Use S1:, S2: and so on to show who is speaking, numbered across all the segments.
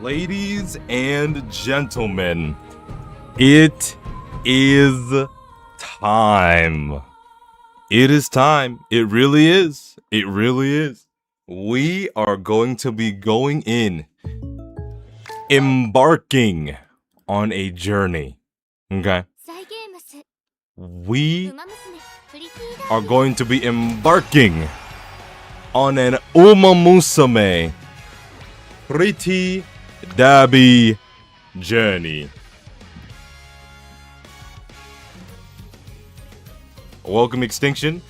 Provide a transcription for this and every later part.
S1: Ladies and gentlemen, it is time. It is time. It really is. It really is. We are going to be embarking on a journey. Okay? We are going to be embarking on an Umamusume Pretty Dabby journey. Welcome Extinction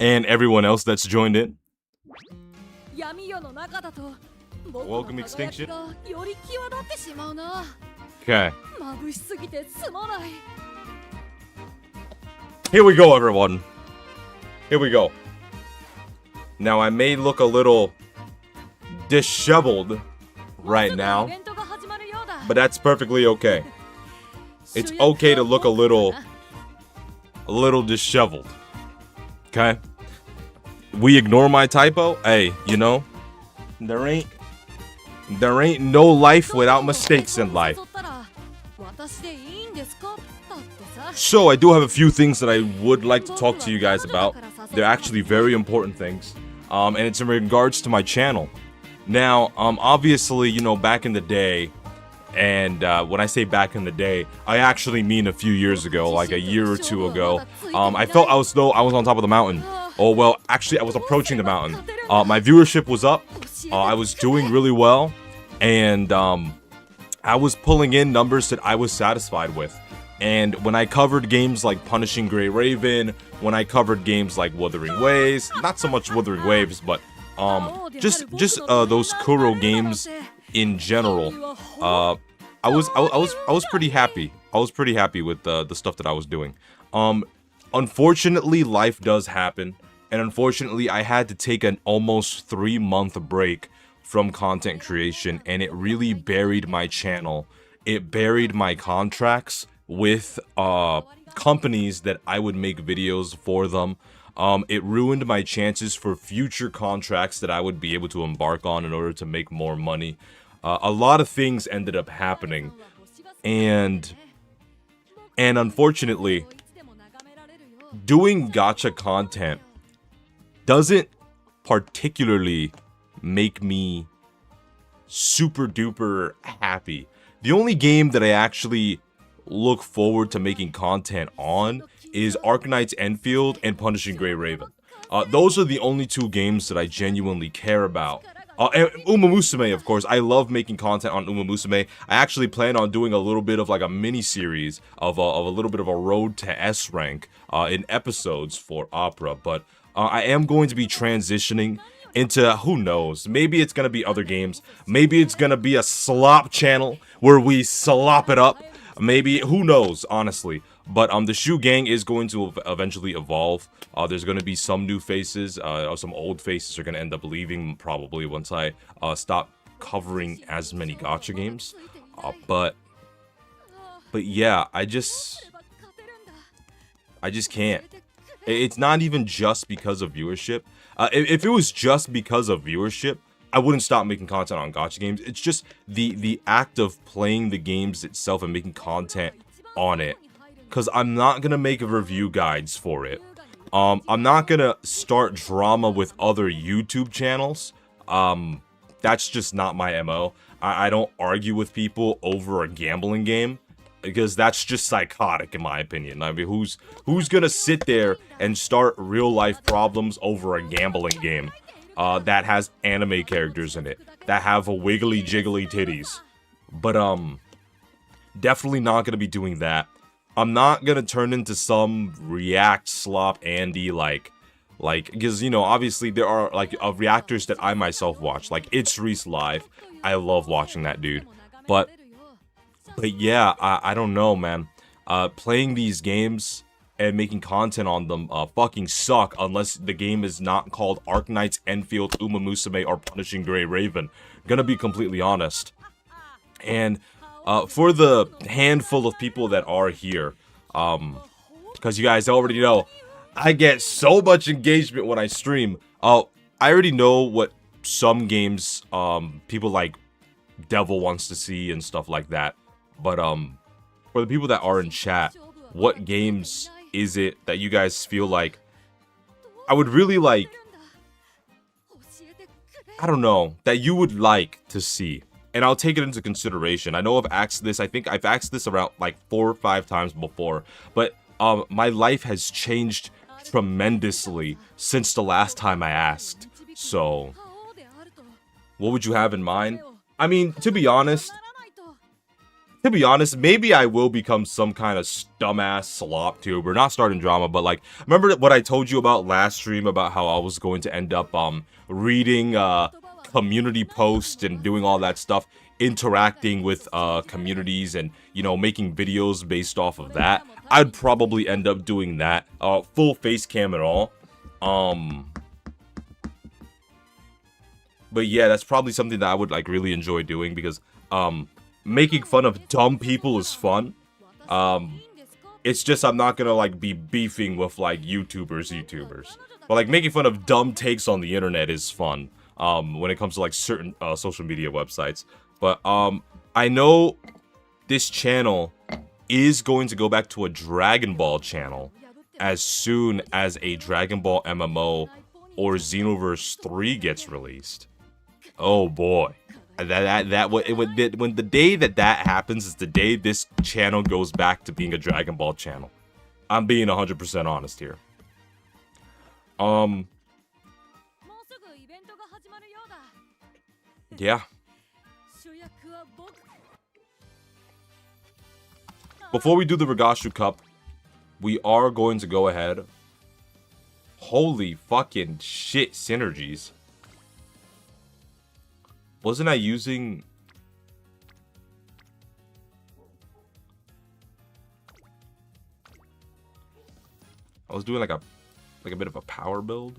S1: and everyone else that's joined in. Welcome Extinction. Okay. Here we go, everyone. Here we go. Now I may look a little disheveled right now, but that's perfectly okay. It's okay to look a little disheveled. Okay? We ignore my typo. Hey, you know, there ain't no life without mistakes in life. So I do have a few things that I would like to talk to you guys about. They're actually very important things. And it's in regards to my channel. Now, obviously, you know, back in the day, and when I say back in the day, I actually mean a few years ago, like a year or two ago, I felt as though I was on top of the mountain. Oh, well, actually, I was approaching the mountain. My viewership was up, I was doing really well, and I was pulling in numbers that I was satisfied with. And when I covered games like Punishing Gray Raven, when I covered games like Wuthering Waves, not so much Wuthering Waves, but just those Kuro games in general, I was pretty happy. I was pretty happy with the stuff that I was doing. Unfortunately, life does happen, and unfortunately, I had to take an almost 3-month break from content creation, and it really buried my channel. It buried my contracts with companies that I would make videos for them. It ruined my chances for future contracts that I would be able to embark on in order to make more money. A lot of things ended up happening, and unfortunately, doing gacha content doesn't particularly make me super duper happy. The only game that I actually look forward to making content on is Arknights Endfield and Punishing Gray Raven. Those are the only two games that I genuinely care about. And Umamusume, of course. I love making content on Umamusume. I actually plan on doing a little bit of like a mini-series of a little bit of a road to S rank in episodes for Opera. But I am going to be transitioning into, who knows, maybe it's going to be other games. Maybe it's going to be a slop channel where we slop it up. Maybe, who knows, honestly. But the Shu gang is going to eventually evolve. There's going to be some new faces. Some old faces are going to end up leaving probably once I stop covering as many gacha games. But yeah, I just can't. It's not even just because of viewership. If it was just because of viewership, I wouldn't stop making content on gacha games. It's just the act of playing the games itself and making content on it. Because I'm not going to make review guides for it. I'm not going to start drama with other YouTube channels. That's just not my MO. I don't argue with people over a gambling game, because that's just psychotic in my opinion. I mean, who's going to sit there and start real life problems over a gambling game that has anime characters in it, that have a wiggly jiggly titties? But definitely not going to be doing that. I'm not gonna turn into some React slop Andy like, because, you know, obviously there are like reactors that I myself watch, like It's Reese Live. I love watching that dude. But yeah, I don't know, man. Playing these games and making content on them fucking suck unless the game is not called Arknights Endfield, Umamusume, or Punishing Gray Raven. Gonna be completely honest. And for the handful of people that are here, because you guys already know, I get so much engagement when I stream. I already know what some games, people like Devil wants to see and stuff like that. But for the people that are in chat, what games is it that you guys feel like I would really like, I don't know, that you would like to see? And I'll take it into consideration. I know I've asked this, I think I've asked this around like 4 or 5 times before, but my life has changed tremendously since the last time I asked. So, what would you have in mind? I mean, to be honest, maybe I will become some kind of dumbass slop tuber. Not starting drama, but like, remember what I told you about last stream about how I was going to end up reading community posts and doing all that stuff, interacting with communities and, you know, making videos based off of that? I'd probably end up doing that, full face cam and all. But yeah, that's probably something that I would like really enjoy doing, because making fun of dumb people is fun. It's just I'm not gonna like be beefing with like YouTubers. But like making fun of dumb takes on the internet is fun. When it comes to like certain social media websites. But I know this channel is going to go back to a Dragon Ball channel as soon as a Dragon Ball MMO or Xenoverse 3 gets released. Oh boy. When the day that happens is the day this channel goes back to being a Dragon Ball channel. I'm being 100% honest here. Yeah. Before we do the Regashu Cup, we are going to go ahead. Holy fucking shit, synergies. Wasn't I using... I was doing like a bit of a power build.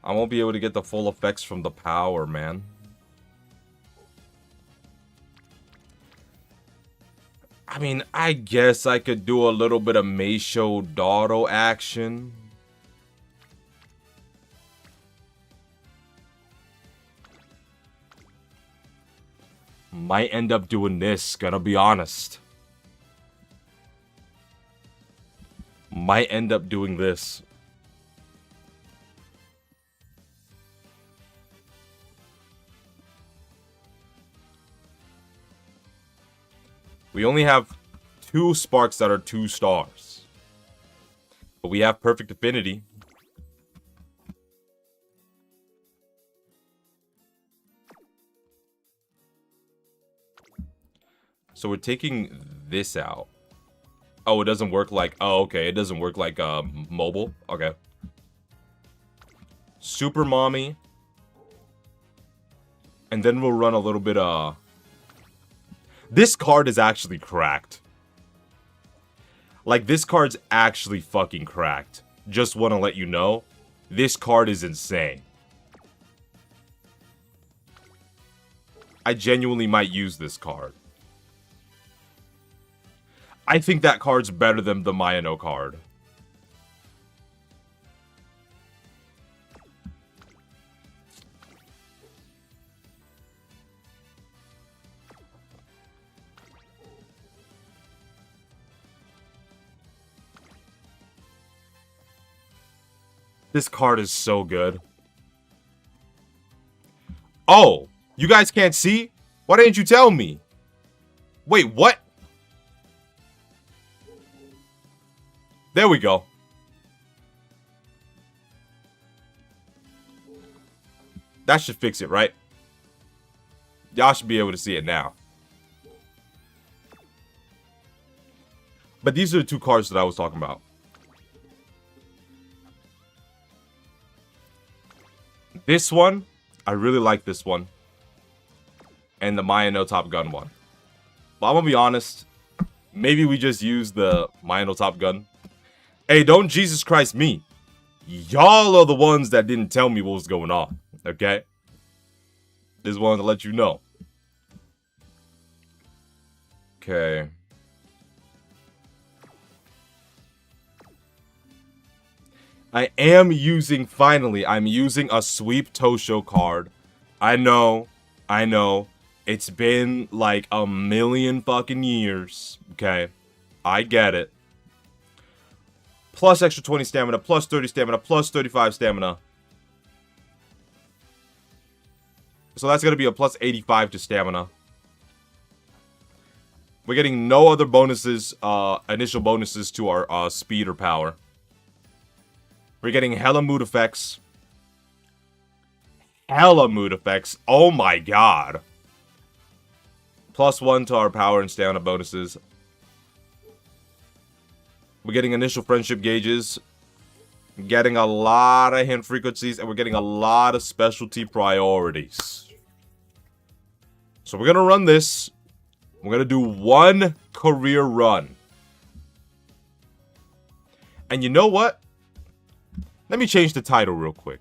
S1: I won't be able to get the full effects from the power, man. I mean, I guess I could do a little bit of Meisho Daro action. Might end up doing this, gonna be honest. Might end up doing this. We only have 2 sparks that are 2 stars. But we have perfect affinity. So we're taking this out. Oh, it doesn't work like... Oh, okay. It doesn't work like mobile. Okay. Super Mommy. And then we'll run a little bit... This card is actually cracked. Like, this card's actually fucking cracked. Just want to let you know. This card is insane. I genuinely might use this card. I think that card's better than the Mayano card. This card is so good. Oh, you guys can't see? Why didn't you tell me? Wait, what? There we go. That should fix it, right? Y'all should be able to see it now. But these are the 2 cards that I was talking about. This one, I really like this one. And the Mayano Top Gun one. But I'm gonna be honest, maybe we just use the Mayano Top Gun. Hey, don't Jesus Christ me. Y'all are the ones that didn't tell me what was going on, okay? Just wanted to let you know. Okay. I am using, finally, I'm using a Sweep Tosho card. I know. It's been like a million fucking years. Okay. I get it. Plus extra 20 stamina, plus 30 stamina, plus 35 stamina. So that's going to be a plus 85 to stamina. We're getting no other bonuses, initial bonuses to our speed or power. We're getting hella mood effects. Hella mood effects. Oh my god. Plus 1 to our power and stamina bonuses. We're getting initial friendship gauges. Getting a lot of hint frequencies. And we're getting a lot of specialty priorities. So we're going to run this. We're going to do one career run. And you know what? Let me change the title real quick.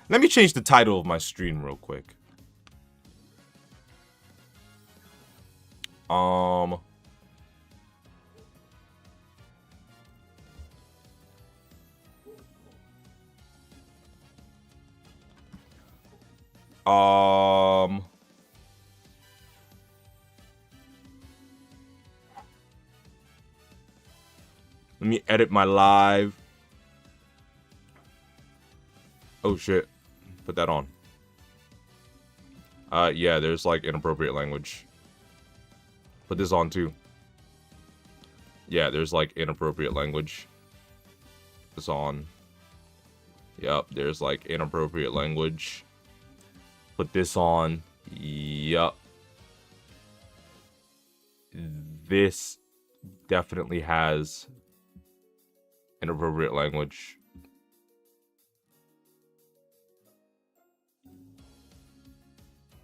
S1: Let me change the title of my stream real quick. Let me edit my live. Oh shit. Put that on. Yeah, there's like inappropriate language. Put this on too. Yeah, there's like inappropriate language. This on. Yep, there's like inappropriate language. Put this on. Yup. This definitely has inappropriate language.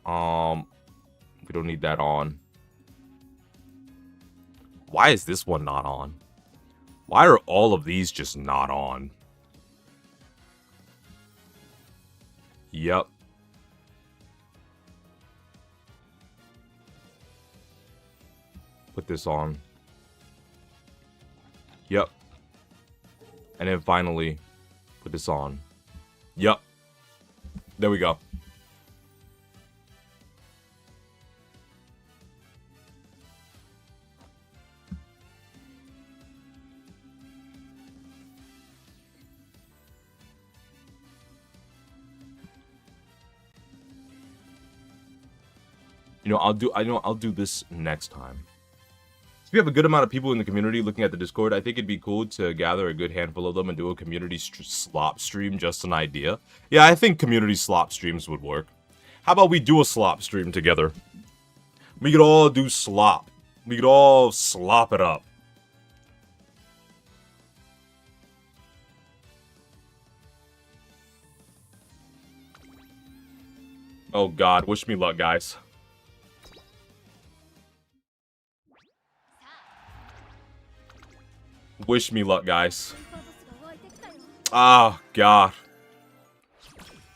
S1: We don't need that on. Why is this one not on? Why are all of these just not on? Yep. Put this on. Yep. And then finally, put this on. Yep. There we go. You know, I'll do this next time. If we have a good amount of people in the community looking at the Discord, I think it'd be cool to gather a good handful of them and do a community slop stream, just an idea. Yeah, I think community slop streams would work. How about we do a slop stream together? We could all do slop. We could all slop it up. Oh god, wish me luck, guys. Wish me luck, guys. Oh, God.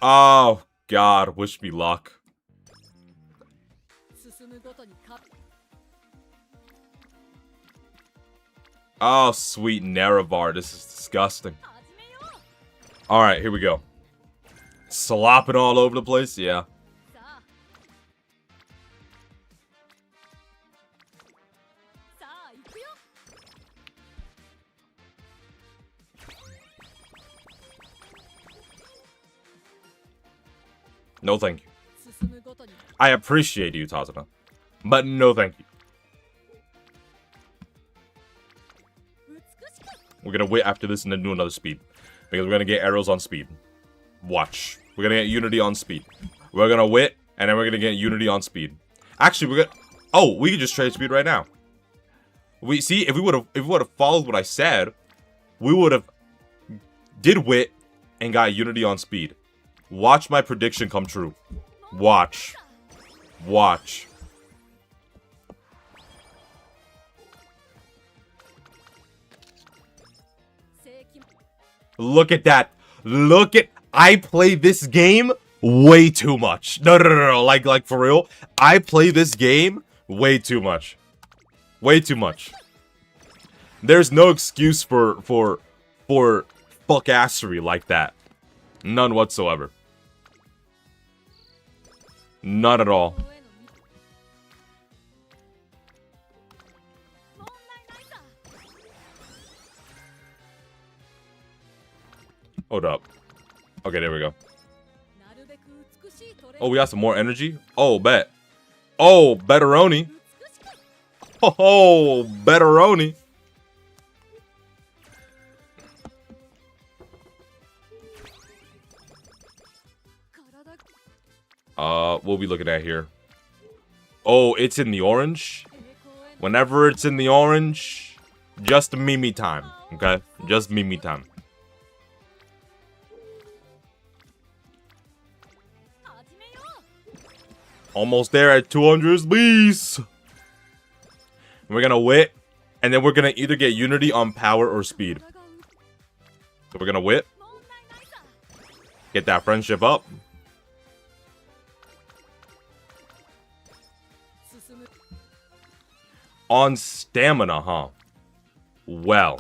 S1: Oh, God. Wish me luck. Oh, sweet Nerevar. This is disgusting. Alright, here we go. Slopping all over the place? Yeah. No thank you. I appreciate you, Tazuna. But no thank you. We're gonna wait after this and then do another speed. Because we're gonna get arrows on speed. Watch. We're gonna get unity on speed. We're gonna wit, and then we're gonna get unity on speed. Actually, we're gonna... Oh, we could just trade speed right now. We see, if we would have followed what I said, we would have did wit and got unity on speed. Watch my prediction come true. Watch. Watch. Look at that. Look at... I play this game way too much. No. Like for real. I play this game Way too much. Way too much. There's no excuse for fuckassery like that. None whatsoever. None at all. Hold up. Okay, there we go. Oh, we got some more energy? Oh, bet. Oh, betteroni. Oh, betteroni. What are we looking at here? Oh, it's in the orange. Whenever it's in the orange, just Mimi time, okay? Just Mimi time. Almost there at 200 bees. We're gonna wit, and then we're gonna either get unity on power or speed. So we're gonna wit. Get that friendship up. On stamina, huh? Well,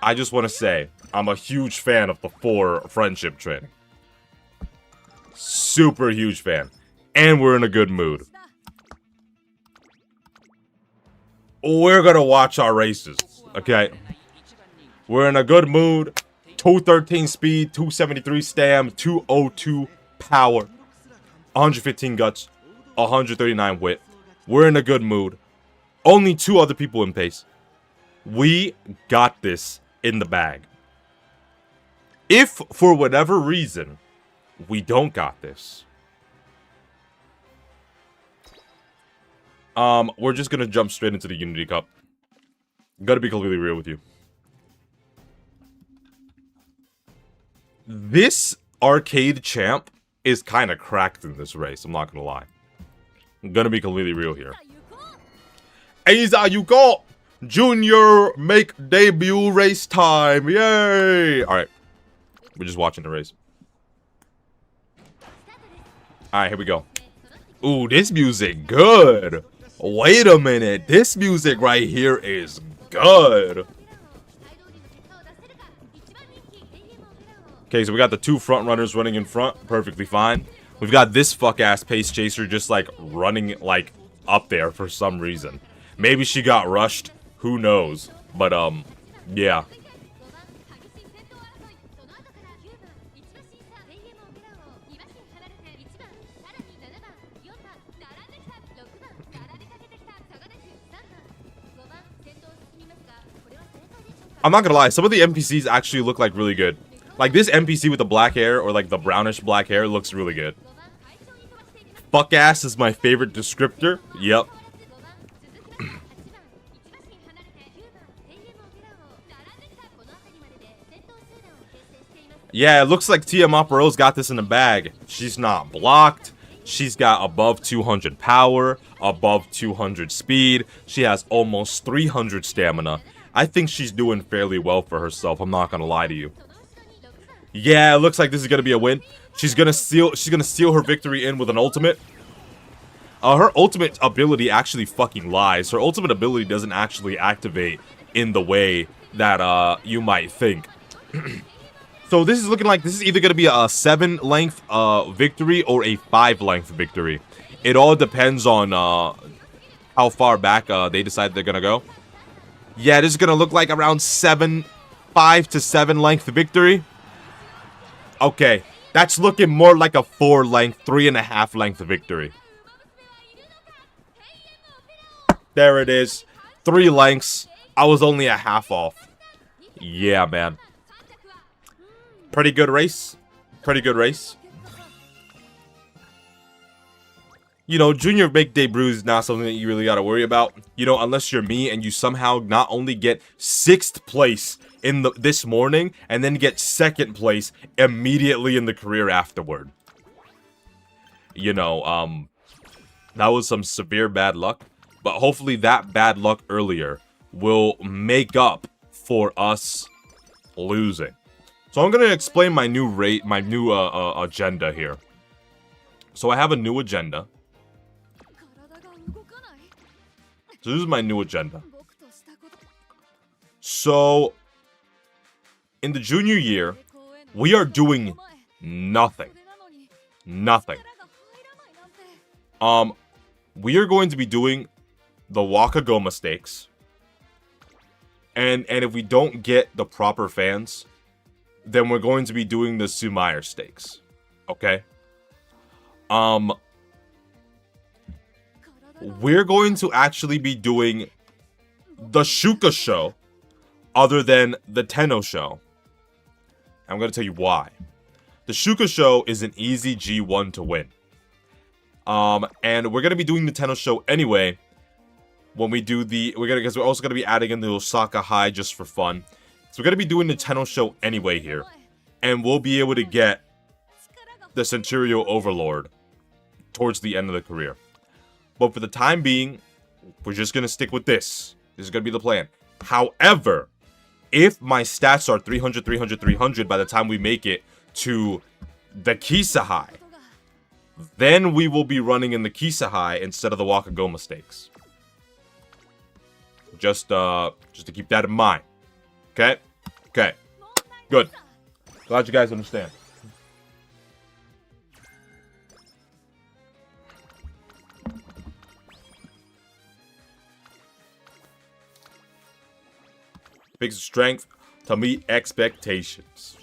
S1: I just want to say, I'm a huge fan of the 4 friendship training. Super huge fan. And we're in a good mood. We're gonna watch our races, okay? We're in a good mood. 213 speed, 273 stam, 202 power, 115 guts, 139 wit. We're in a good mood. Only 2 other people in pace. We got this in the bag. If, for whatever reason, we don't got this, we're just gonna jump straight into the Unity Cup. Gotta be completely real with you. This arcade champ is kind of cracked in this race, I'm not gonna lie. I'm gonna be completely real here. Aiza, you go! Junior make debut race time! Yay! Alright. We're just watching the race. Alright, here we go. Ooh, this music good! Wait a minute, this music right here is good! Okay, so we got the 2 front runners running in front, perfectly fine. We've got this fuck-ass pace chaser just, like, running, like, up there for some reason. Maybe she got rushed, who knows, but, yeah. I'm not gonna lie, some of the NPCs actually look like really good. Like this NPC with the black hair, or like the brownish black hair, looks really good. Fuck ass is my favorite descriptor. Yep. Yeah, it looks like Tiamat got this in the bag. She's not blocked. She's got above 200 power, above 200 speed. She has almost 300 stamina. I think she's doing fairly well for herself. I'm not gonna lie to you. Yeah, it looks like this is gonna be a win. She's gonna seal her victory in with an ultimate. Her ultimate ability actually fucking lies. Her ultimate ability doesn't actually activate in the way that you might think. So this is looking like this is either gonna be a 7-length victory or a 5-length victory. It all depends on how far back they decide they're gonna go. Yeah, this is gonna look like around 5 to 7 length victory. Okay, that's looking more like a 4-length, 3.5 length victory. There it is, 3 lengths. I was only a half off. Yeah, man. Pretty good race. Pretty good race. You know, junior make debut is not something that you really got to worry about. You know, unless you're me and you somehow not only get 6th place in this morning and then get 2nd place immediately in the career afterward. You know, that was some severe bad luck. But hopefully that bad luck earlier will make up for us losing. So I'm going to explain my new agenda here. So I have a new agenda. So this is my new agenda. So, in the junior year, we are doing nothing. Nothing. We are going to be doing the Wakagoma stakes. And if we don't get the proper fans, then we're going to be doing the Sumair stakes. Okay? We're going to actually be doing the Shuka show other than the Tenno show. I'm going to tell you why. The Shuka show is an easy G1 to win. And we're going to be doing the Tenno show anyway when we do the... Because we're also going to be adding in the Osaka High just for fun. So we're going to be doing the Tenno show anyway here. And we'll be able to get the Centurio Overlord towards the end of the career. But for the time being, we're just going to stick with this. This is going to be the plan. However, if my stats are 300, 300, 300 by the time we make it to the Kisa High, then we will be running in the Kisa High instead of the Wakagoma stakes. Just to keep that in mind. Okay? Okay. Good. Glad you guys understand. Big strength to meet expectations.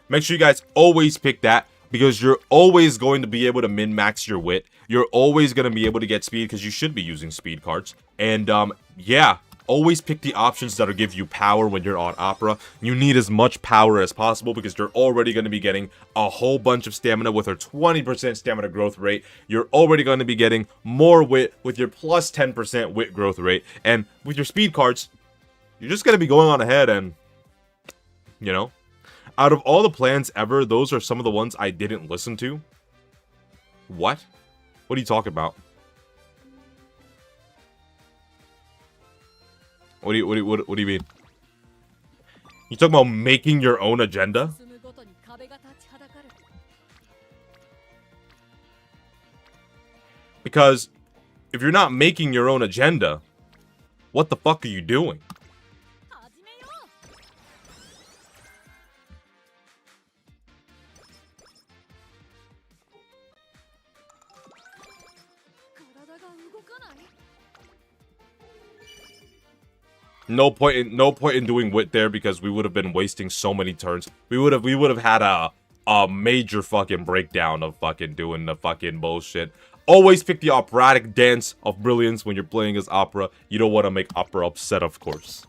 S1: Make sure you guys always pick that, because you're always going to be able to min-max your wit. You're always going to be able to get speed, because you should be using speed cards. And, yeah, always pick the options that'll give you power when you're on Opera. You need as much power as possible, because you're already going to be getting a whole bunch of stamina with her 20% stamina growth rate. You're already going to be getting more wit with your plus 10% wit growth rate. And with your speed cards, you're just going to be going on ahead and, you know, out of all the plans ever, those are some of the ones I didn't listen to. What? What are you talking about? What do you mean? You talking about making your own agenda? Because if you're not making your own agenda, what the fuck are you doing? No point in doing wit there, because we would have been wasting so many turns. We would have had a major fucking breakdown of fucking doing the fucking bullshit. Always pick the operatic dance of brilliance when you're playing as Opera. You don't want to make Opera upset, of course.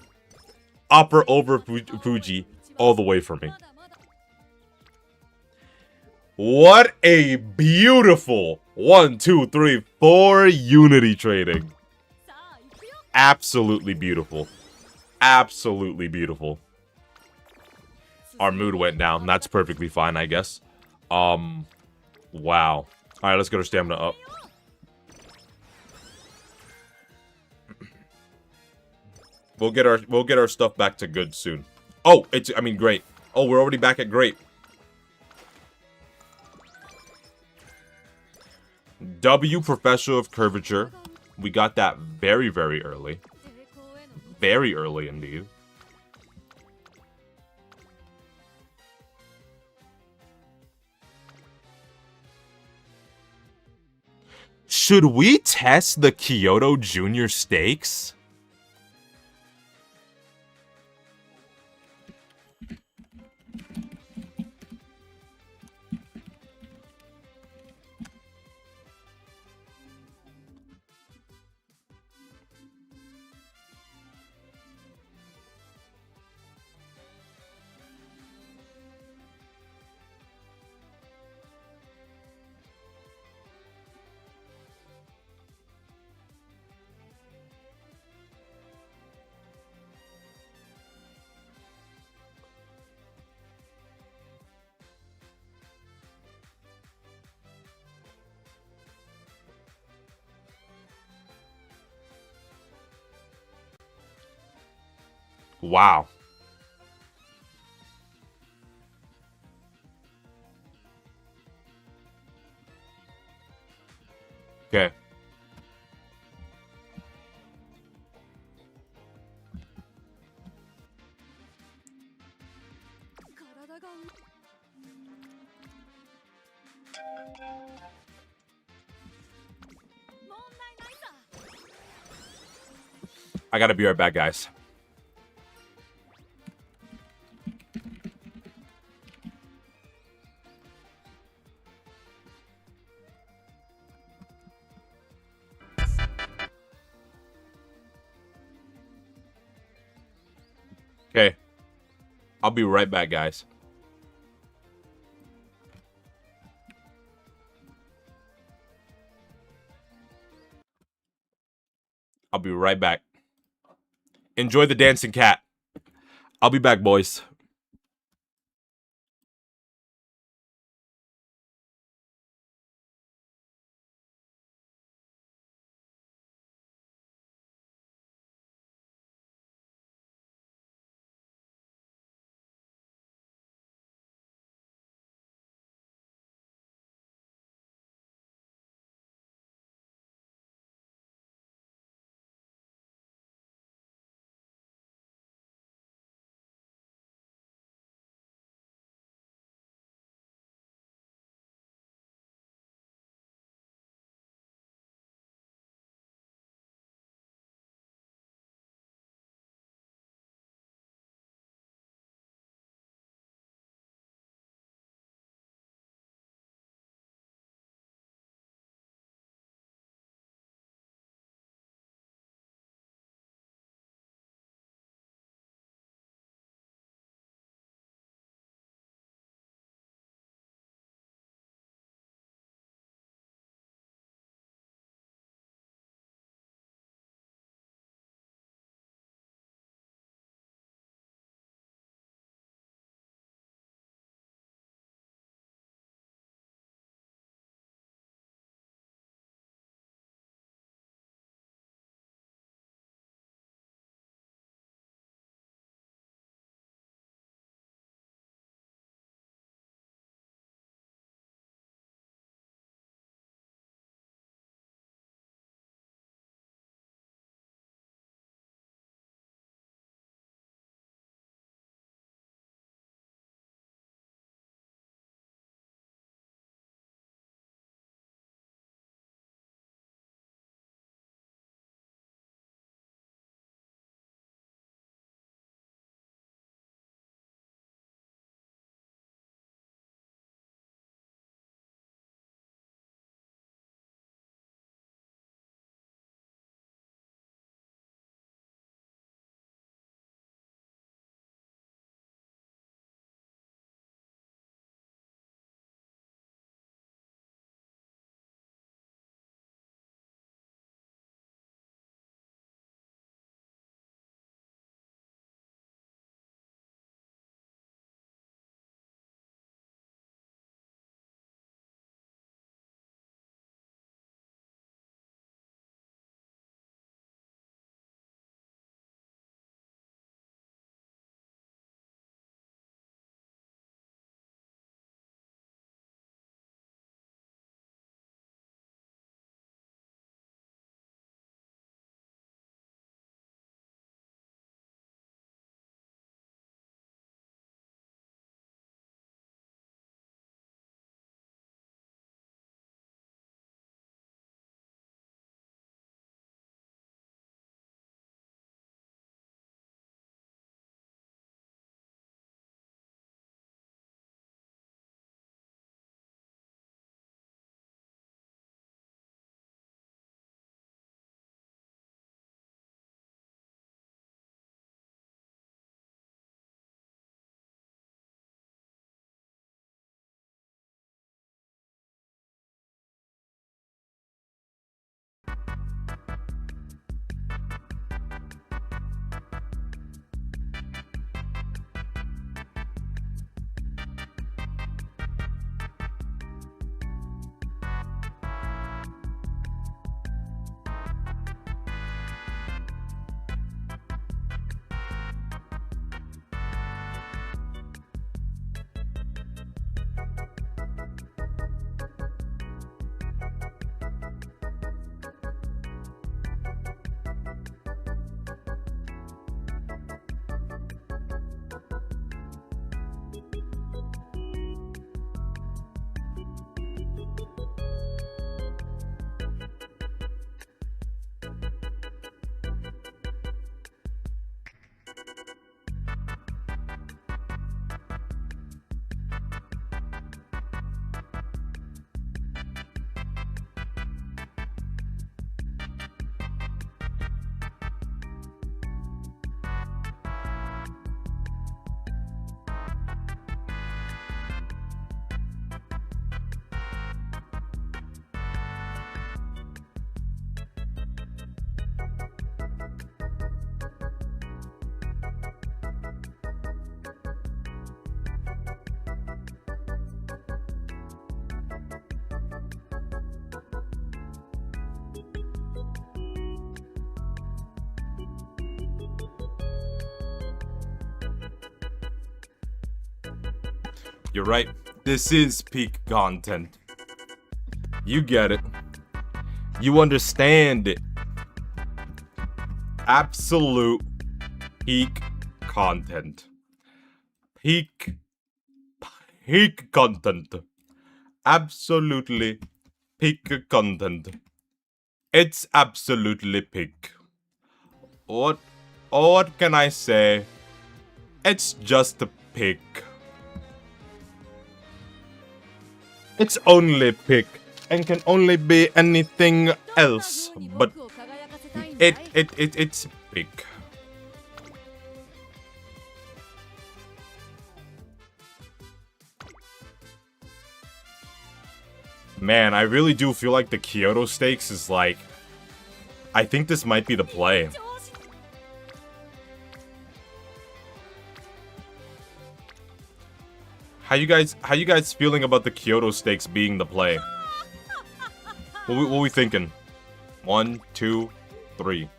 S1: Opera over Fuji all the way for me. What a beautiful 1, 2, 3, 4 Unity trading. Absolutely beautiful. Absolutely beautiful. Our mood went down. That's perfectly fine, I guess. Wow. Alright, let's get our stamina up. We'll get our stuff back to good soon. Oh, great. Oh, we're already back at great. W, Professor of Curvature. We got that very, very early. Very early indeed. Should we test the Kyoto Junior Stakes? Wow. Okay. I gotta be right back, guys. Okay. I'll be right back, guys. I'll be right back. Enjoy the dancing cat. I'll be back, boys. You're right. This is peak content. You get it. You understand it. Absolute peak content. Peak content. Absolutely peak content. It's absolutely peak. What can I say? It's just a peak. It's only peak and can only be anything else, but it's peak. Man, I really do feel like the Kyoto Stakes is like... I think this might be the play. How you guys feeling about the Kyoto Stakes being the play? What we thinking? 1, 2, 3.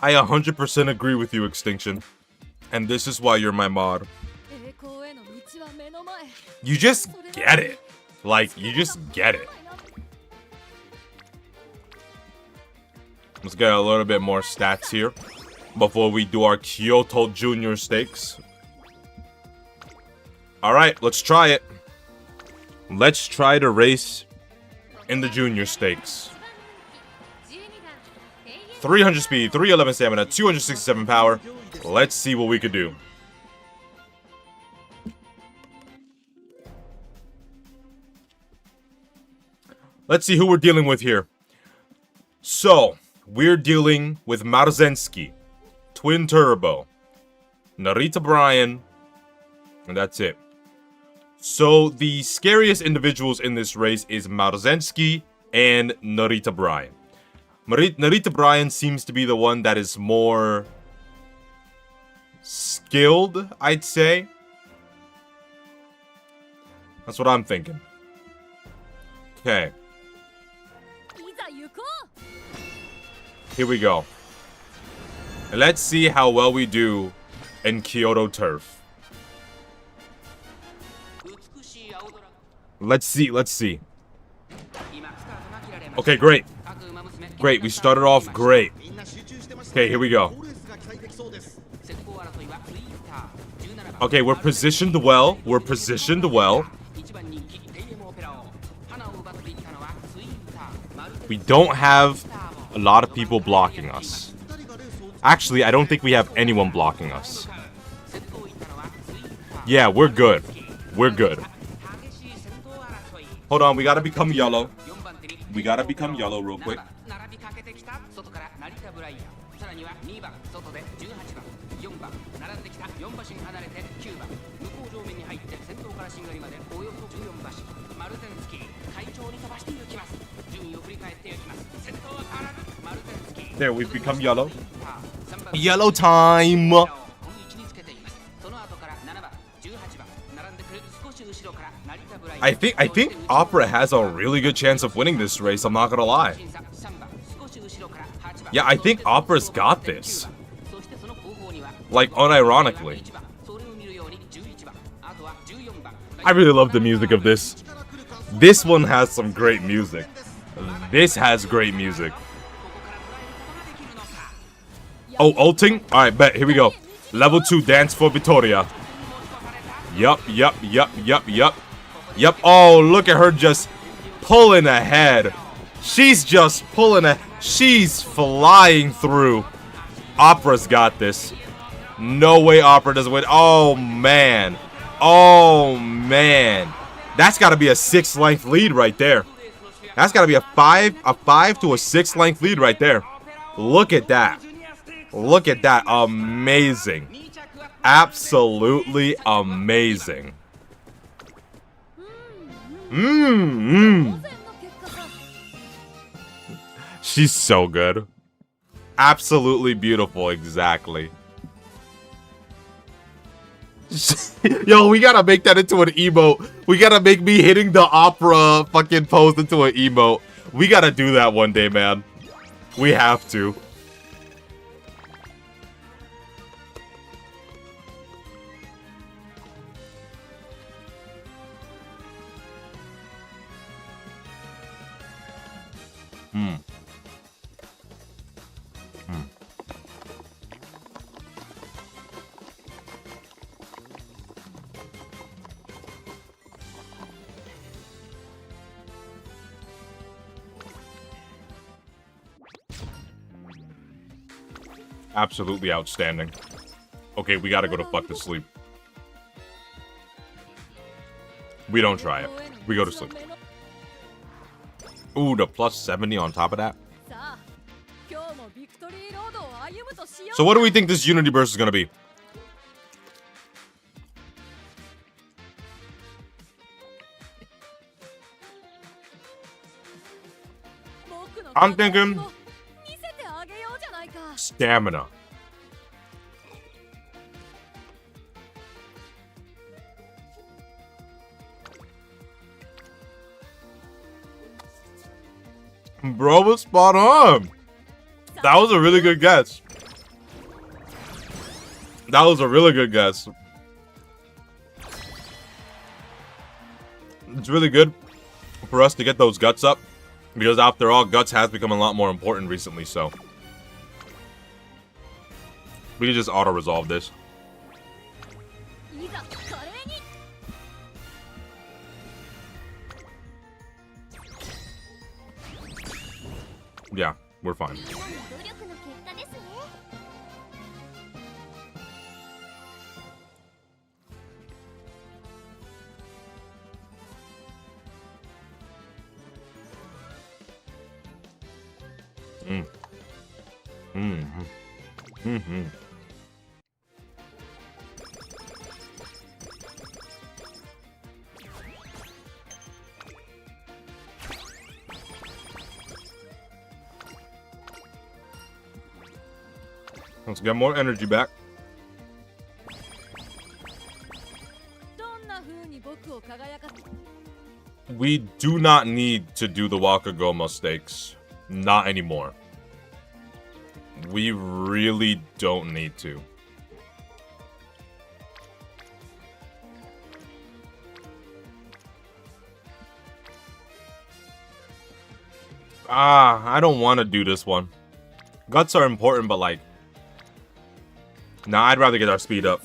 S1: I 100% agree with you, Extinction. And this is why you're my mod. You just get it. Like, you just get it. Let's get a little bit more stats here before we do our Kyoto Junior Stakes. Alright, let's try it. Let's try to race in the Junior Stakes. 300 speed, 311 stamina, 267 power. Let's see what we could do. Let's see who we're dealing with here. So, we're dealing with Marzensky, Twin Turbo, Narita Bryan, and that's it. So, the scariest individuals in this race is Marzensky and Narita Bryan. Narita Bryan seems to be the one that is more skilled, I'd say. That's what I'm thinking. Okay. Here we go. Let's see how well we do in Kyoto Turf. Let's see. Okay, great. Great, we started off great. Okay, here we go. Okay, we're positioned well. We don't have a lot of people blocking us. Actually, I don't think we have anyone blocking us. Yeah, we're good. Hold on, we gotta become yellow. Real quick. There, we've become yellow. Yellow time! I think Opera has a really good chance of winning this race, I'm not gonna lie. Yeah, I think Opera's got this. Like, unironically. I really love the music of this. This one has some great music. This has great music. Oh, ulting? Alright, bet. Here we go. Level 2 dance for Vittoria. Yup. Oh, look at her just pulling ahead. She's just pulling ahead. She's flying through. Opera's got this. No way Opera doesn't win. Oh, man. That's got to be a 6-length lead right there. That's got to be a 5 to a 6-length lead right there. Look at that. Amazing. Absolutely amazing. She's so good. Absolutely beautiful, exactly. Yo, we gotta make that into an emote. We gotta make me hitting the opera fucking pose into an emote. We gotta do that one day, man. We have to. Absolutely outstanding. Okay, we gotta go to fuck to sleep. We don't try it. We go to sleep. Ooh, the plus 70 on top of that. So what do we think this Unity burst is gonna be? I'm thinking stamina. Bro was spot on. That was a really good guess. That was a really good guess. It's really good for us to get those guts up, because after all, guts has become a lot more important recently, so we can just auto-resolve this. Yeah, we're fine. Let's get more energy back. We do not need to do the Wakago mistakes. Not anymore. We really don't need to. I don't want to do this one. Guts are important, but like, nah, I'd rather get our speed up.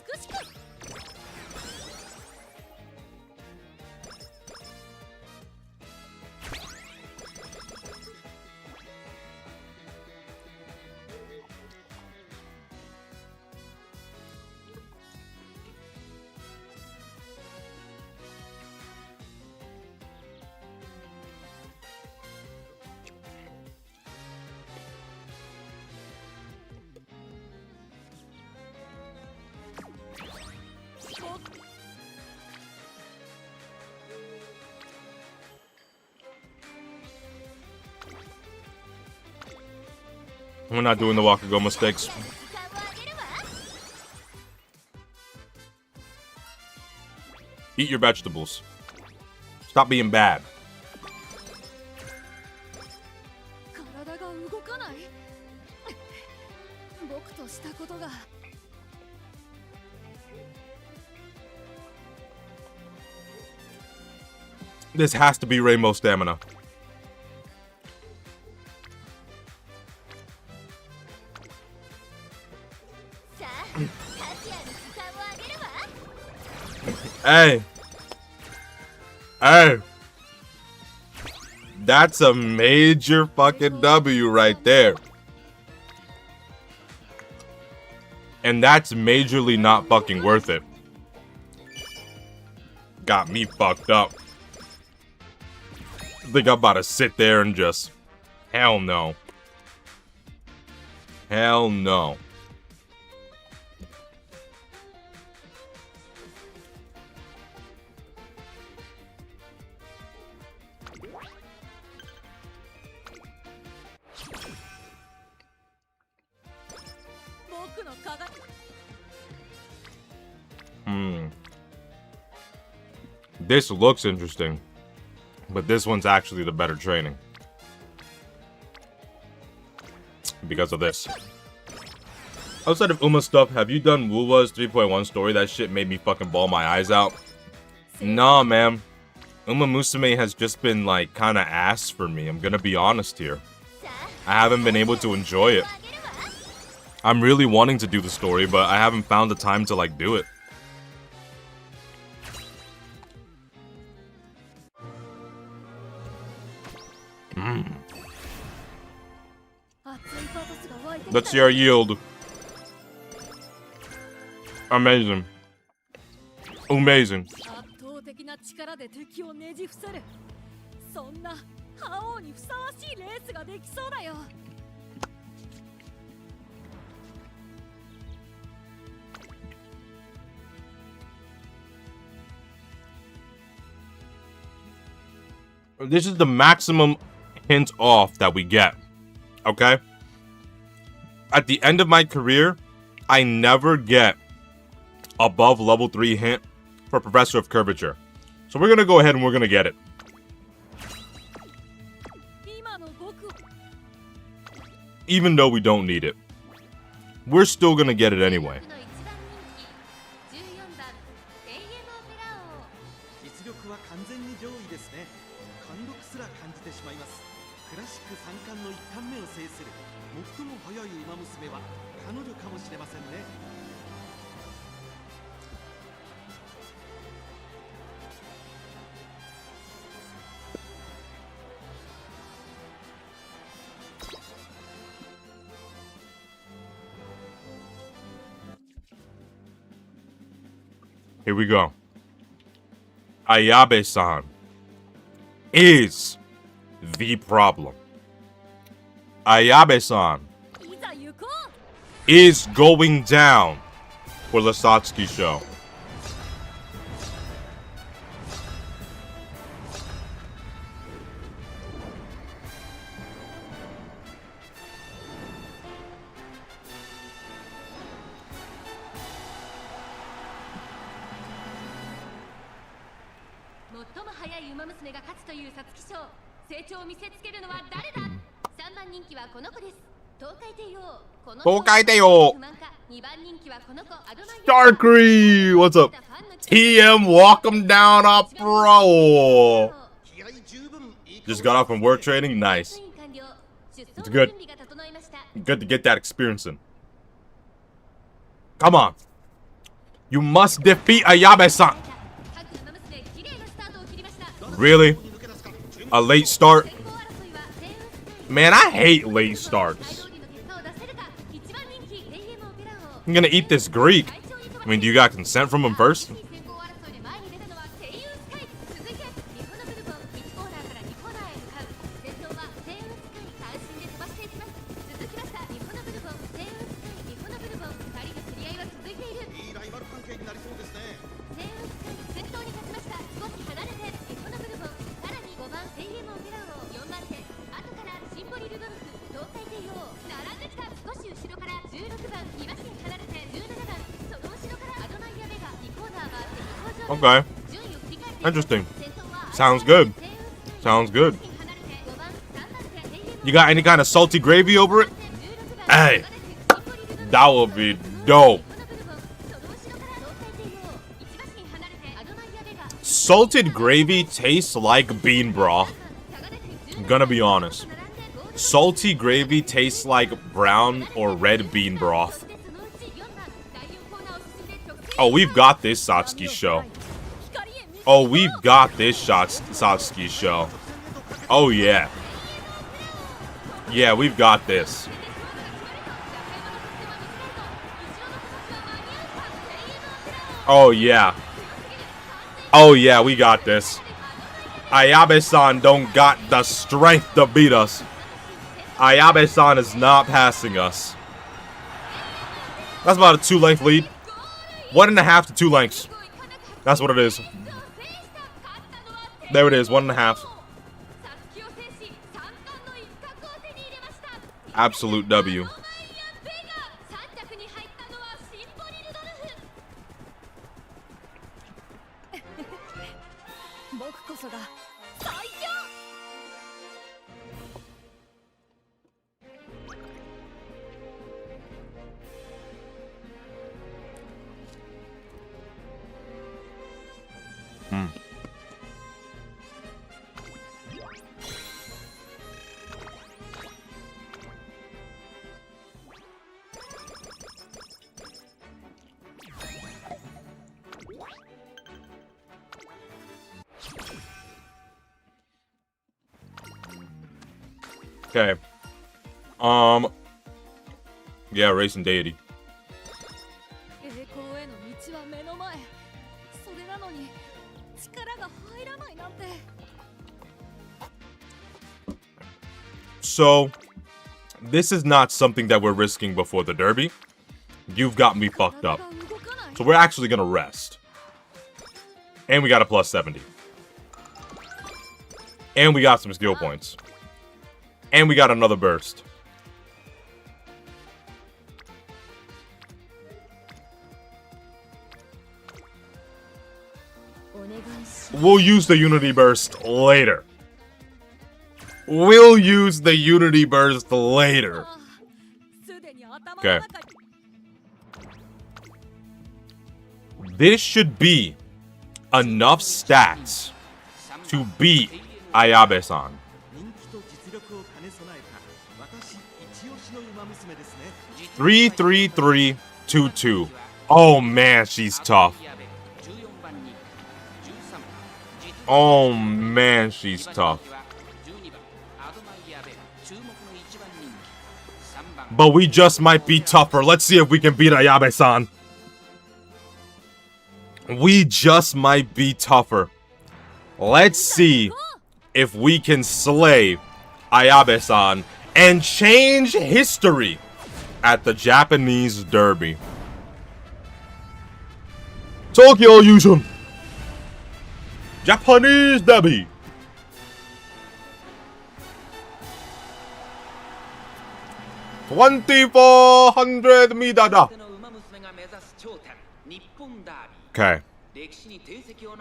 S1: We're not doing the Wakago mistakes. Eat your vegetables. Stop being bad. This has to be Rainbow Stamina. Hey. Hey. That's a major fucking W right there. And that's majorly not fucking worth it. Got me fucked up. Think I'm about to sit there and just... Hell no. Hell no. This looks interesting, but this one's actually the better training. Because of this. Outside of Uma stuff, have you done Wuwa's 3.1 story? That shit made me fucking bawl my eyes out. Nah, man. Uma Musume has just been, like, kinda ass for me. I'm gonna be honest here. I haven't been able to enjoy it. I'm really wanting to do the story, but I haven't found the time to, like, do it. Let's see our yield. Amazing. Amazing. This is the maximum hint off that we get. Okay? At the end of my career, I never get above level 3 hint for Professor of Curvature. So we're gonna go ahead and we're gonna get it. Even though we don't need it. We're still gonna get it anyway. Here we go. Ayabe-san is the problem. Ayabe-san is going down for the Satsuki show. Darkry, what's up? TM, walk him down up, bro. Just got off from work training. Nice. It's good. Good to get that experience in. Come on. You must defeat Ayabe-san. Really? A late start? Man, I hate late starts. I'm gonna eat this Greek. I mean, do you got consent from him first? Okay. Interesting. Sounds good. Sounds good. You got any kind of salty gravy over it? Hey, that would be dope. Salted gravy tastes like bean broth. I'm gonna be honest. Salty gravy tastes like brown or red bean broth. Oh, we've got this Satsuki show. Oh, we've got this Satsuki show. Oh, yeah. Yeah, we've got this. Oh, yeah. Oh, yeah, we got this. Ayabe-san don't got the strength to beat us. Ayabe-san is not passing us. That's about a 2-length lead. 1.5 to 2 lengths. That's what it is. There it is, 1.5. Absolute W. Okay. Yeah, racing deity. So, this is not something that we're risking before the derby. You've got me fucked up. So we're actually gonna rest. And we got a plus 70. And we got some skill points. And we got another burst. We'll use the Unity Burst later. We'll use the Unity Burst later. Okay. This should be enough stats to beat Ayabe-san. 3-3-3-2-2. Oh man, she's tough. Oh man, she's tough. But we just might be tougher. Let's see if we can beat Ayabe-san. We just might be tougher. Let's see if we can slay Ayabe-san and change history at the Japanese Derby. Tokyo Yushun. Japanese Derby. $2,400 Okay.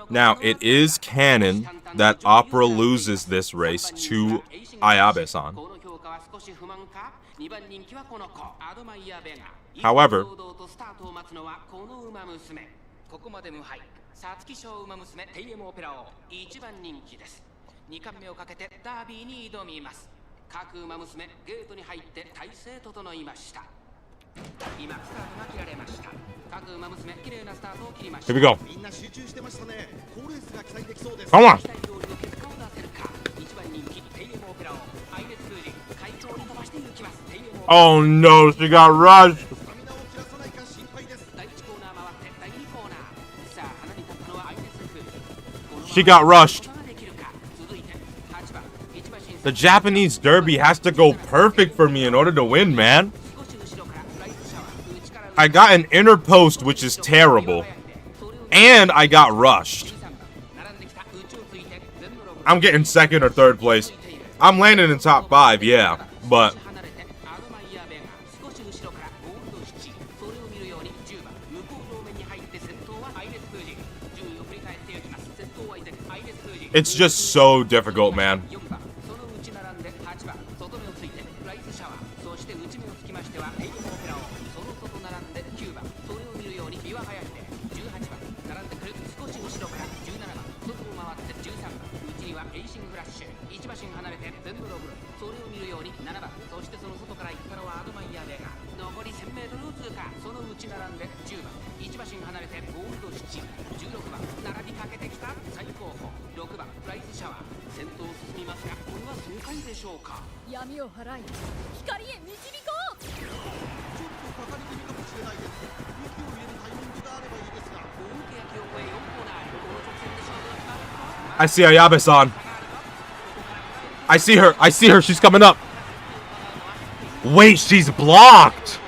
S1: Now, it is canon that Opera loses this race to Ayabe-san. However, here we go. Come on. Oh no, she got rushed. She got rushed. The Japanese Derby has to go perfect for me in order to win, man. I got an inner post, which is terrible. And I got rushed. I'm getting second or third place. I'm landing in top 5, yeah. But it's just so difficult, man. I see Ayabe-san. I see her. I see her. She's coming up. Wait, she's blocked.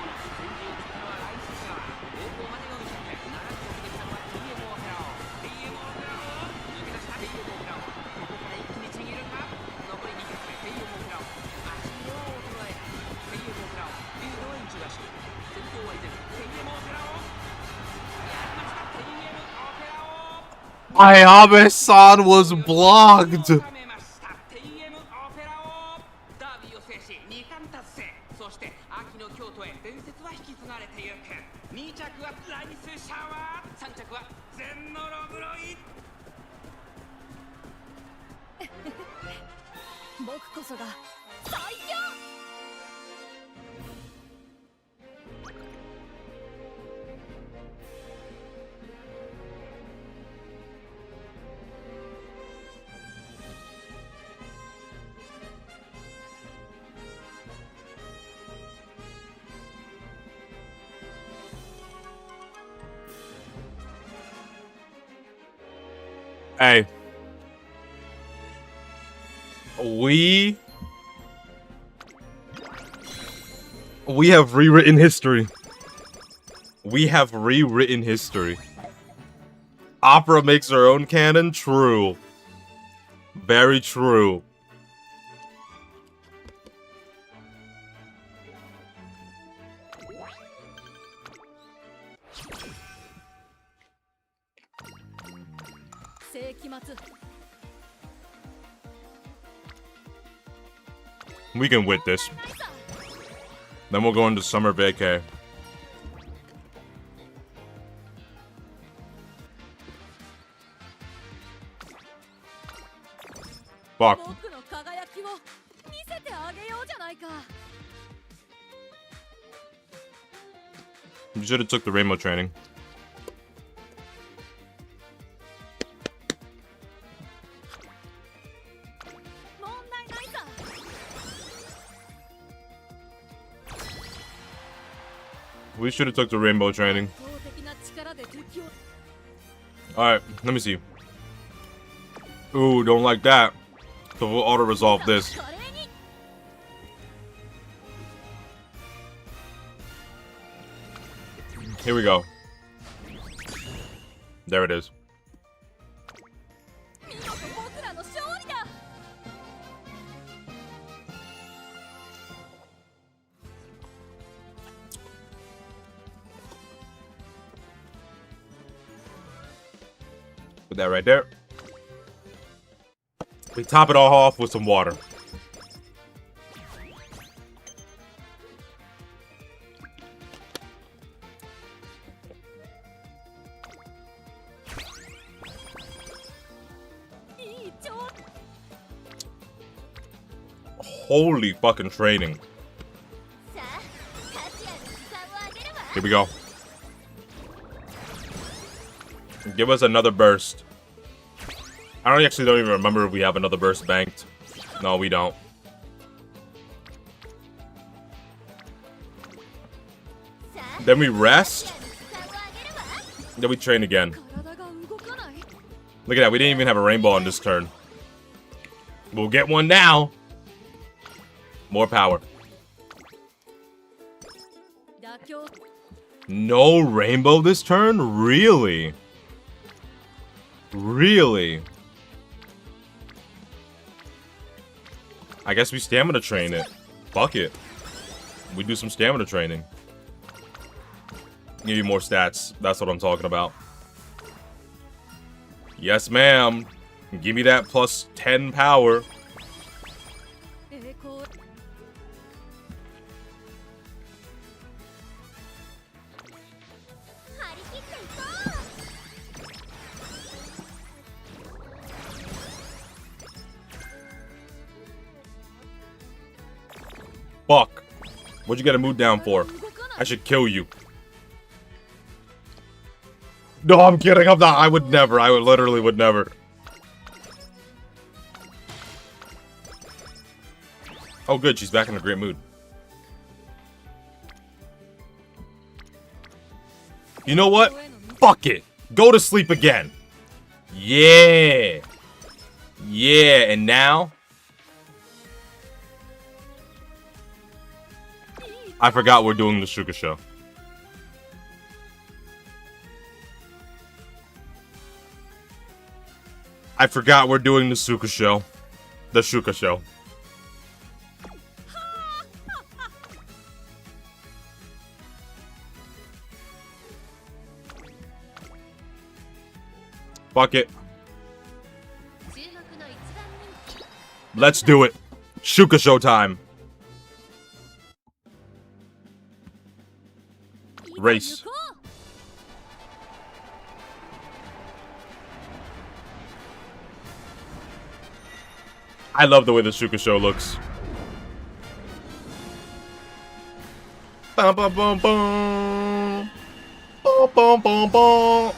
S1: Ayabe-san was blocked. Hey. We have rewritten history. We have rewritten history. Opera makes her own canon? True. Very true. We can win this. Then we'll go into summer vacay. Fuck. You should have took the rainbow training. We should have took the rainbow training. Alright, let me see. Ooh, don't like that. So we'll auto-resolve this. Here we go. There it is. Put that right there. We top it all off with some water. Holy fucking training. Here we go. Give us another burst. I don't even remember if we have another burst banked. No, we don't. Then we rest. Then we train again. Look at that. We didn't even have a rainbow on this turn. We'll get one now. More power. No rainbow this turn? Really? Really? I guess we stamina train it. Fuck it. We do some stamina training. Give you more stats. That's what I'm talking about. Yes, ma'am. Give me that plus 10 power. Fuck. What'd you get a mood down for? I should kill you. No, I'm kidding. I'm not. I would never. I would literally would never. Oh, good. She's back in a great mood. You know what? Fuck it. Go to sleep again. Yeah. Yeah. And now? I forgot we're doing the Shuka show. I forgot we're doing the Shuka show. The Shuka show. Fuck it. Let's do it. Shuka show time. Race. I love the way the Shuka show looks. Bum, bum, bum, bum. Bum, bum, bum, bum.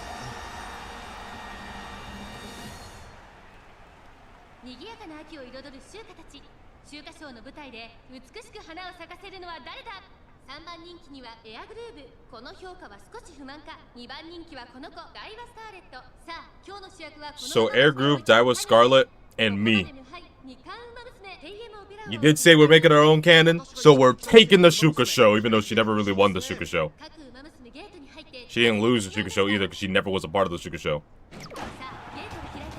S1: So Air Groove, Daiwa Scarlet, and me. You did say we're making our own canon, so we're taking the Shuka show, even though she never really won the Shuka show. She didn't lose the Shuka show either, because she never was a part of the Shuka show.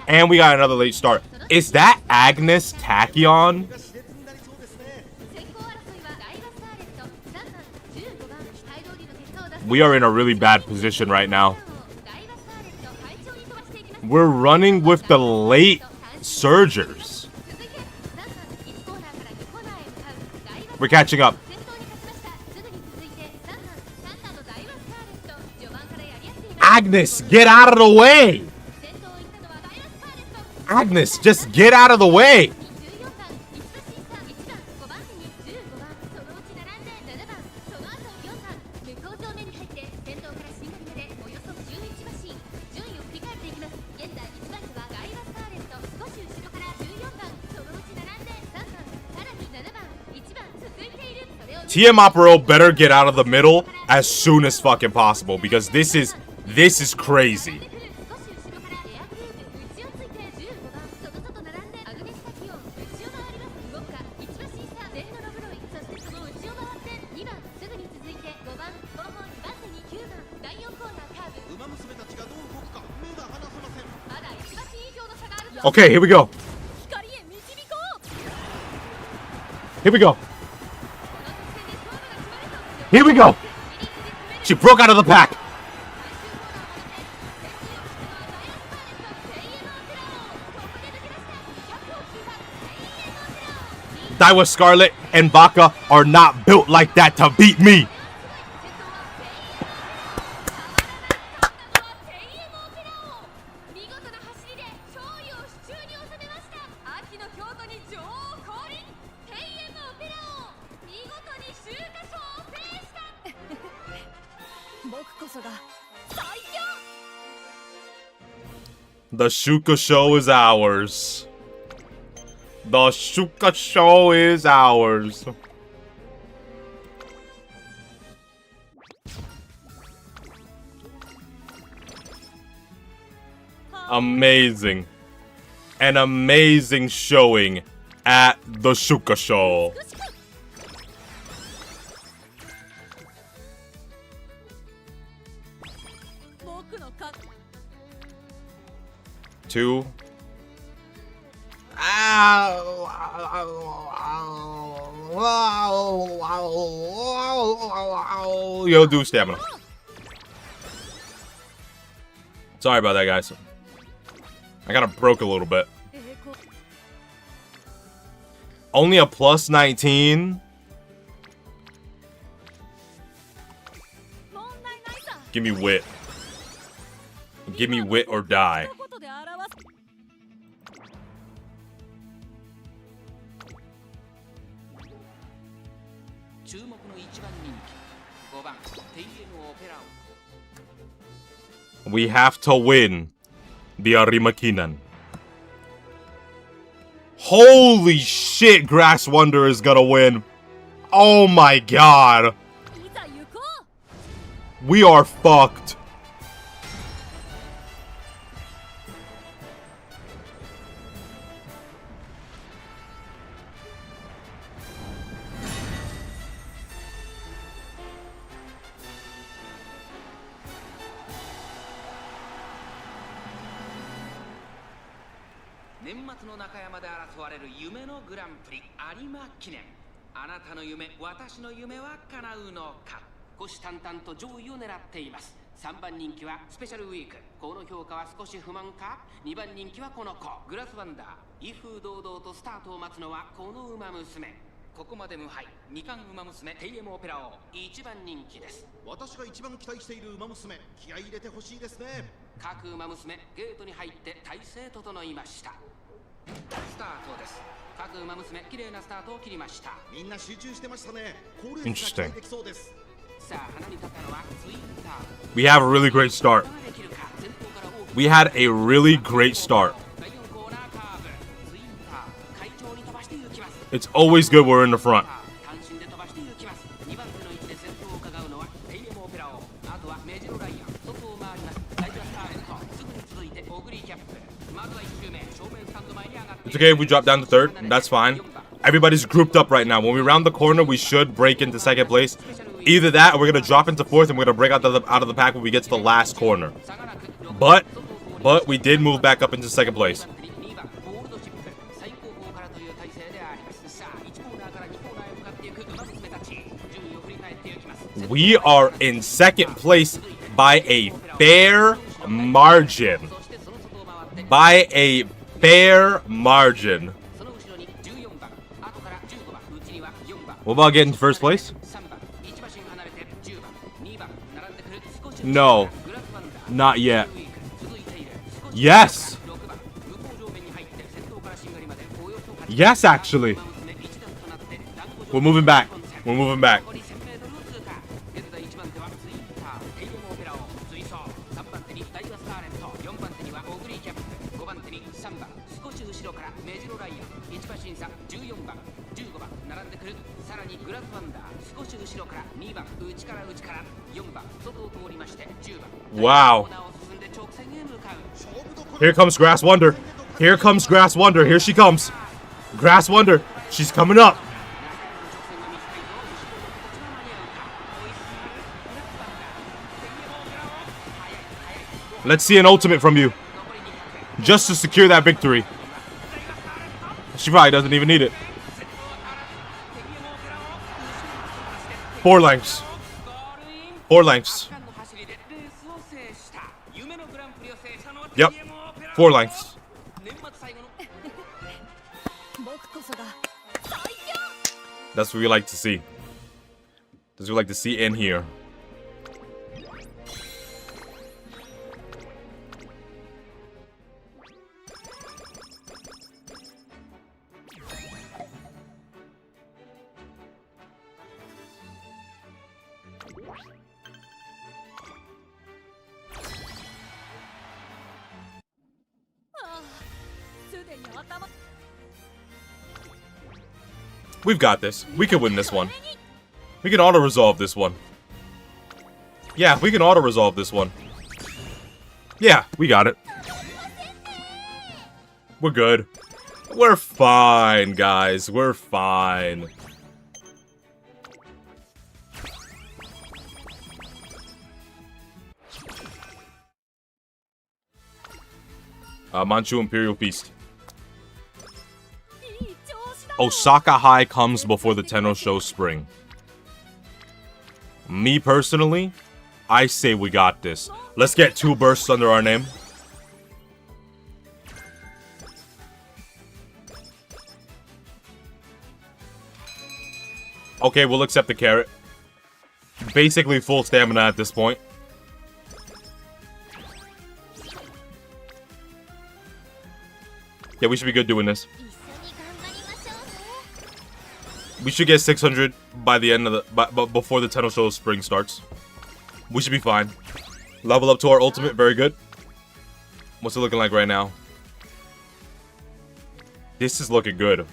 S1: And we got another late start. Is that Agnes Tachyon? We are in a really bad position right now. We're running with the late surgers. We're catching up. Agnes, get out of the way! Agnes, just get out of the way! TM Opero better get out of the middle as soon as fucking possible, because this is crazy. Okay, here we go. Here we go. Here we go. She broke out of the pack. Daiwa Scarlet and Baka are not built like that to beat me. The Shuka show is ours. The Shuka show is ours. Amazing. An amazing showing at the Shuka show. Two. Yo, do stamina. Sorry about that, guys. I got broke a little bit. Only a plus 19. Give me wit. Give me wit or die. We have to win the Arimakinan. Holy shit, Grass Wonder is gonna win. Oh my god. We are fucked. Interesting. We have a really great start. We had a really great start. It's always good we're in the front. It's okay if we drop down to third. That's fine. Everybody's grouped up right now. When we round the corner, we should break into second place. Either that, or we're gonna drop into fourth, and we're gonna break out of the pack when we get to the last corner. But we did move back up into second place. We are in second place by a fair margin. By a fair margin. What about getting first place? No. Not yet. Yes! Yes, actually. We're moving back. We're moving back. Wow. Here comes Grass Wonder. Here comes Grass Wonder. Here she comes. Grass Wonder. She's coming up. Let's see an ultimate from you. Just to secure that victory. She probably doesn't even need it. 4 lengths. 4 lengths. Yep. 4 lengths. That's what we like to see. That's what we like to see in here. We've got this. We can win this one. We can auto-resolve this one. Yeah, we can auto-resolve this one. Yeah, we got it. We're good. We're fine, guys. We're fine. Manchu Imperial Feast. Osaka High comes before the Tenno Show Spring. Me personally, I say we got this. Let's get 2 bursts under our name. Okay, we'll accept the carrot. Basically full stamina at this point. Yeah, we should be good doing this. We should get 600 by the end of the before the Tenno Show Spring starts. We should be fine. Level up to our ultimate, very good. What's it looking like right now? This is looking good.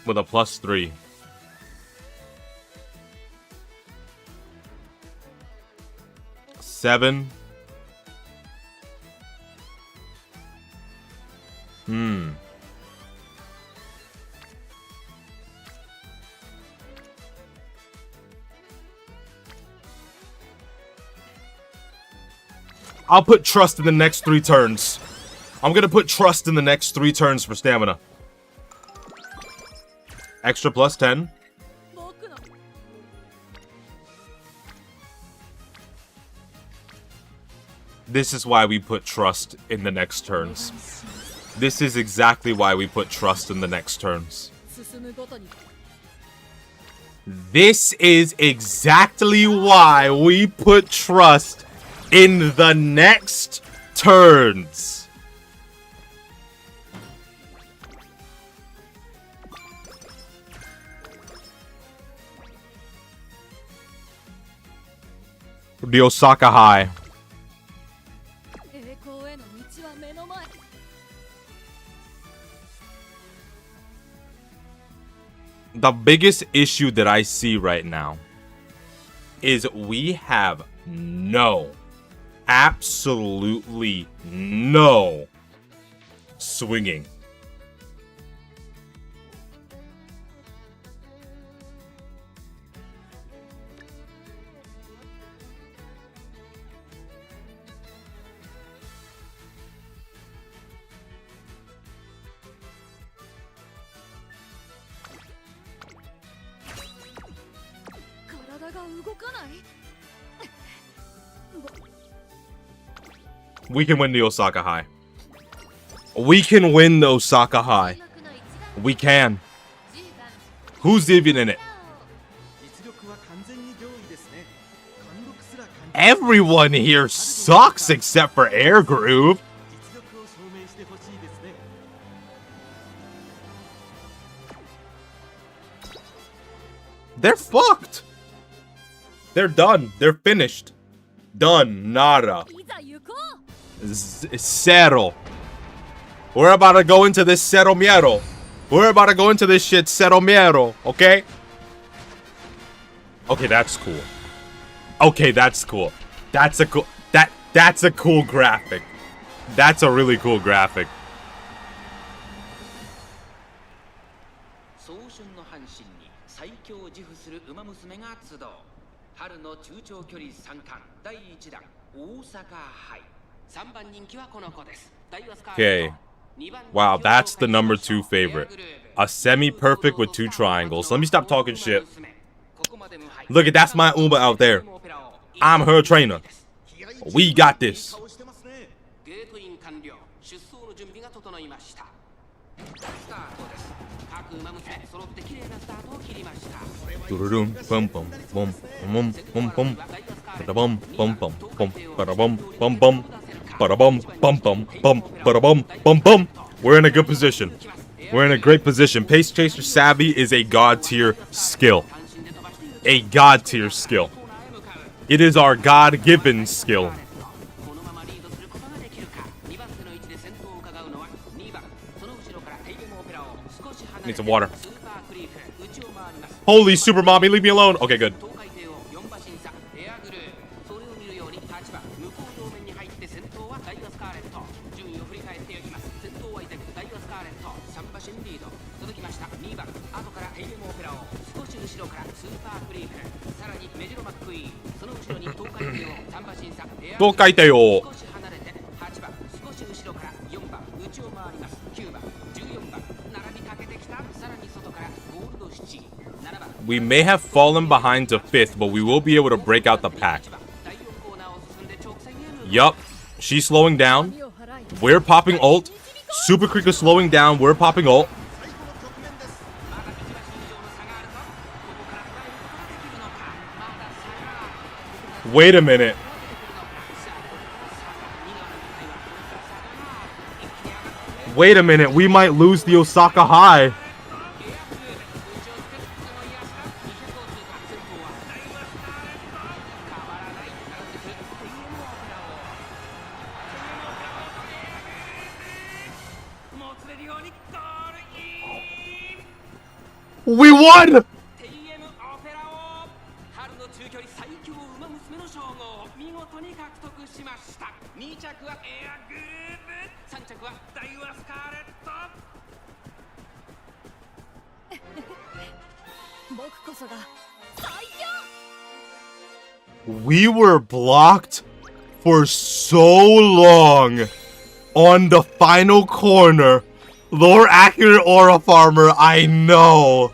S1: With a +3. Seven. I'll put trust in the next 3 turns. I'm gonna put trust in the next 3 turns for stamina. Extra +10. This is why we put trust in the next turns. This is exactly why we put trust in the next turns. This is exactly why we put trust in the next turns. The Osaka High. The biggest issue that I see right now is we have absolutely no swinging. We can win the Osaka High. We can win the Osaka High. We can. Who's even in it? Everyone here sucks except for Air Groove. They're fucked. They're done. They're finished. Done. Nada. Zero. We're about to go into this cero miedo. We're about to go into this shit cero miedo, okay? Okay, that's cool. Okay, that's cool. That's a cool that's a cool graphic. That's a really cool graphic. Okay. Wow, that's the number 2 favorite. A semi-perfect with 2 triangles. Let me stop talking shit. Look at that's my Uma out there. I'm her trainer. We got this. We're in a good position. We're in a great position. Pace Chaser Savvy is a god tier skill. A god tier skill. It is our God-given skill. Need some water. Holy super mommy, leave me alone. Okay, good. We may have fallen behind to 5th, but we will be able to break out the pack. Yup. She's slowing down. We're popping ult. Super Creek is slowing down. We're popping ult. Wait a minute. Wait a minute. We might lose the Osaka High. We won! We were blocked for so long on the final corner. Lore accurate aura farmer, I know.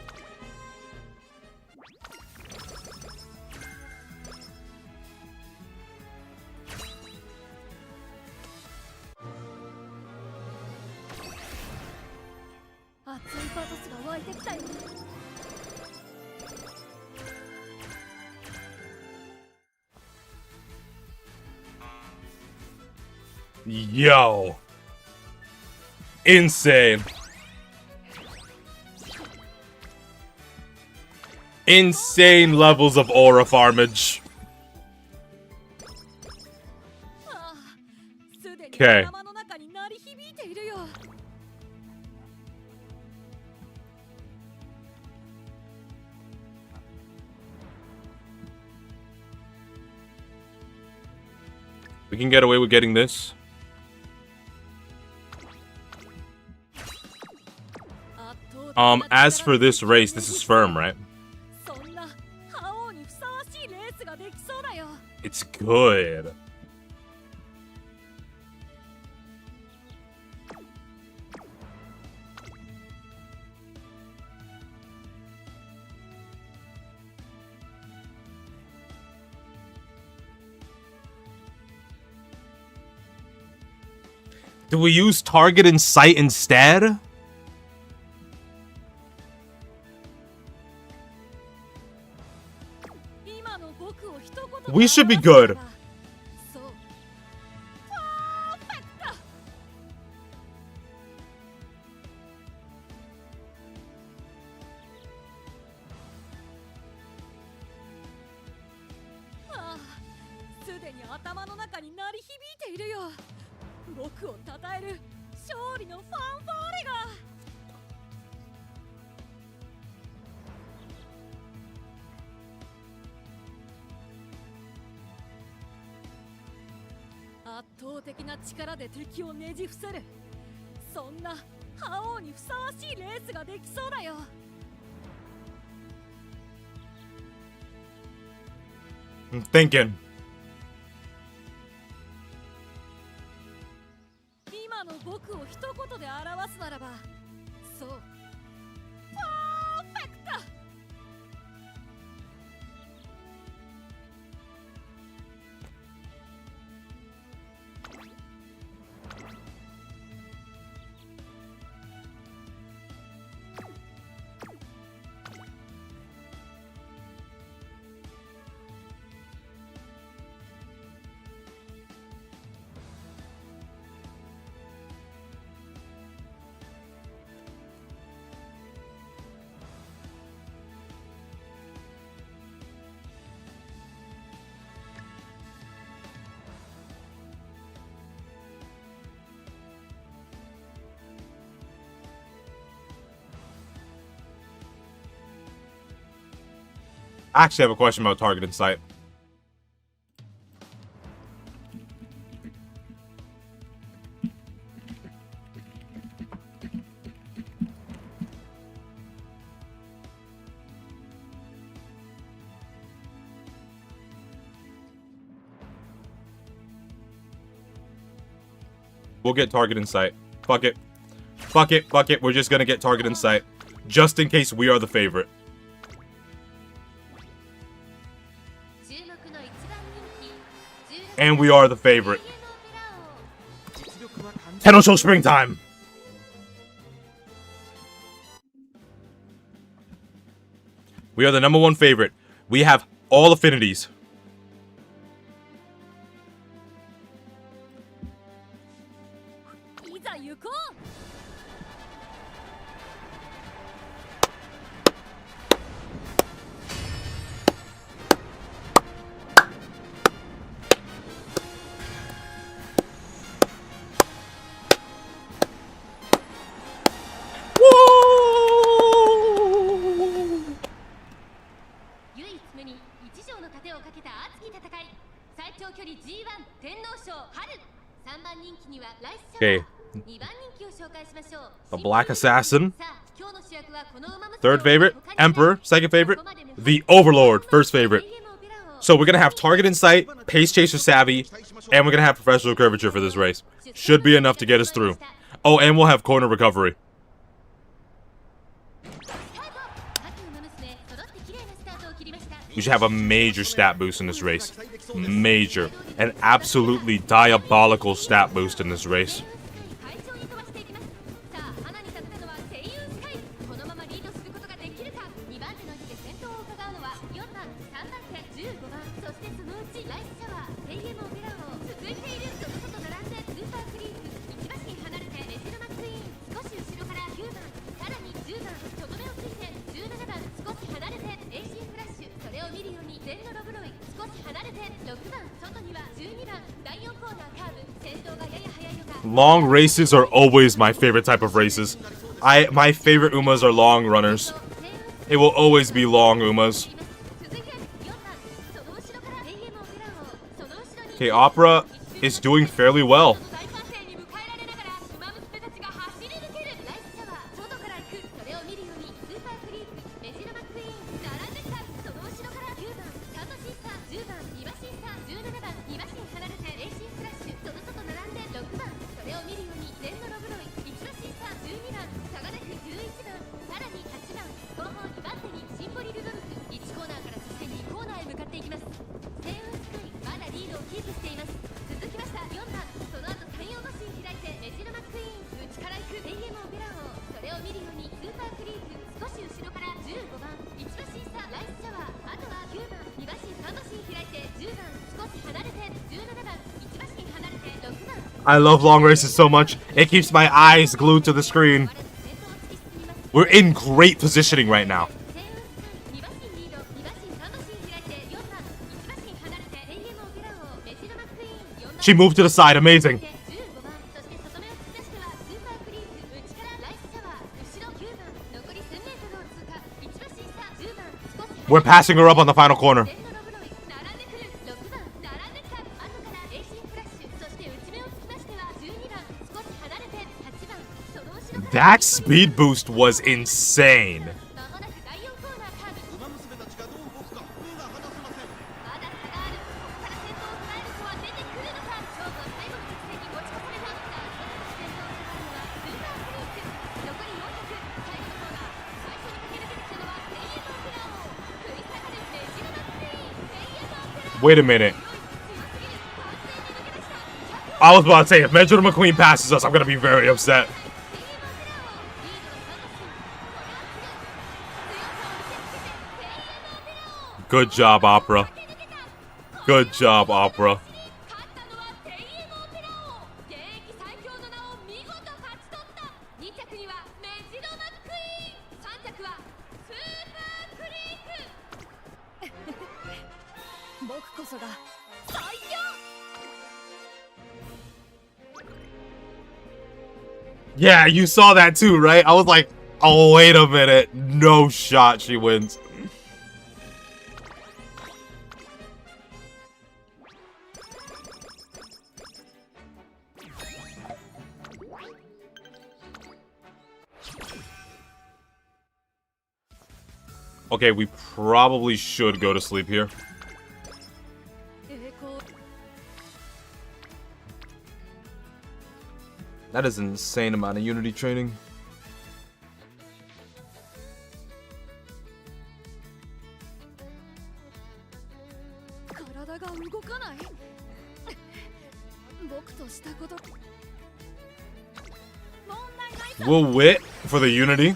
S1: Yo. Insane. Insane levels of aura farmage. Okay. We can get away with getting this. As for this race, this is firm, right? It's good. Do we use target and sight instead? We should be good. I'm thinking. I actually have a question about target and sight. We'll get target and sight. Fuck it. Fuck it. Fuck it. We're just gonna get target and sight. Just in case we are the favorite. And we are the favorite. Tenno springtime. We are the #1 favorite. We have all affinities. Okay. The Black Assassin. Third favorite. Emperor. Second favorite. The Overlord. First favorite. So we're going to have Target Insight, Pace Chaser Savvy, and we're going to have Professional Curvature for this race. Should be enough to get us through. Oh, and we'll have Corner Recovery. We should have a major stat boost in this race. Major. An absolutely diabolical stat boost in this race. Long races are always my favorite type of races. My favorite Umas are long runners. It will always be long Umas. Okay, Opera. is doing fairly well. I love long races so much. It keeps my eyes glued to the screen. We're in great positioning right now. She moved to the side. Amazing. We're passing her up on the final corner. That speed boost was insane. Wait a minute. I was about to say, if Meguro McQueen passes us, I'm going to be very upset. Good job, Opera. Good job, Opera. Yeah, you saw that too, right? I was like, oh, wait a minute. No shot she wins. Okay, we probably should go to sleep here. That is an insane amount of Unity training. We'll wait for the Unity.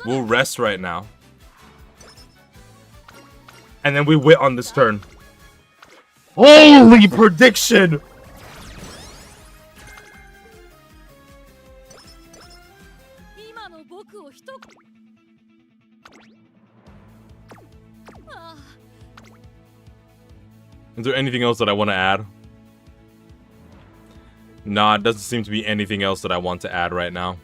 S1: We'll rest right now. And then we wait on this turn. Holy prediction! Is there anything else that I want to add? Nah, it doesn't seem to be anything else that I want to add right now.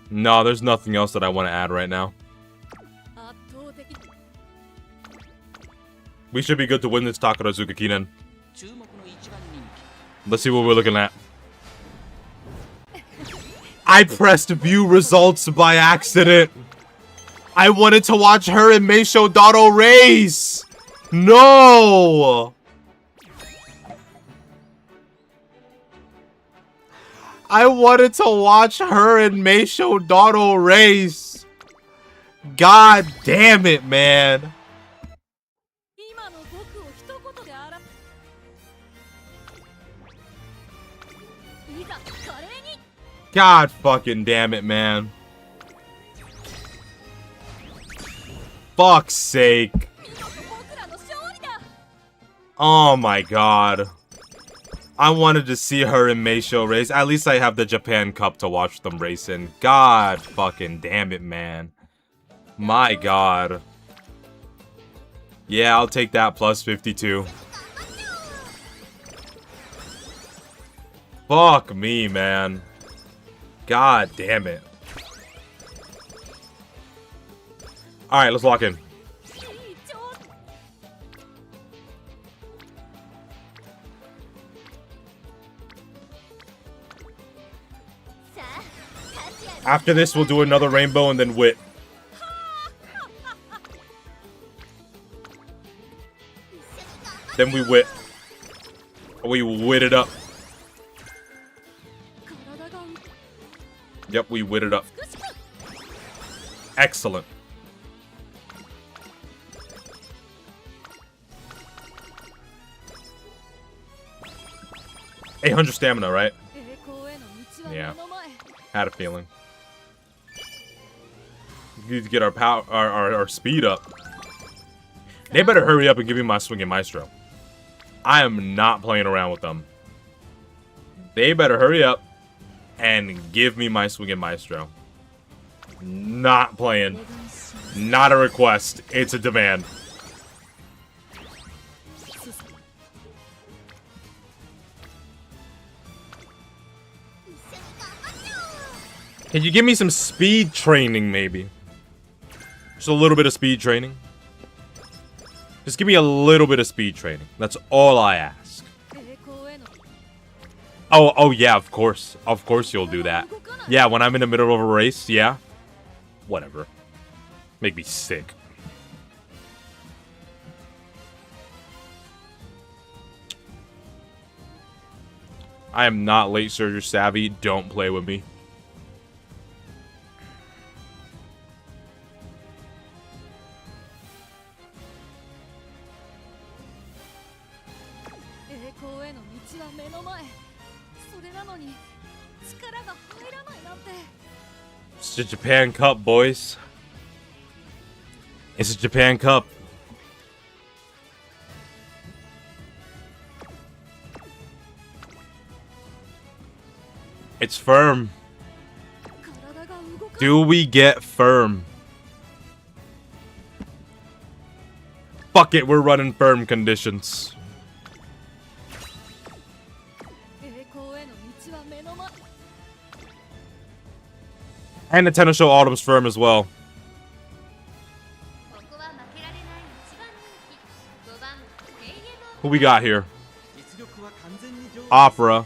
S1: No, there's nothing else that I want to add right now. We should be good to win this Takarazuka Kinen. Let's see what we're looking at. I pressed view results by accident. I wanted to watch her and Meisho Dado race. No. I wanted to watch her and Meisho Dado race. God damn it, man. God fucking damn it, man. Fuck's sake. Oh my god. I wanted to see her in Meisho race. At least I have the Japan Cup to watch them race in. God fucking damn it, man. My God. Yeah, I'll take that plus 52. Fuck me, man. God damn it. Alright, let's lock in. After this, we'll do another rainbow and then wit. Then we wit. We wit it up. Yep, we wit it up. Excellent. 800 stamina, right? Yeah. Had a feeling. We need to get our power, our speed up. They better hurry up and give me my swinging maestro. I am not playing around with them. They better hurry up and give me my swinging maestro. Not playing. Not a request. It's a demand. Can you give me some speed training, maybe? Just a little bit of speed training. Just give me a little bit of speed training. That's all I ask. Oh yeah, of course. Of course you'll do that. Yeah, when I'm in the middle of a race, yeah. Whatever. Make me sick. I am not late surger savvy. Don't play with me. It's the Japan Cup, boys. It's a Japan Cup. It's firm. Do we get firm? Fuck it, we're running firm conditions. And the Tennis Show Autumn's firm as well. Who we got here? Opera.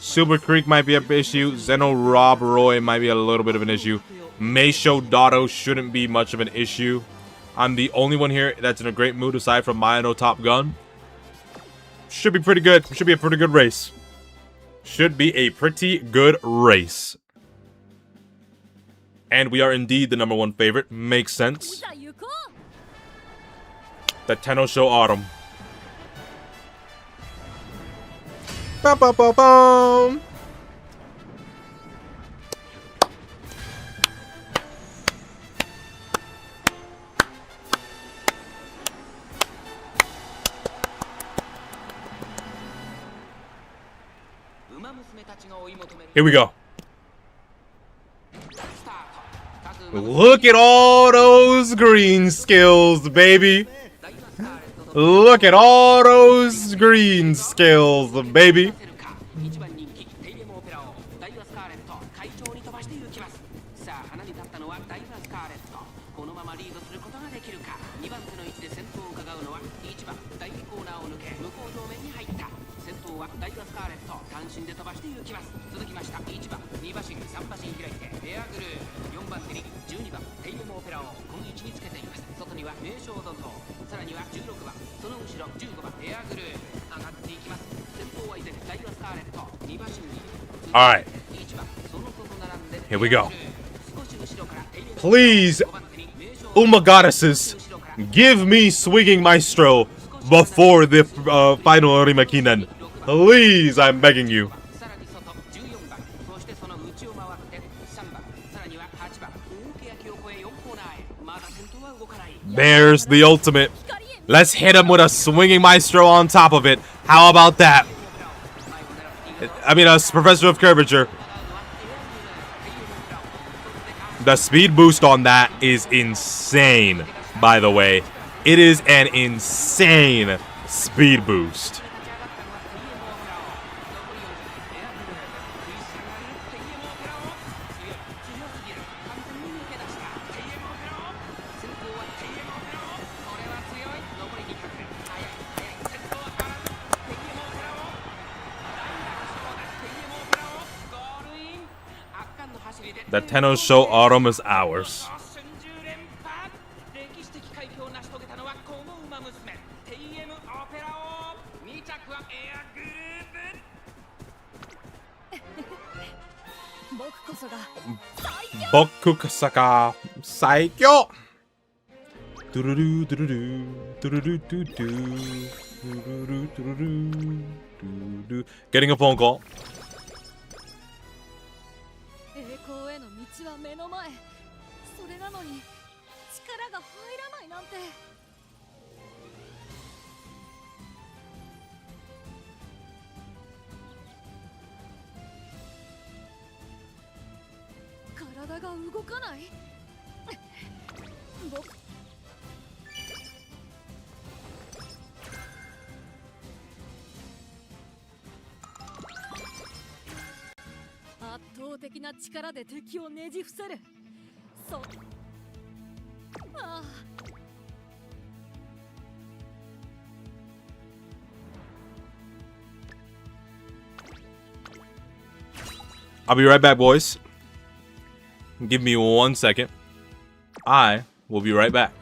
S1: Super Creek might be an issue. Zeno Rob Roy might be a little bit of an issue. Meisho Dotto shouldn't be much of an issue. I'm the only one here that's in a great mood aside from Mayano Top Gun. Should be pretty good. Should be a pretty good race. Should be a pretty good race. And we are indeed the #1 favorite. Makes sense. The Tenno Show Autumn. Ba ba ba bum. Here we go. Look at all those green skills, baby. Look at all those green skills, baby. Alright. Here we go. Please, Uma Goddesses, give me Swinging Maestro before the final Rimakinen. Please, I'm begging you. There's the ultimate. Let's hit him with a swinging maestro on top of it. How about that? I mean, a professor of curvature. The speed boost on that is insane, by the way. It is an insane speed boost. The Tenno Show Autumn is ours. Boku Kasaka Saikyo. Getting a phone call. I'll be right back, boys. Give me 1 second. I will be right back.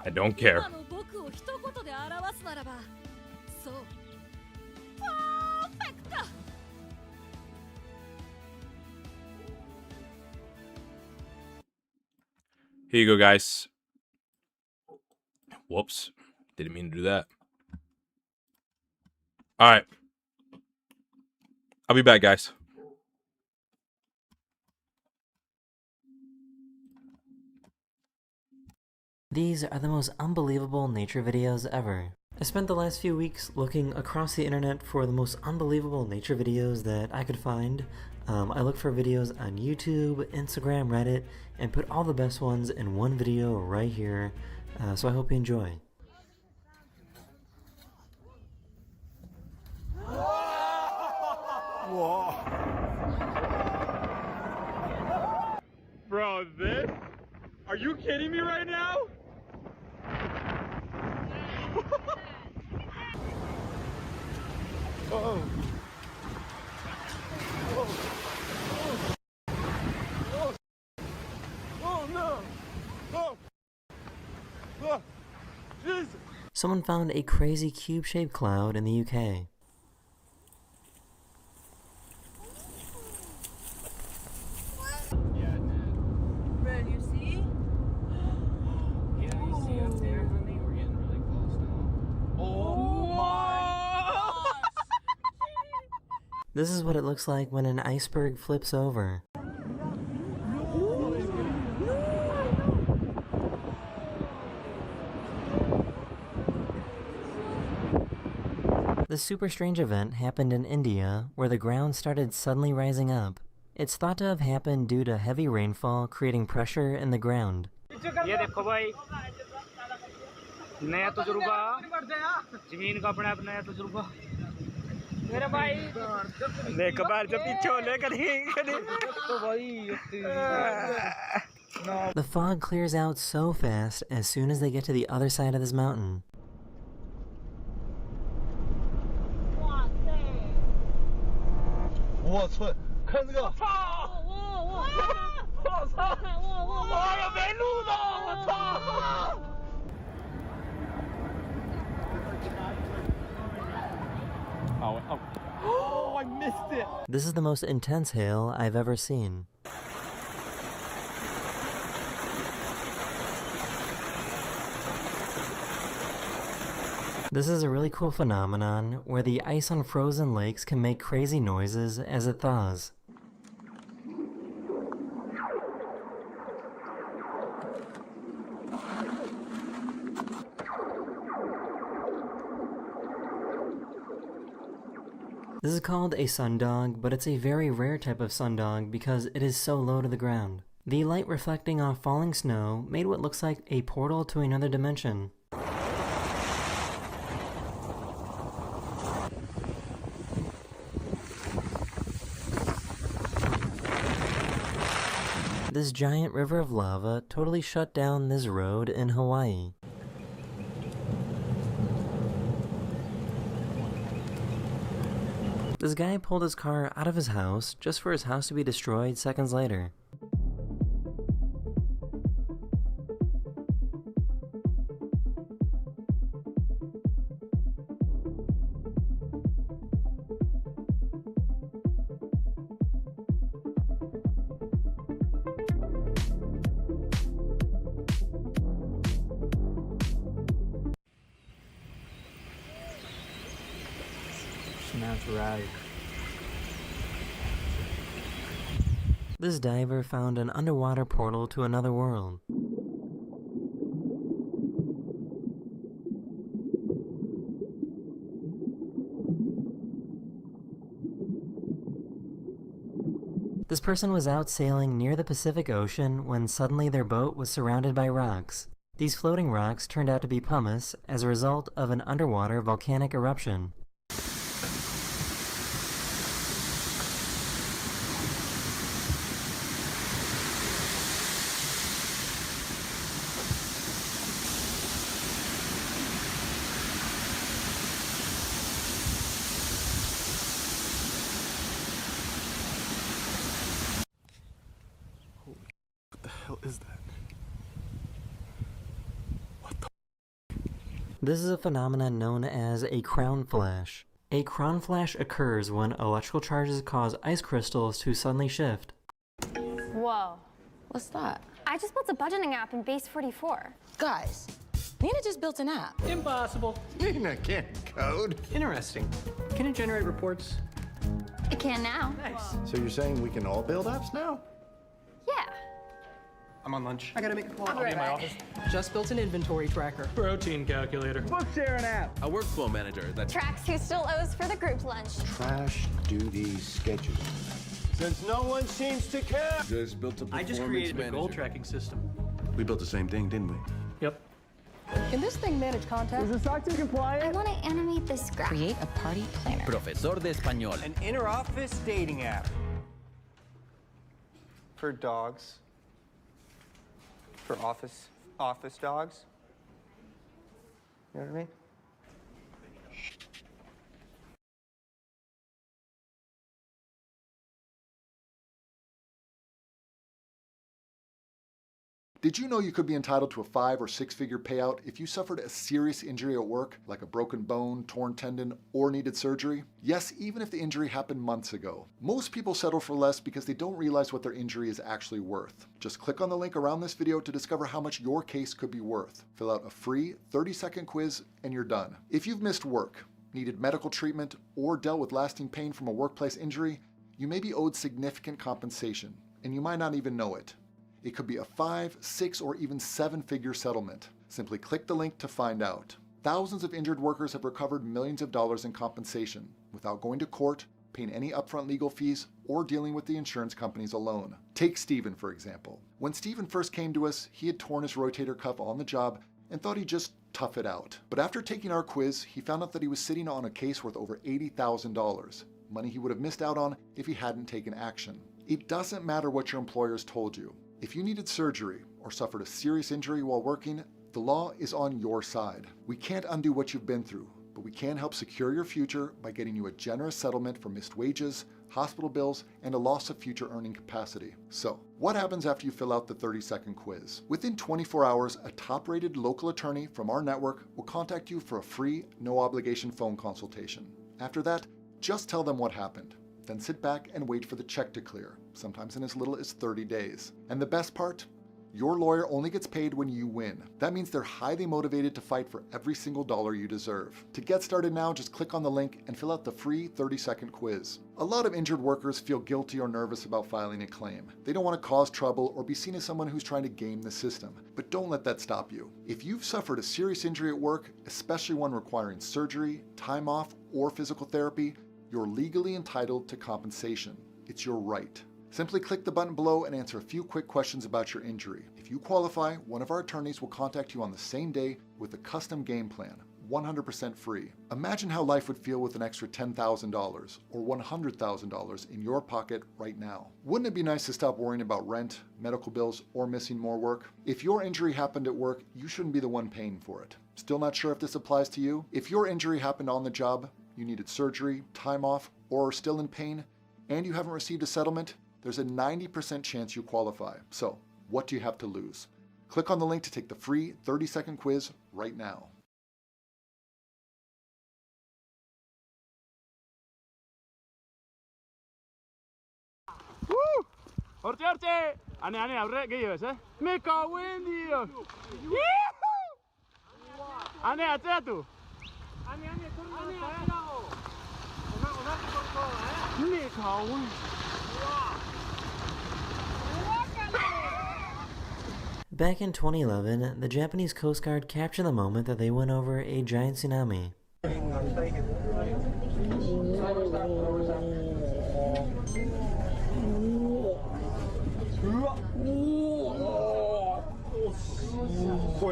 S1: I don't care. Here you go, guys. Whoops. Didn't mean to do that. All right. I'll be back, guys.
S2: These are the most unbelievable nature videos ever. I spent the last few weeks looking across the internet for the most unbelievable nature videos that I could find. I looked for videos on YouTube, Instagram, Reddit, and put all the best ones in one video right here, so I hope you enjoy.
S3: Whoa. Bro, this? Are you kidding me right now? Oh. Oh no! Oh! Oh! Jesus!
S2: Someone found a crazy cube-shaped cloud in the UK. This is what it looks like when an iceberg flips over. This super strange event happened in India, where the ground started suddenly rising up. It's thought to have happened due to heavy rainfall creating pressure in the ground. The fog clears out so fast as soon as they get to the other side of this mountain.
S3: Oh, I missed it!
S2: This is the most intense hail I've ever seen. This is a really cool phenomenon where the ice on frozen lakes can make crazy noises as it thaws. This is called a sundog, but it's a very rare type of sundog because it is so low to the ground. The light reflecting off falling snow made what looks like a portal to another dimension. This giant river of lava totally shut down this road in Hawaii. This guy pulled his car out of his house just for his house to be destroyed seconds later.
S4: That's right.
S2: This diver found an underwater portal to another world. This person was out sailing near the Pacific Ocean when suddenly their boat was surrounded by rocks. These floating rocks turned out to be pumice as a result of an underwater volcanic eruption.
S4: What the hell is that?
S2: This is a phenomenon known as a crown flash. A crown flash occurs when electrical charges cause ice crystals to suddenly shift.
S5: Whoa.
S6: What's that?
S5: I just built a budgeting app in Base 44.
S6: Guys, Nina just built an app.
S7: Impossible.
S8: Nina can't code.
S7: Interesting. Can it generate reports?
S5: It can now.
S7: Nice.
S8: So you're saying we can all build apps now?
S5: Yeah.
S7: I'm on lunch. I gotta make a call.
S5: I'll be right back.
S9: Just built an inventory tracker.
S7: Protein calculator.
S3: Book sharing app.
S10: A workflow manager that
S5: Tracks who still owes for the group lunch.
S8: Trash duty schedule.
S3: Since no one seems to care.
S10: just built a performance
S7: I just created
S10: manager.
S7: a goal tracking system.
S10: We built the same thing, didn't we?
S7: Yep.
S9: Can this thing manage contact?
S3: Is the SOC 2
S5: I
S3: compliant?
S5: want to animate this graph.
S6: Create a party planner.
S10: Profesor de español.
S11: An inter-office dating app. For dogs. For office dogs. You know what I mean?
S12: Did you know you could be entitled to a 5 or 6 figure payout if you suffered a serious injury at work, like a broken bone, torn tendon, or needed surgery? Yes, even if the injury happened months ago. Most people settle for less because they don't realize what their injury is actually worth. Just click on the link around this video to discover how much your case could be worth. Fill out a free 30-second quiz and you're done. If you've missed work, needed medical treatment, or dealt with lasting pain from a workplace injury, you may be owed significant compensation, and you might not even know it. It could be a 5, 6, or even 7-figure settlement. Simply click the link to find out. Thousands of injured workers have recovered millions of dollars in compensation without going to court, paying any upfront legal fees, or dealing with the insurance companies alone. Take Steven, for example. When Steven first came to us, he had torn his rotator cuff on the job and thought he'd just tough it out. But after taking our quiz, he found out that he was sitting on a case worth over $80,000, money he would have missed out on if he hadn't taken action. It doesn't matter what your employers told you. If you needed surgery or suffered a serious injury while working, the law is on your side. We can't undo what you've been through, but we can help secure your future by getting you a generous settlement for missed wages, hospital bills, and a loss of future earning capacity. So, what happens after you fill out the 30-second quiz? Within 24 hours, a top-rated local attorney from our network will contact you for a free, no-obligation phone consultation. After that, just tell them what happened. Then sit back and wait for the check to clear, sometimes in as little as 30 days. And the best part? Your lawyer only gets paid when you win. That means they're highly motivated to fight for every single dollar you deserve. To get started now, just click on the link and fill out the free 30-second quiz. A lot of injured workers feel guilty or nervous about filing a claim. They don't want to cause trouble or be seen as someone who's trying to game the system. But don't let that stop you. If you've suffered a serious injury at work, especially one requiring surgery, time off, or physical therapy, you're legally entitled to compensation. It's your right. Simply click the button below and answer a few quick questions about your injury. If you qualify, one of our attorneys will contact you on the same day with a custom game plan, 100% free. Imagine how life would feel with an extra $10,000 or $100,000 in your pocket right now. Wouldn't it be nice to stop worrying about rent, medical bills, or missing more work? If your injury happened at work, you shouldn't be the one paying for it. Still not sure if this applies to you? If your injury happened on the job, you needed surgery, time off, or are still in pain, and you haven't received a settlement, there's a 90% chance you qualify. So, what do you have to lose? Click on the link to take the free 30-second quiz right now.
S3: Orte, orte! Ane, aurre, gehiago ez, Me cauen, Dios! Ane, atzeatu! Ane, atzeatu! Me cauen!
S2: Back in 2011, the Japanese Coast Guard captured the moment that they went over a giant tsunami.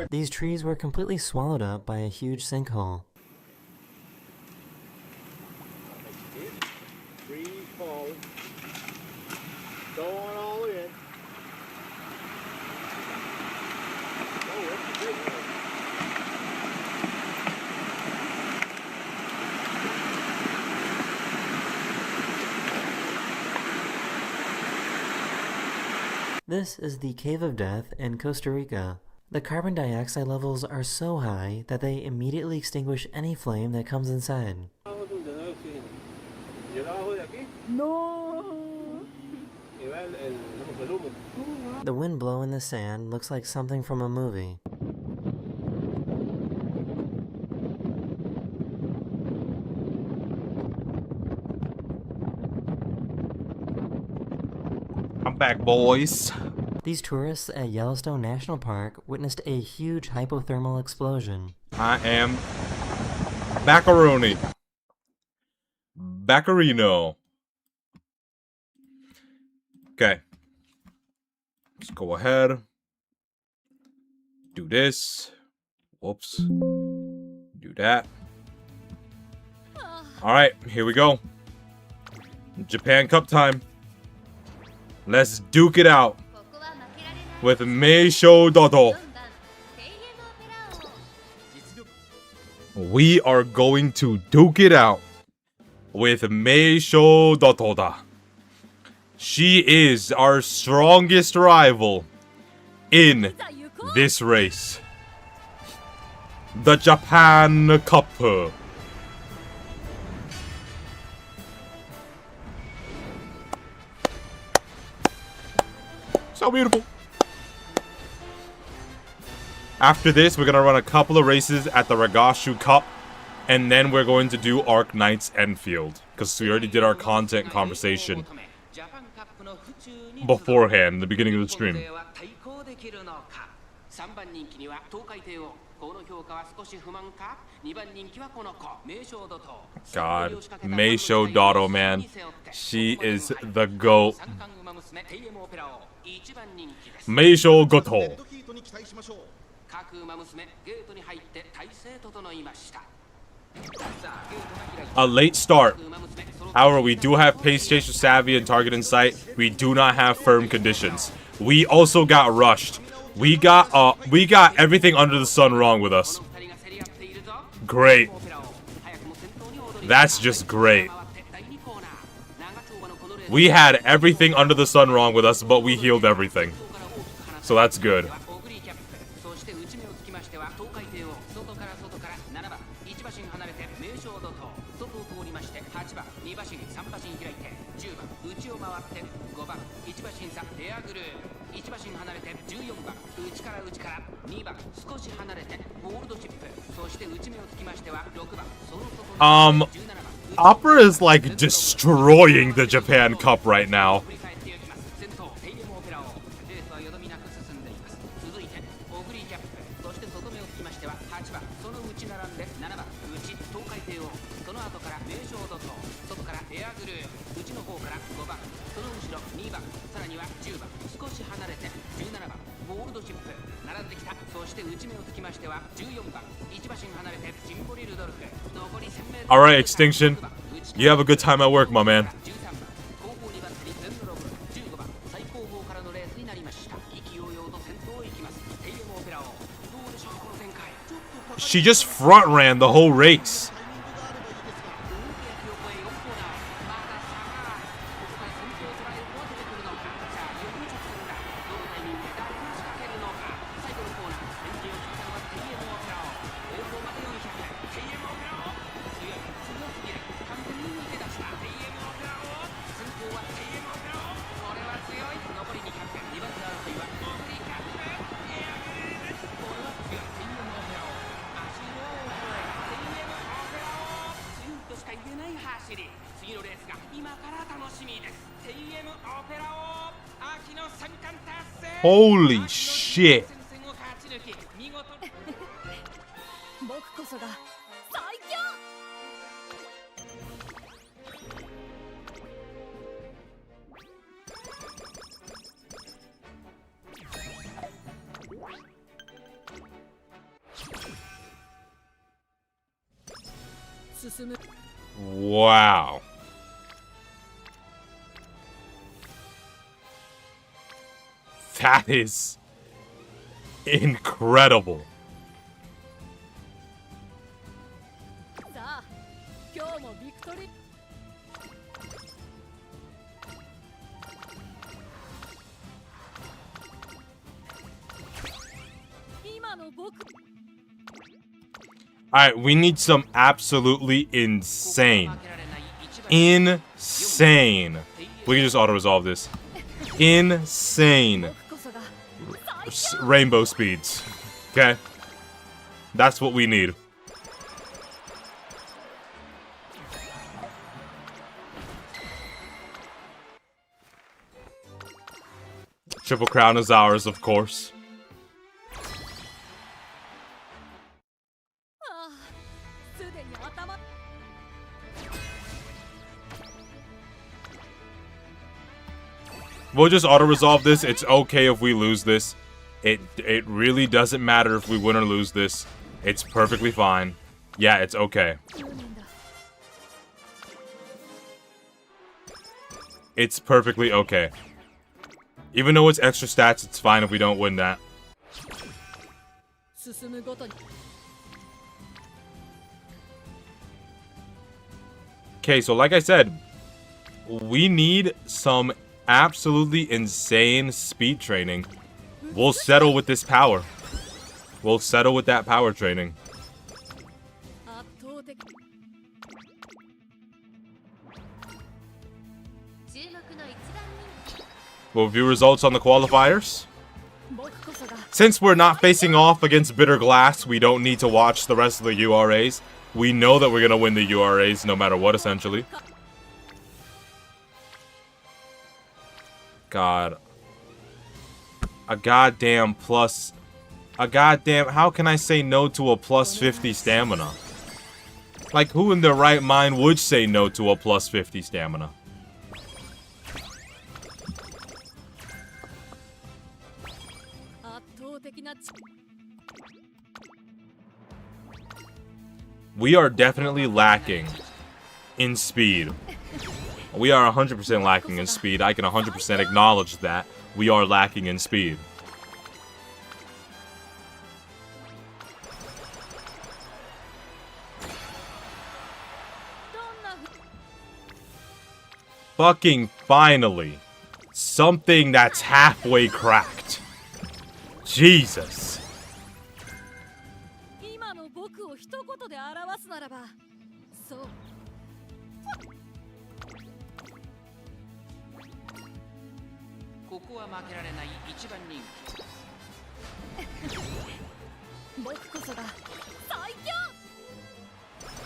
S2: These trees were completely swallowed up by a huge sinkhole.
S3: Trees falling. Going all in. Oh, that's a big one.
S2: This is the Cave of Death in Costa Rica. The carbon dioxide levels are so high that they immediately extinguish any flame that comes inside. The wind blowing the sand looks like something from a movie.
S1: I'm back, boys.
S2: These tourists at Yellowstone National Park witnessed a huge hypothermal explosion.
S1: I am Baccaroni. Baccarino. Okay. Let's go ahead. Do this. Whoops. Do that. Alright, here we go. Japan Cup time. Let's duke it out with Meisho Dodo. We are going to duke it out with Meisho Dodo. She is our strongest rival in this race. The Japan Cup. So beautiful. After this, we're going to run a couple of races at the Regashu Cup. And then we're going to do Arknights Endfield. Because we already did our content conversation beforehand, the beginning of the stream. God, Meisho Dodo, man. She is the GOAT. Meisho Goto. A late start. However, we do have pace chaser savvy and target in sight. We do not have firm conditions. We also got rushed. We got everything under the sun wrong with us. Great. That's just great. We had everything under the sun wrong with us, but we healed everything. So that's good. Opera is like destroying the Japan Cup right now. Alright, Extinction. You have a good time at work, my man. She just front ran the whole race. Holy shit. Wow. That is incredible. Alright, we need some absolutely insane. Insane. We can just auto-resolve this. Insane. Rainbow speeds. Okay? That's what we need. Triple Crown is ours, of course. We'll just auto-resolve this. It's okay if we lose this. It really doesn't matter if we win or lose this. It's perfectly fine. Yeah, it's okay. It's perfectly okay. Even though it's extra stats, it's fine if we don't win that. Okay, so like I said, we need some absolutely insane speed training. We'll settle with this power. We'll settle with that power training. We'll review results on the qualifiers. Since we're not facing off against Bitter Glass, we don't need to watch the rest of the URAs. We know that we're going to win the URAs no matter what, essentially. God. A goddamn plus... A goddamn... How can I say no to a plus 50 stamina? Like, who in their right mind would say no to a plus 50 stamina? We are definitely lacking in speed. We are 100% lacking in speed. I can 100% acknowledge that. We are lacking in speed. Fucking finally. Something that's halfway cracked. Jesus.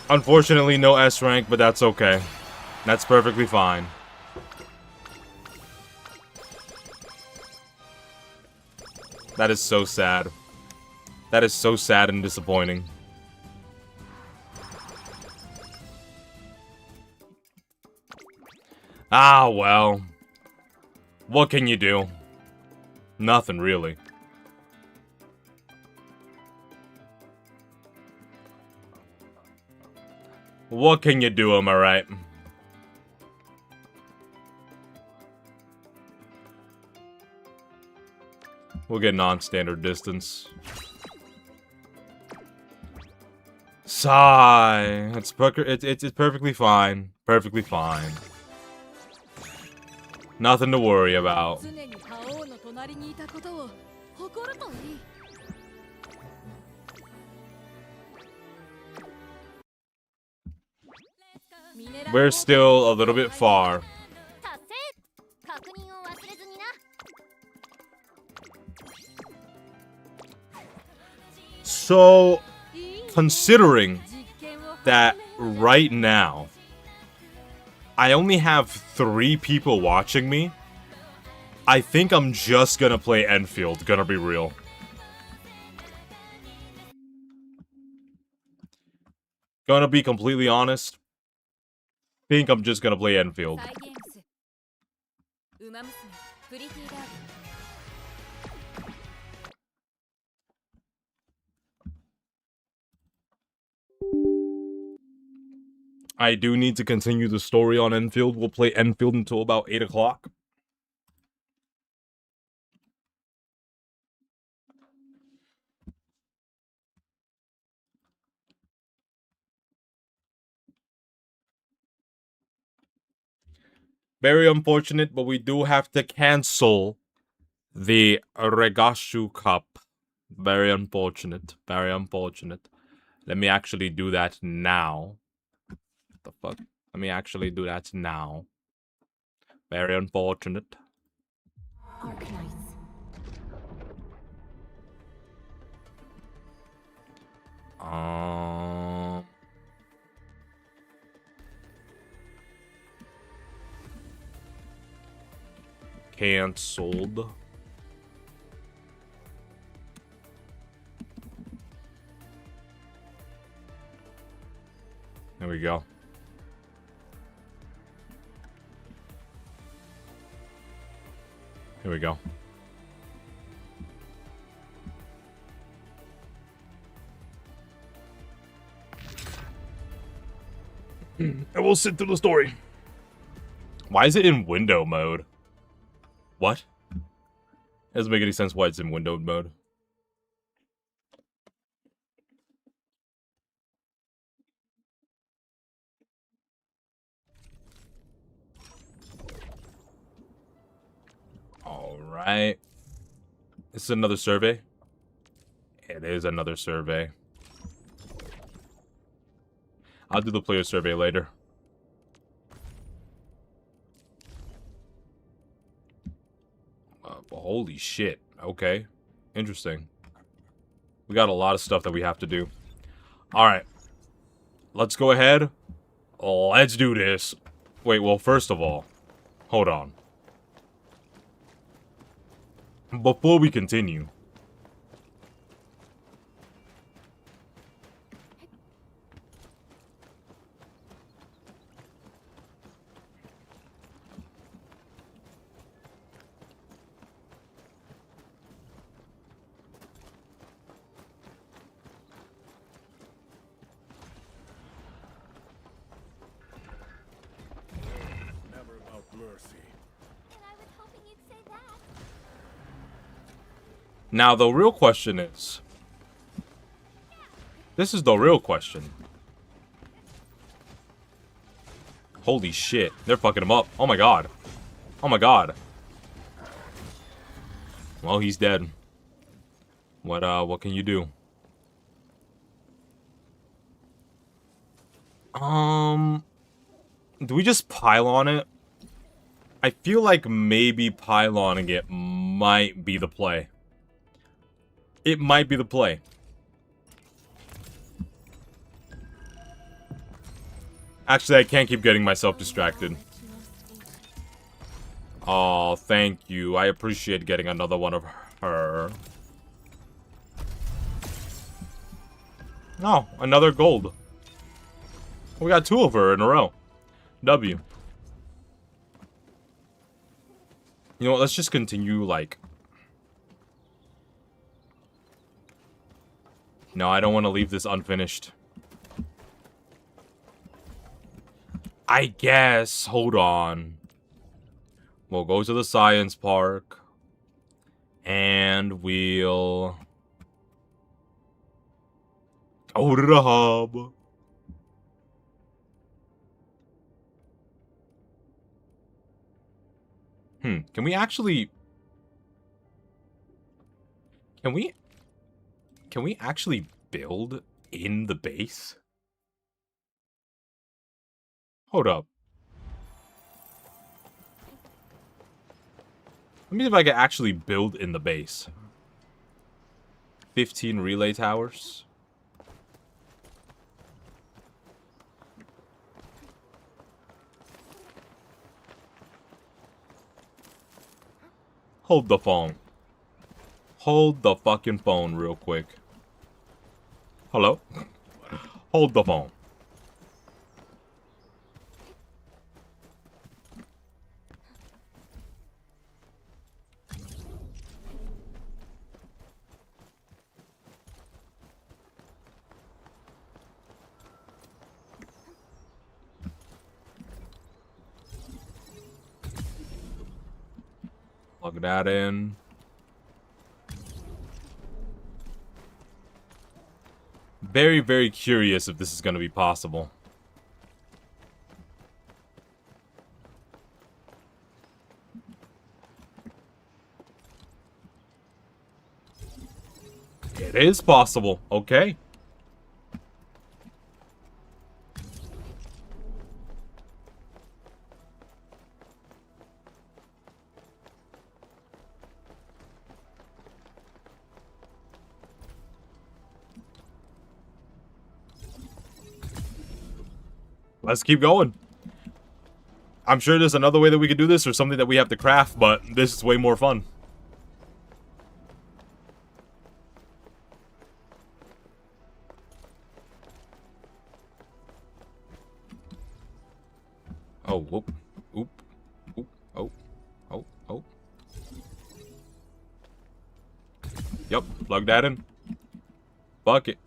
S1: Unfortunately, no S rank, but that's okay. That's perfectly fine. That is so sad. That is so sad and disappointing. Ah, well. What can you do? Nothing, really. What can you do, am I right? We'll get non-standard distance. Sigh. It's perfectly fine. Perfectly fine. Nothing to worry about. We're still a little bit far. So, considering that right now, I only have 3 people watching me, I think I'm just gonna play Endfield, gonna be real. Gonna be completely honest, think I'm just gonna play Endfield. I do need to continue the story on Endfield. We'll play Endfield until about 8 o'clock. Very unfortunate, but we do have to cancel the Regashu Cup. Very unfortunate. Very unfortunate. Let me actually do that now. What the fuck? Let me actually do that now. Very unfortunate.
S6: Arknights.
S1: Cancelled. There we go. Here we go. And we'll sit through the story. Why is it in window mode? What? It doesn't make any sense why it's in window mode. Alright. This is another survey. It is another survey. I'll do the player survey later. Holy shit. Okay. Interesting. We got a lot of stuff that we have to do. Alright. Let's go ahead. Let's do this. Wait, well, first of all, hold on. Before we continue, now the real question is, this is the real question. Holy shit, they're fucking him up. Oh my god. Oh my god. Well, he's dead. What can you do? Do we just pile on it? I feel like maybe pyloning it might be the play. It might be the play. Actually, I can't keep getting myself distracted. Oh, thank you. I appreciate getting another one of her. Oh, another gold. We got 2 of her in a row. W. You know what, let's just continue, like... No, I don't want to leave this unfinished. I guess, hold on. We'll go to the science park. And we'll... go to the hub. Can we actually... Can we actually build in the base? Hold up. Let me see if I can actually build in the base. 15 relay towers. Hold the phone. Hold the fucking phone real quick. Hello? Hold the phone. Plug that in. Very, very curious if this is going to be possible. It is possible. Okay. Let's keep going. I'm sure there's another way that we could do this or something that we have to craft, but this is way more fun. Oh, whoop, oop, oop, oh, oh, oh. Yep, plug that in. Bucket.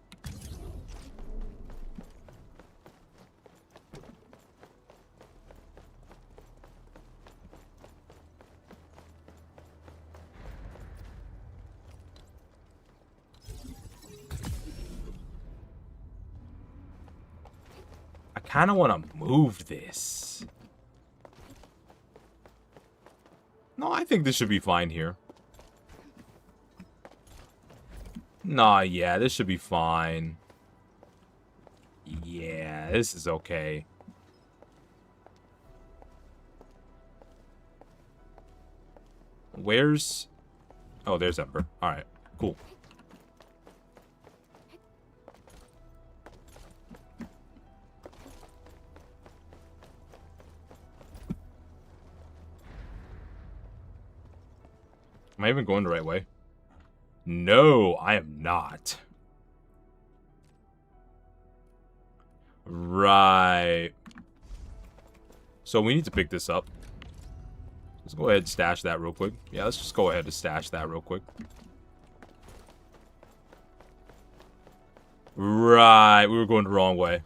S1: I kind of want to move this. No, I think this should be fine here. Nah, yeah, this should be fine. Yeah, this is okay. Where's... Oh, there's Ember. Alright, cool. Am I even going the right way? No, I am not. Right. So we need to pick this up. Let's go ahead and stash that real quick. Yeah, let's just go ahead and stash that real quick. Right, we were going the wrong way.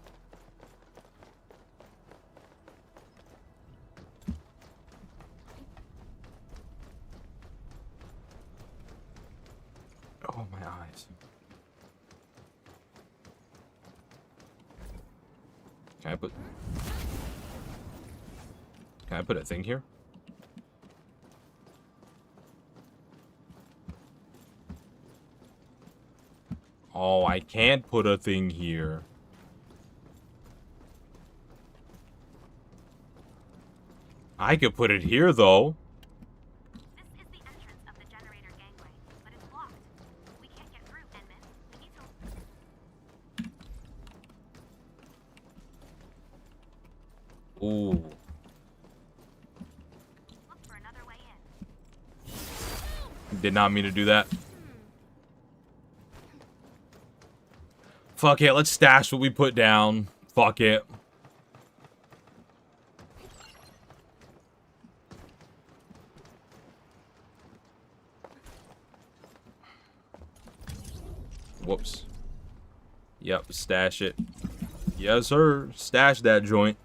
S1: Oh, my eyes. Can I put a thing here? Oh, I can't put a thing here. I could put it here, though.
S6: This is the entrance of the generator gangway, but it's blocked. We can't get through, Enman. We need to
S1: Ooh.
S6: look for another way in.
S1: Did not mean to do that. Fuck it, let's stash what we put down. Fuck it. Whoops. Yep, stash it. Yes, sir. Stash that joint.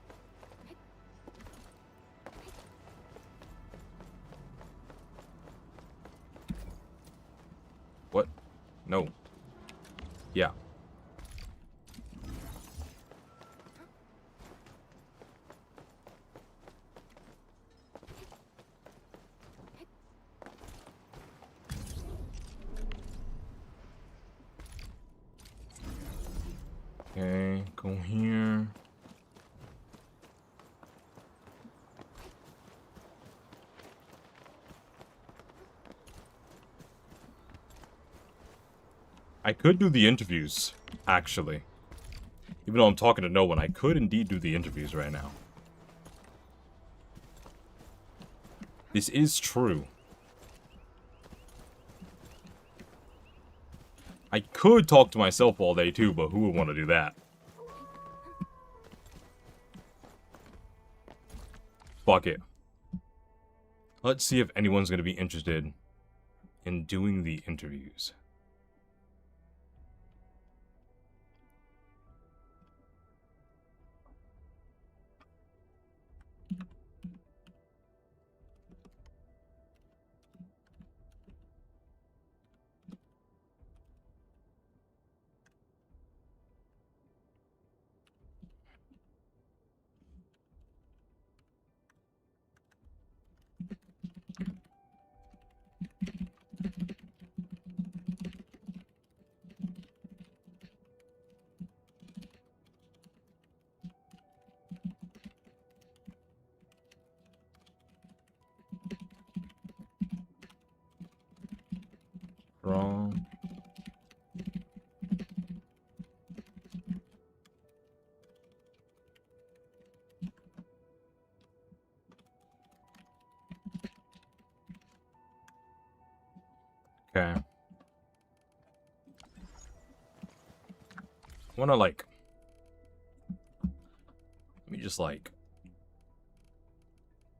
S1: What? No. Yeah. Okay, go here. I could do the interviews, actually. Even though I'm talking to no one, I could indeed do the interviews right now. This is true. I could talk to myself all day too, but who would want to do that? Fuck it. Let's see if anyone's going to be interested in doing the interviews. Wrong. Okay. I wanna like... Let me just like...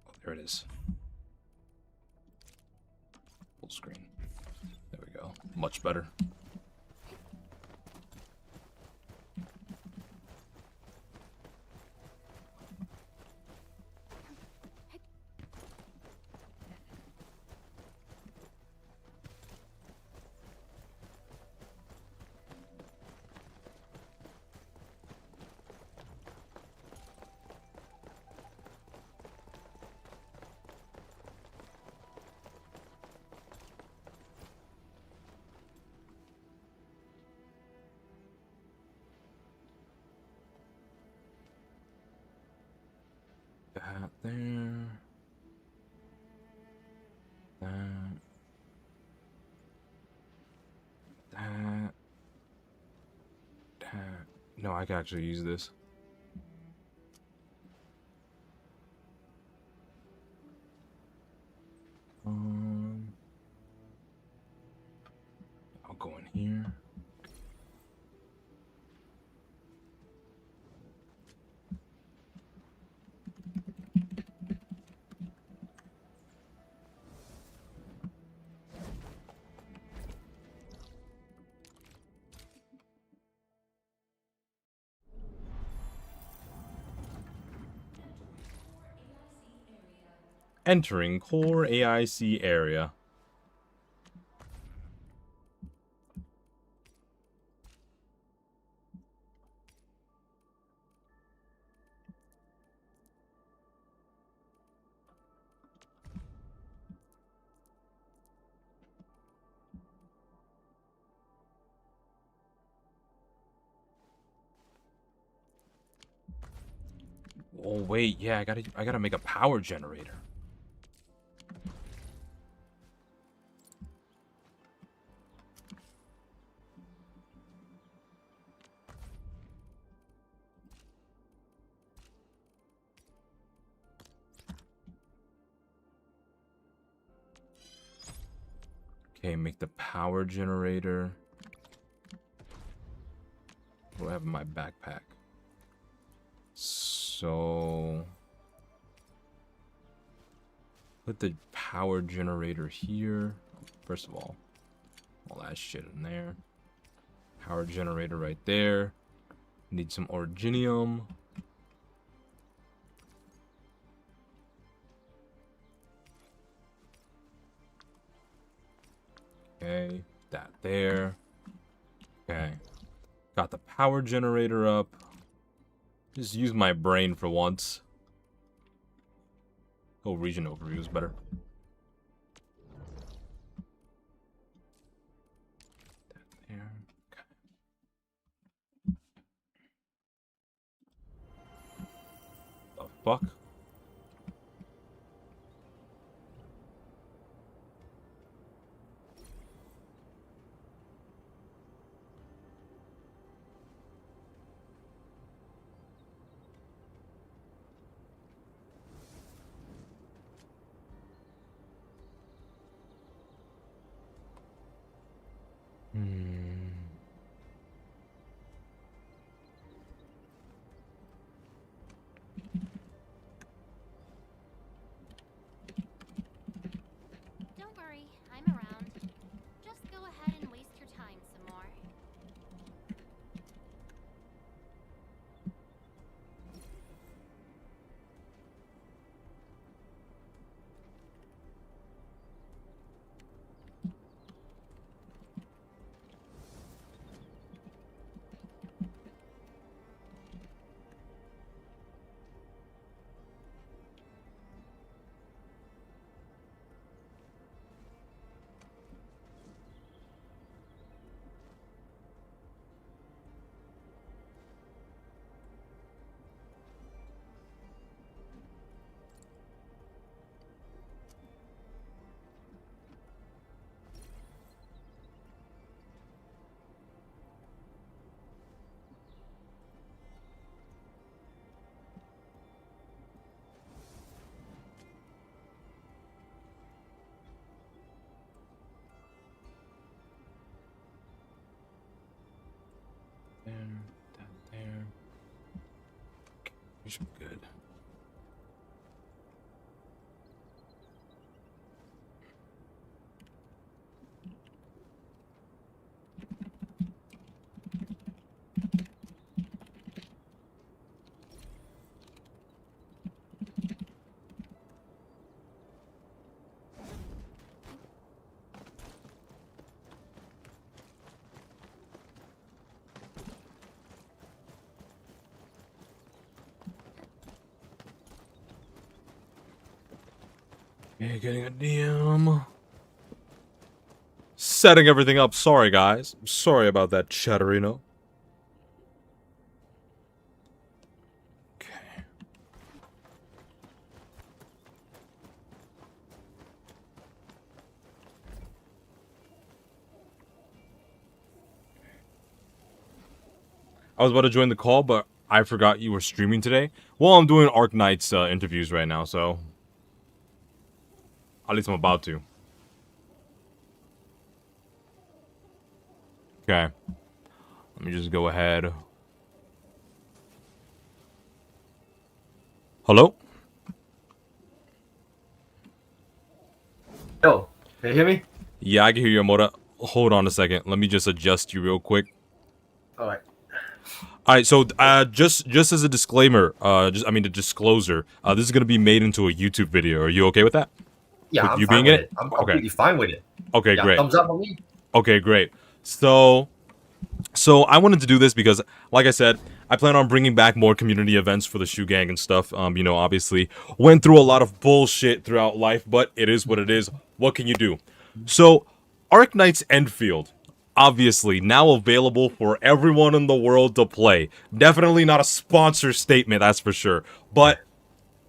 S1: Oh, there it is. Full screen. There we go. Much better. That there. That. That. That. No, I can actually use this. I'll go in here. Entering core AIC area. Oh wait, yeah, I gotta make a power generator. Okay, make the power generator. What do I have in my backpack? So put the power generator here. First of all that shit in there. Power generator right there. Need some orginium. Okay, that there. Okay. Got the power generator up. Just use my brain for once. Oh, region overview is better. That there. Okay. The fuck?
S6: Don't worry, I'm around. Just go ahead and waste your time some more. There, that there. Okay, we should be good. Okay, getting a DM. Setting everything up. Sorry, guys. I'm sorry about that, Chatterino. Okay. I was about to join the call, but I forgot you were streaming today. Well, I'm doing Arknights interviews right now, so... At least I'm about to. Okay. Let me just go ahead. Hello?
S13: Yo, can you hear me?
S1: Yeah, I can hear you, Moda. Hold on a second. Let me just adjust you real quick.
S13: Alright.
S1: Alright, so just as a disclaimer, a disclosure, this is gonna be made into a YouTube video. Are you okay with that?
S13: Yeah,
S1: with
S13: I'm
S1: you
S13: fine
S1: being
S13: with
S1: in
S13: it. I'm completely fine with it.
S1: Okay,
S13: Yeah,
S1: great.
S13: thumbs up on me.
S1: Okay, great. So I wanted to do this because, like I said, I plan on bringing back more community events for the Shoe Gang and stuff. You know, obviously, went through a lot of bullshit throughout life, but it is what it is. What can you do? So, Arknights Endfield. obviously now available for everyone in the world to play. Definitely not a sponsor statement, that's for sure. But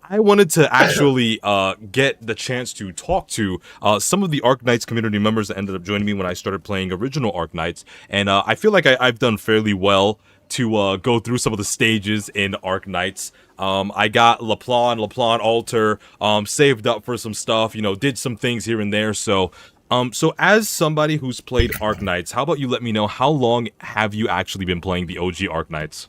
S1: I wanted to actually get the chance to talk to some of the Arknights community members that ended up joining me when I started playing original Arknights, and I feel like I've done fairly well to go through some of the stages in Arknights. I got LaPlan Altar, saved up for some stuff, you know, did some things here and there. So as somebody who's played Arknights, how about you let me know, how long have you actually been playing the OG Arknights?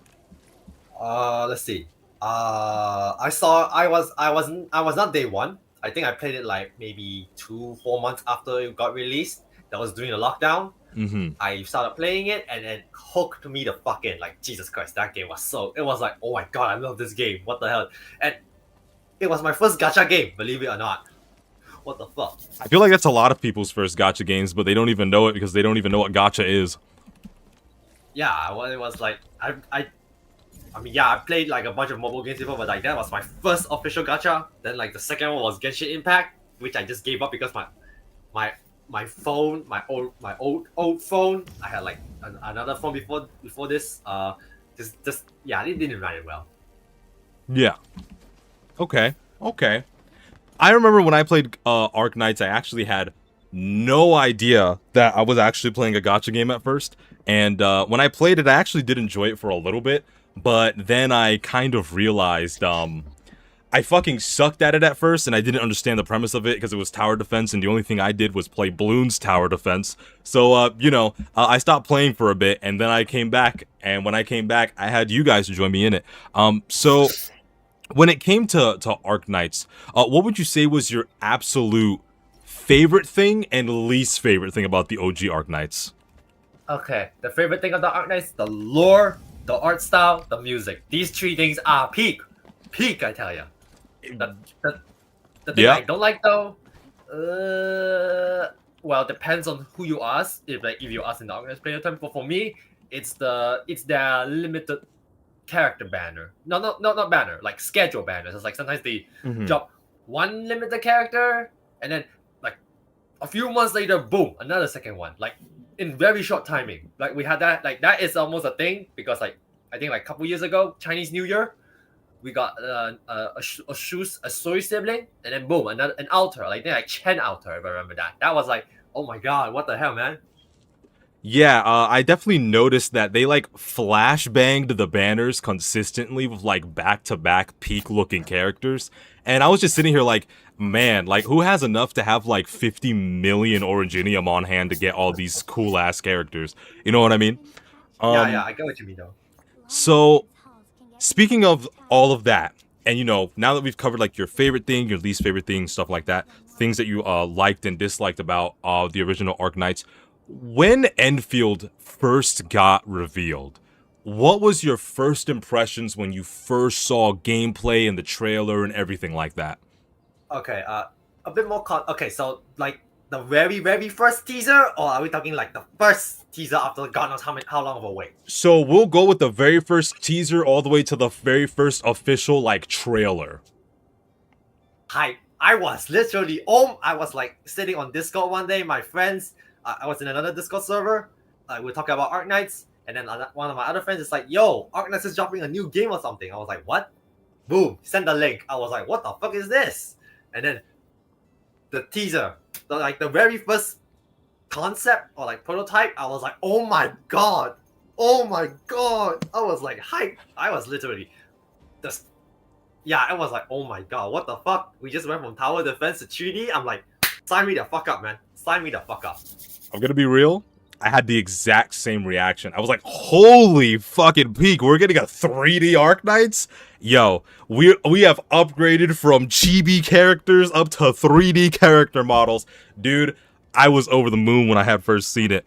S13: Let's see. I was not day one. I think I played it like maybe 2-4 months after it got released. That was during the lockdown. I started playing it and then hooked me the fuck in. Like, Jesus Christ, that game was it was like, oh my god, I love this game. What the hell? And it was my first gacha game, believe it or not. What the fuck?
S1: I feel like that's a lot of people's first gacha games, but they don't even know it because they don't even know what gacha is.
S13: Yeah, well, it was like I mean, yeah, I played like a bunch of mobile games before, but like that was my first official gacha. Then like the second one was Genshin Impact, which I just gave up because my phone, my old phone, I had like another phone before this. Just yeah, it didn't run it well.
S1: Yeah. Okay. I remember when I played Arknights, I actually had no idea that I was actually playing a gacha game at first. And when I played it, I actually did enjoy it for a little bit. But then I kind of realized I fucking sucked at it at first, and I didn't understand the premise of it because it was tower defense, and the only thing I did was play Bloons tower defense. So, you know, I stopped playing for a bit, and then I came back, and when I came back, I had you guys to join me in it. So when it came to Arknights, what would you say was your absolute favorite thing and least favorite thing about the OG Arknights?
S13: Okay, the favorite thing of the Arknights, the lore, the art style, the music. These three things are peak, I tell ya. The thing I don't like though, well, it depends on who you ask. If you ask in the Arknights player term, but for me, it's their limited character banner. No, not banner, like schedule banners. It's like sometimes they drop one limited character, and then like a few months later, boom, another second one. Like in very short timing. Like we had that. Like that is almost a thing because like I think like a couple years ago, Chinese New Year, we got a Sui sibling, and then boom, an altar. Like then like Chen altar, if I remember that. That was like, oh my god, what the hell, man.
S1: Yeah, I definitely noticed that they like flashbanged the banners consistently with like back-to-back peak-looking characters, and I was just sitting here like, man, like who has enough to have like 50 million Oranginium on hand to get all these cool-ass characters? You know what I mean?
S13: Yeah, I get what you mean though.
S1: So, speaking of all of that, and you know, now that we've covered like your favorite thing, your least favorite thing, stuff like that, things that you liked and disliked about the original Arknights, when Endfield first got revealed, what was your first impressions when you first saw gameplay and the trailer and everything like that?
S13: Okay, a bit more okay, so like the very, very first teaser, or are we talking like the first teaser after God knows how long of a wait?
S1: So we'll go with the very first teaser all the way to the very first official like trailer.
S13: I was literally I was like sitting on Discord one day, my friends, I was in another Discord server, we were talking about Arknights, and then one of my other friends is like, yo, Arknights is dropping a new game or something. I was like, what? Boom, send the link. I was like, what the fuck is this? And then the teaser, the very first concept or like prototype, I was like, oh my god, I was like hyped. I was literally just, yeah, I was like, oh my god, what the fuck? We just went from tower defense to 3D. I'm like, sign me the fuck up, man. Sign me the fuck up.
S1: I'm gonna be real, I had the exact same reaction. I was like, holy fucking peak, we're getting a 3D Arknights? Yo, we have upgraded from chibi characters up to 3D character models. Dude, I was over the moon when I had first seen it.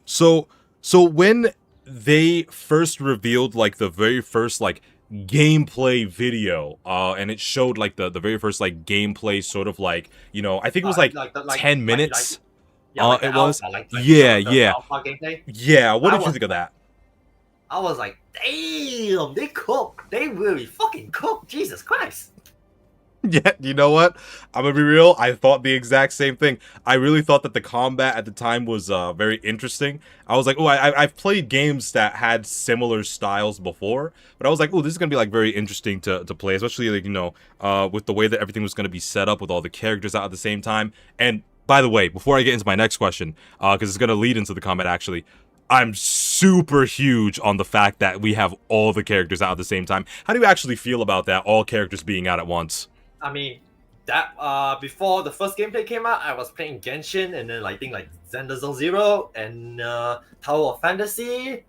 S1: So when they first revealed like the very first like gameplay video, and it showed like the very first like gameplay sort of like, you know, I think it was like 10 minutes.
S13: Yeah,
S1: it was.
S13: Yeah.
S1: Yeah, what did you think of that?
S13: I was like, damn, they cook. They really fucking cook. Jesus Christ.
S1: Yeah, you know what? I'm gonna be real. I thought the exact same thing. I really thought that the combat at the time was very interesting. I was like, oh, I've played games that had similar styles before, but I was like, oh, this is gonna be like very interesting to play, especially like, you know, with the way that everything was gonna be set up with all the characters out at the same time. And by the way, before I get into my next question, because it's gonna lead into the combat actually, I'm super huge on the fact that we have all the characters out at the same time. How do you actually feel about that? All characters being out at once?
S13: I mean, that before the first gameplay came out, I was playing Genshin, and then I think like Zelda Zone Zero and Tower of Fantasy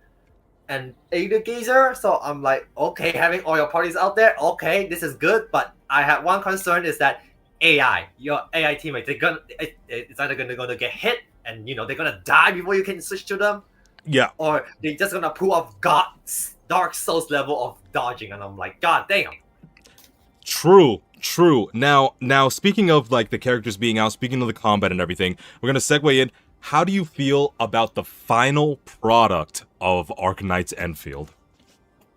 S13: and Ada Gazer. So I'm like, okay, having all your parties out there, okay, this is good. But I had one concern is that AI, your AI teammates, it's either gonna get hit, and you know they're gonna die before you can switch to them.
S1: Yeah.
S13: Or they're just gonna pull off Dark Souls level of dodging, and I'm like, god damn.
S1: True. Now, speaking of like the characters being out, speaking of the combat and everything, we're gonna segue in. How do you feel about the final product of Arknights Endfield?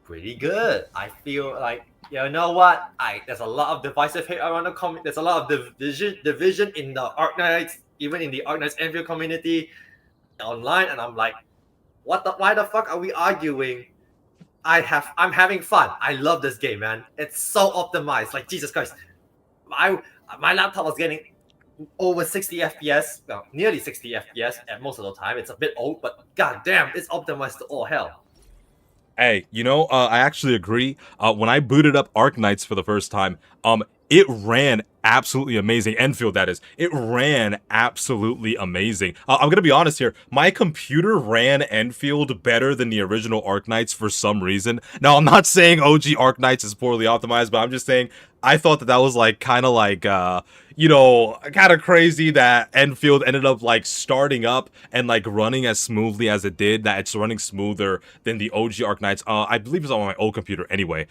S13: Pretty good. I feel like, you know what? There's a lot of divisive hate around the comment. There's a lot of division in the Arknights, even in the Arknights Endfield community online, and I'm like, why the fuck are we arguing? I'm having fun. I love this game, man. It's so optimized. Like, Jesus Christ. My laptop was getting over 60 FPS, well, nearly 60 FPS at most of the time. It's a bit old, but god damn, it's optimized to all hell.
S1: Hey, you know, I actually agree. When I booted up Arknights for the first time, it ran absolutely amazing. Endfield, that is. It ran absolutely amazing. I'm gonna be honest here. My computer ran Endfield better than the original Arknights for some reason. Now, I'm not saying OG Arknights is poorly optimized, but I'm just saying I thought that was like kind of like, you know, kind of crazy that Endfield ended up like starting up and like running as smoothly as it did. That it's running smoother than the OG Arknights. I believe it's on my old computer anyway.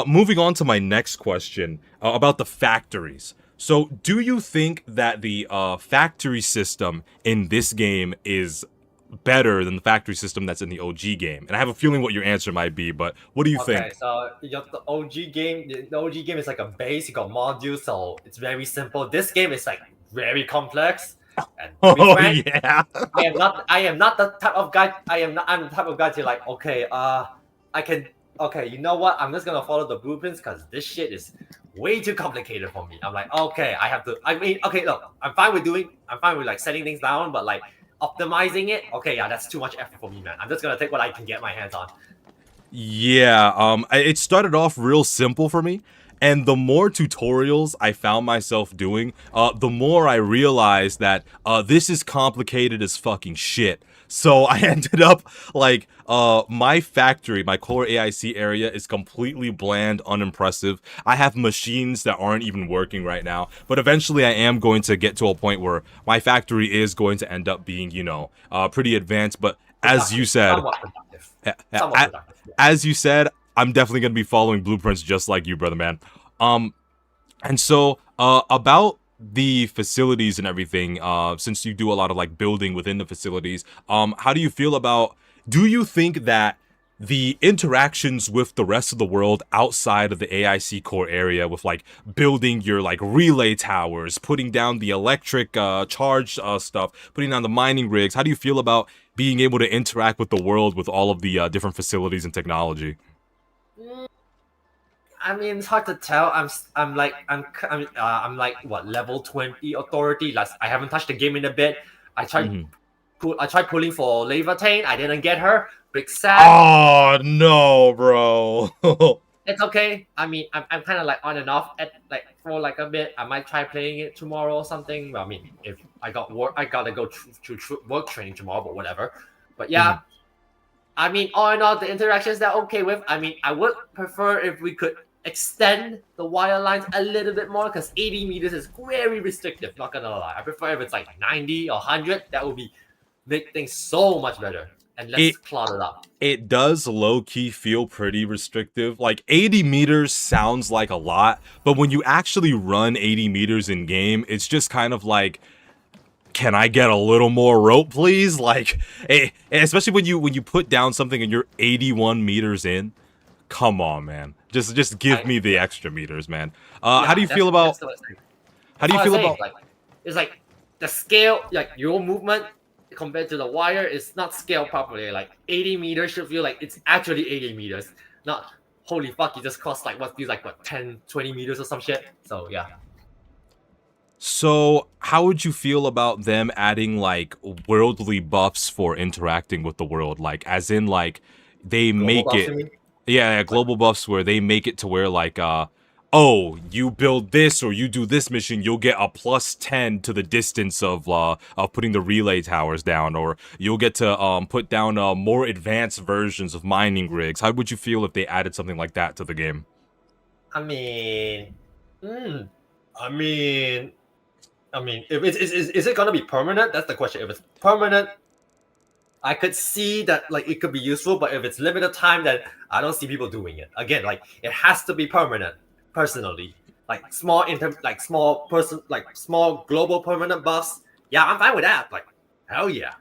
S1: Moving on to my next question about the factories. So, do you think that the factory system in this game is better than the factory system that's in the OG game? And I have a feeling what your answer might be, but what do you think?
S13: Okay, so the OG game is like a base. You got modules, so it's very simple. This game is like very complex. And to be frank,
S1: yeah.
S13: I am not the type of guy. I'm the type of guy to like, okay, okay, you know what? I'm just gonna follow the blueprints because this shit is way too complicated for me. I'm like, okay, okay, look, I'm fine with like setting things down, but like optimizing it, okay, yeah, that's too much effort for me, man. I'm just gonna take what I can get my hands on.
S1: Yeah, it started off real simple for me, and the more tutorials I found myself doing, the more I realized that this is complicated as fucking shit. So I ended up like my factory, my core AIC area is completely bland, unimpressive. I have machines that aren't even working right now, but eventually I am going to get to a point where my factory is going to end up being, you know, pretty advanced. But as you said, as you said, I'm definitely going to be following blueprints just like you, brother man. And so about the facilities and everything, since you do a lot of like building within the facilities, how do you feel about, do you think that the interactions with the rest of the world outside of the AIC core area, with like building your like relay towers, putting down the electric charge stuff, putting down the mining rigs, how do you feel about being able to interact with the world with all of the different facilities and technology?
S13: I mean, it's hard to tell. I'm like what, level 20 authority. I haven't touched the game in a bit. I tried pulling for Levitain. I didn't get her. Big sad.
S1: Oh no, bro.
S13: It's okay. I mean, I'm kind of like on and off at like for like a bit. I might try playing it tomorrow or something. Well, I mean, if I got work, I gotta go to work training tomorrow, but whatever. But yeah. I mean, all in all, the interactions they're okay with. I mean, I would prefer if we could extend the wire lines a little bit more, because 80 meters is very restrictive, not gonna lie. I prefer if it's like 90 or 100. That would make things so much better and less cluttered up.
S1: It does low-key feel pretty restrictive. Like 80 meters sounds like a lot, but when you actually run 80 meters in game, it's just kind of like, can I get a little more rope, please? Like, especially when you put down something and you're 81 meters in. Come on, man. Just give me the extra meters, man.
S13: Yeah,
S1: how do you feel about? How do you feel about?
S13: Like, it's like the scale, like your movement compared to the wire is not scaled properly. Like 80 meters should feel like it's actually 80 meters, not holy fuck, you just crossed like what feels like what 10, 20 meters or some shit. So yeah.
S1: So, how would you feel about them adding like worldly buffs for interacting with the world? Like, as in, like they
S13: Global
S1: make
S13: buffs,
S1: it,
S13: you mean?
S1: yeah, global buffs where they make it to where like, oh, you build this or you do this mission, you'll get a +10 to the distance of putting the relay towers down, or you'll get to put down more advanced versions of mining rigs. How would you feel if they added something like that to the game?
S13: I mean, if is it gonna be permanent? That's the question. If it's permanent, I could see that like it could be useful, but if it's limited time, then I don't see people doing it. Again, like it has to be permanent. Personally, like small small global permanent buffs. Yeah, I'm fine with that. Like, hell yeah.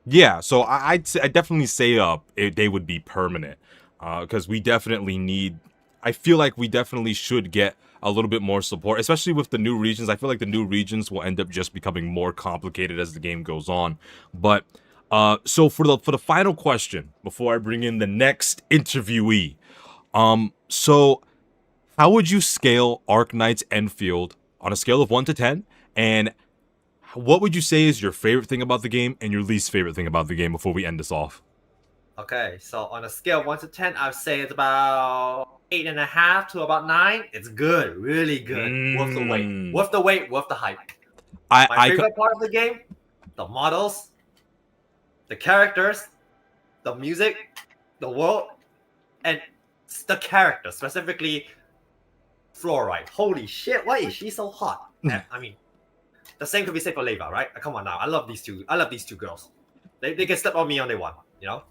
S1: Yeah, so I'd definitely say they would be permanent, because we definitely need. I feel like we definitely should get a little bit more support, especially with the new regions. I feel like the new regions will end up just becoming more complicated as the game goes on. But so for the final question before I bring in the next interviewee, so how would you scale Arknights Endfield on a scale of 1 to 10? And what would you say is your favorite thing about the game and your least favorite thing about the game before we end this off?
S13: Okay, so on a scale of 1 to 10, I'd say it's about 8.5 to about 9. It's good, really good. Worth the wait. Worth the wait, worth the hype. My favorite part of the game, the models, the characters, the music, the world, and the character, specifically Fluoride. Holy shit, why is she so hot? I mean, the same could be said for Leva, right? Come on now, I love these two girls. They can step on me on day one, you know?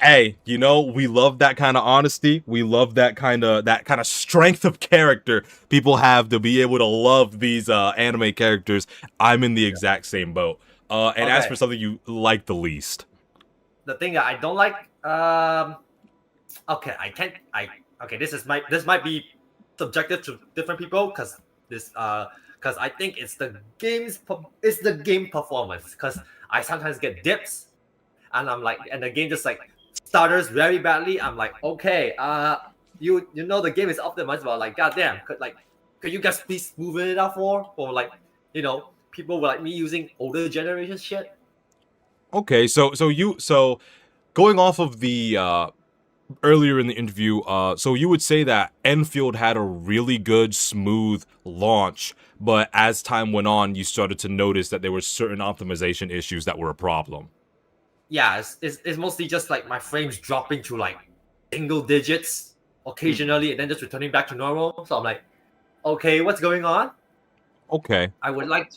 S1: Hey, you know, we love that kind of honesty. We love that kind of strength of character people have to be able to love these anime characters. I'm in the exact same boat. And as for something you like the least,
S13: the thing that I don't like, this might be subjective to different people because I think it's the game performance, because I sometimes get dips and I'm like, and the game just like stutters very badly. I'm like, okay, you know the game is optimized, but like, goddamn, could you guys please smooth it out for like, you know, people like me using older generation shit.
S1: Okay, so going off of the earlier in the interview, so you would say that Endfield had a really good, smooth launch, but as time went on, you started to notice that there were certain optimization issues that were a problem.
S13: Yeah, it's mostly just like my frames dropping to like single digits occasionally, and then just returning back to normal. So I'm like, okay, what's going on?
S1: Okay.
S13: I would like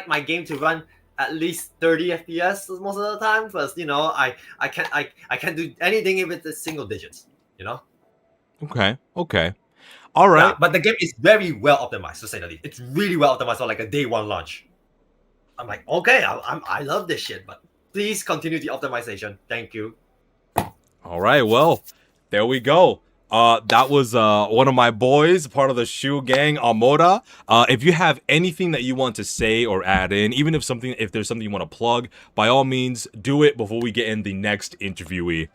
S13: my game to run at least 30 FPS most of the time, because you know I can't do anything if it's single digits, you know.
S1: Okay. All right.
S13: Yeah, but the game is very well optimized, to say the least. It's really well optimized for like a day one launch. I'm like, okay, I love this shit, but please continue the optimization. Thank you.
S1: All right. Well, there we go. That was one of my boys, part of the Shu gang, Amora. If you have anything that you want to say or add in, even if there's something you want to plug, by all means, do it before we get in the next interviewee.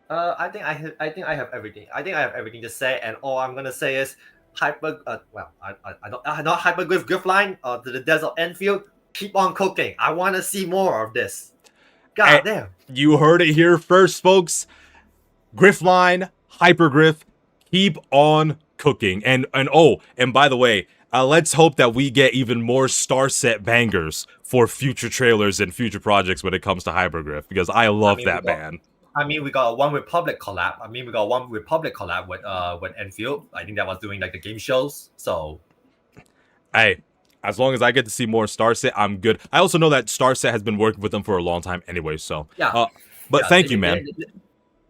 S13: I think I have everything. I think I have everything to say, and all I'm gonna say is I not hyperglyph griffline to the desert Endfield. Keep on cooking. I want to see more of this. God damn.
S1: You heard it here first, folks. Griffline, hypergriff, keep on cooking. And by the way, let's hope that we get even more star set bangers for future trailers and future projects when it comes to hypergriff, because I love that band.
S13: We got a One Republic collab. With Endfield. I think that was doing like the game shows. So,
S1: hey, as long as I get to see more Starset, I'm good. I also know that Starset has been working with them for a long time anyway, so.
S13: Yeah.
S1: Thank you, man.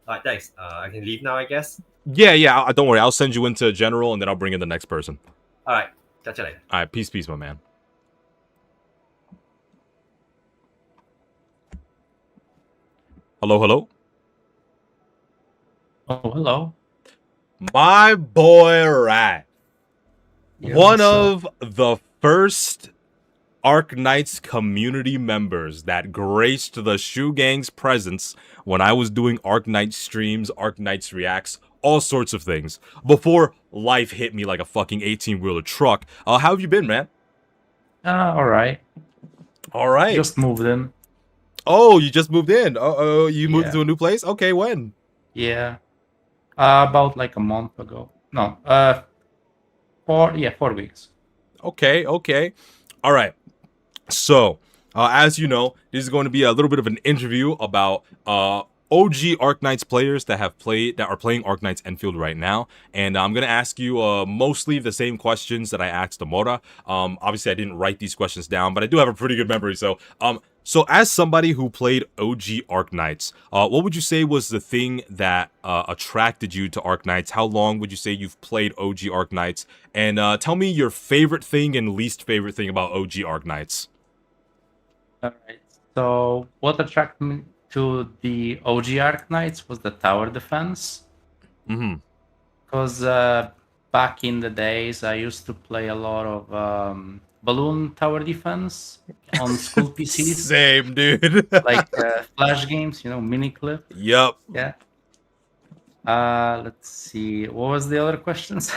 S13: All right, thanks. I can leave now, I guess.
S1: Yeah. Don't worry. I'll send you into general, and then I'll bring in the next person.
S13: All right. Catch you later.
S1: All right. Peace, my man. Hello.
S14: Oh, hello.
S1: My boy Rat.
S14: Yeah,
S1: One
S14: what's up?
S1: of the first Arknights community members that graced the Shoe Gang's presence when I was doing Arknights streams, Arknights reacts, all sorts of things. Before life hit me like a fucking 18-wheeler truck. How have you been, man?
S14: Alright.
S1: Alright.
S14: Just moved in.
S1: Oh, you just moved in. Oh, you moved
S14: Yeah.
S1: to a new place? Okay, when?
S14: Yeah. About like a month ago. No, 4 weeks.
S1: Okay, okay. Alright. So, as you know, this is going to be a little bit of an interview about OG Arknights players that are playing Arknights Endfield right now, and I'm gonna ask you mostly the same questions that I asked Amora. Obviously, I didn't write these questions down, but I do have a pretty good memory. So, as somebody who played OG Arknights, what would you say was the thing that attracted you to Arknights? How long would you say you've played OG Arknights? And tell me your favorite thing and least favorite thing about OG Arknights.
S14: Alright. So what attracted me to the OG Arknights was the tower defense.
S1: Mm-hmm.
S14: Because back in the days, I used to play a lot of balloon tower defense on school PCs.
S1: Same, dude.
S14: Like flash games, mini clip.
S1: Yup.
S14: Yeah. Let's see. What was the other questions?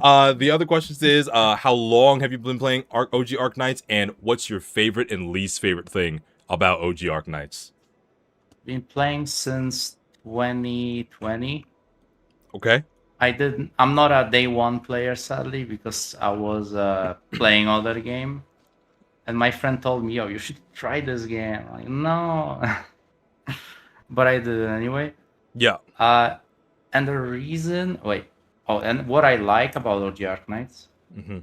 S1: The other questions is, how long have you been playing OG Arknights, and what's your favorite and least favorite thing about OG Arknights?
S14: Been playing since 2020.
S1: Okay.
S14: I'm not a day one player, sadly, because I was playing other game. And my friend told me, yo, you should try this game. I'm like, no. But I did it anyway.
S1: Yeah.
S14: And the reason... Wait. Oh, and what I like about OG Arknights?
S1: Mm-hmm.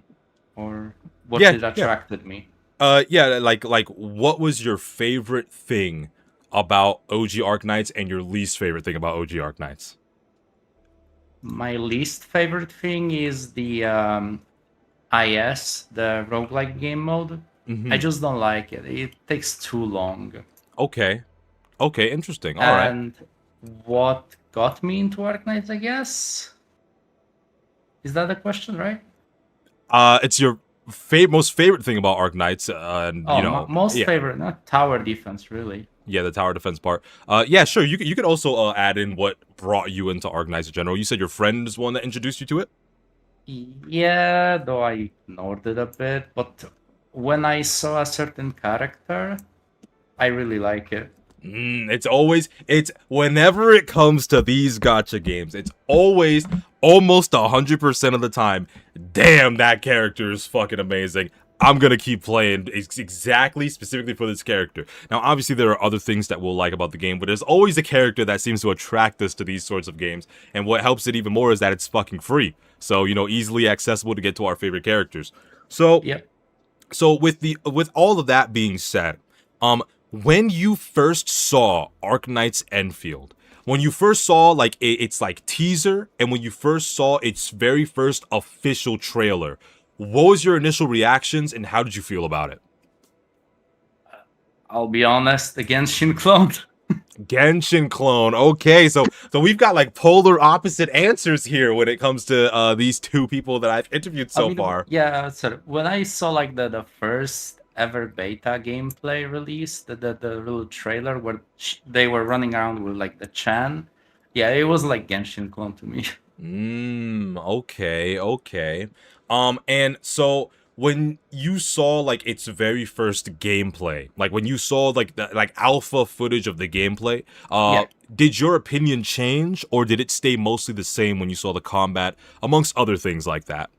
S14: Or what attracted me?
S1: Yeah, like what was your favorite thing about OG Arknights and your least favorite thing about OG Arknights?
S14: My least favorite thing is the IS, the roguelike game mode.
S1: Mm-hmm.
S14: I just don't like it. It takes too long.
S1: Okay. Okay, interesting. All right.
S14: And what got me into Arknights, I guess? Is that the question, right?
S1: It's your most favorite thing about Arknights, and
S14: most favorite, not tower defense, really.
S1: Yeah, the tower defense part. Yeah, sure. You could also add in what brought you into Arknights in general. You said your friend is one that introduced you to it.
S14: Yeah, though I ignored it a bit. But when I saw a certain character, I really like it.
S1: It's whenever it comes to these gacha games, it's always almost 100% of the time. Damn, that character is fucking amazing. I'm gonna keep playing specifically for this character. Now, obviously, there are other things that we'll like about the game, but there's always a character that seems to attract us to these sorts of games. And what helps it even more is that it's fucking free. So, easily accessible to get to our favorite characters. So,
S14: yep.
S1: So with all of that being said, when you first saw Arknights Endfield, when you first saw its teaser, and when you first saw its very first official trailer, what was your initial reactions and how did you feel about it?
S14: I'll be honest, the Genshin clone.
S1: Genshin clone. Okay, so we've got polar opposite answers here when it comes to these two people that I've interviewed so far.
S14: Yeah, so when I saw the first ever beta gameplay release, the little trailer where they were running around with the Chan, yeah, it was like Genshin clone to me.
S1: Okay. And so when you saw its very first gameplay, when you saw the alpha footage of the gameplay, did your opinion change, or did it stay mostly the same when you saw the combat, amongst other things like that?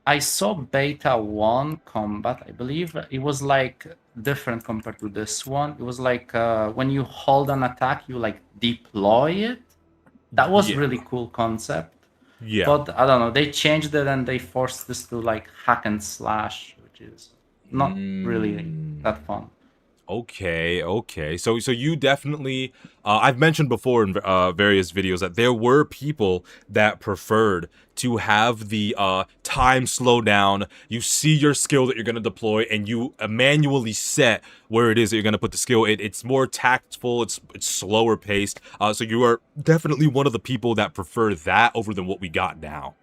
S14: I saw beta 1 combat. I believe it was different compared to this one. It was when you hold an attack, you deploy it. That was really cool concept.
S1: Yeah.
S14: But I don't know, they changed it and they forced this to hack and slash, which is not really that fun.
S1: Okay. So you definitely, I've mentioned before in various videos that there were people that preferred to have the time slow down. You see your skill that you're going to deploy, and you manually set where it is that you're going to put the skill. It's more tactful. It's slower paced. So you are definitely one of the people that prefer that over than what we got now.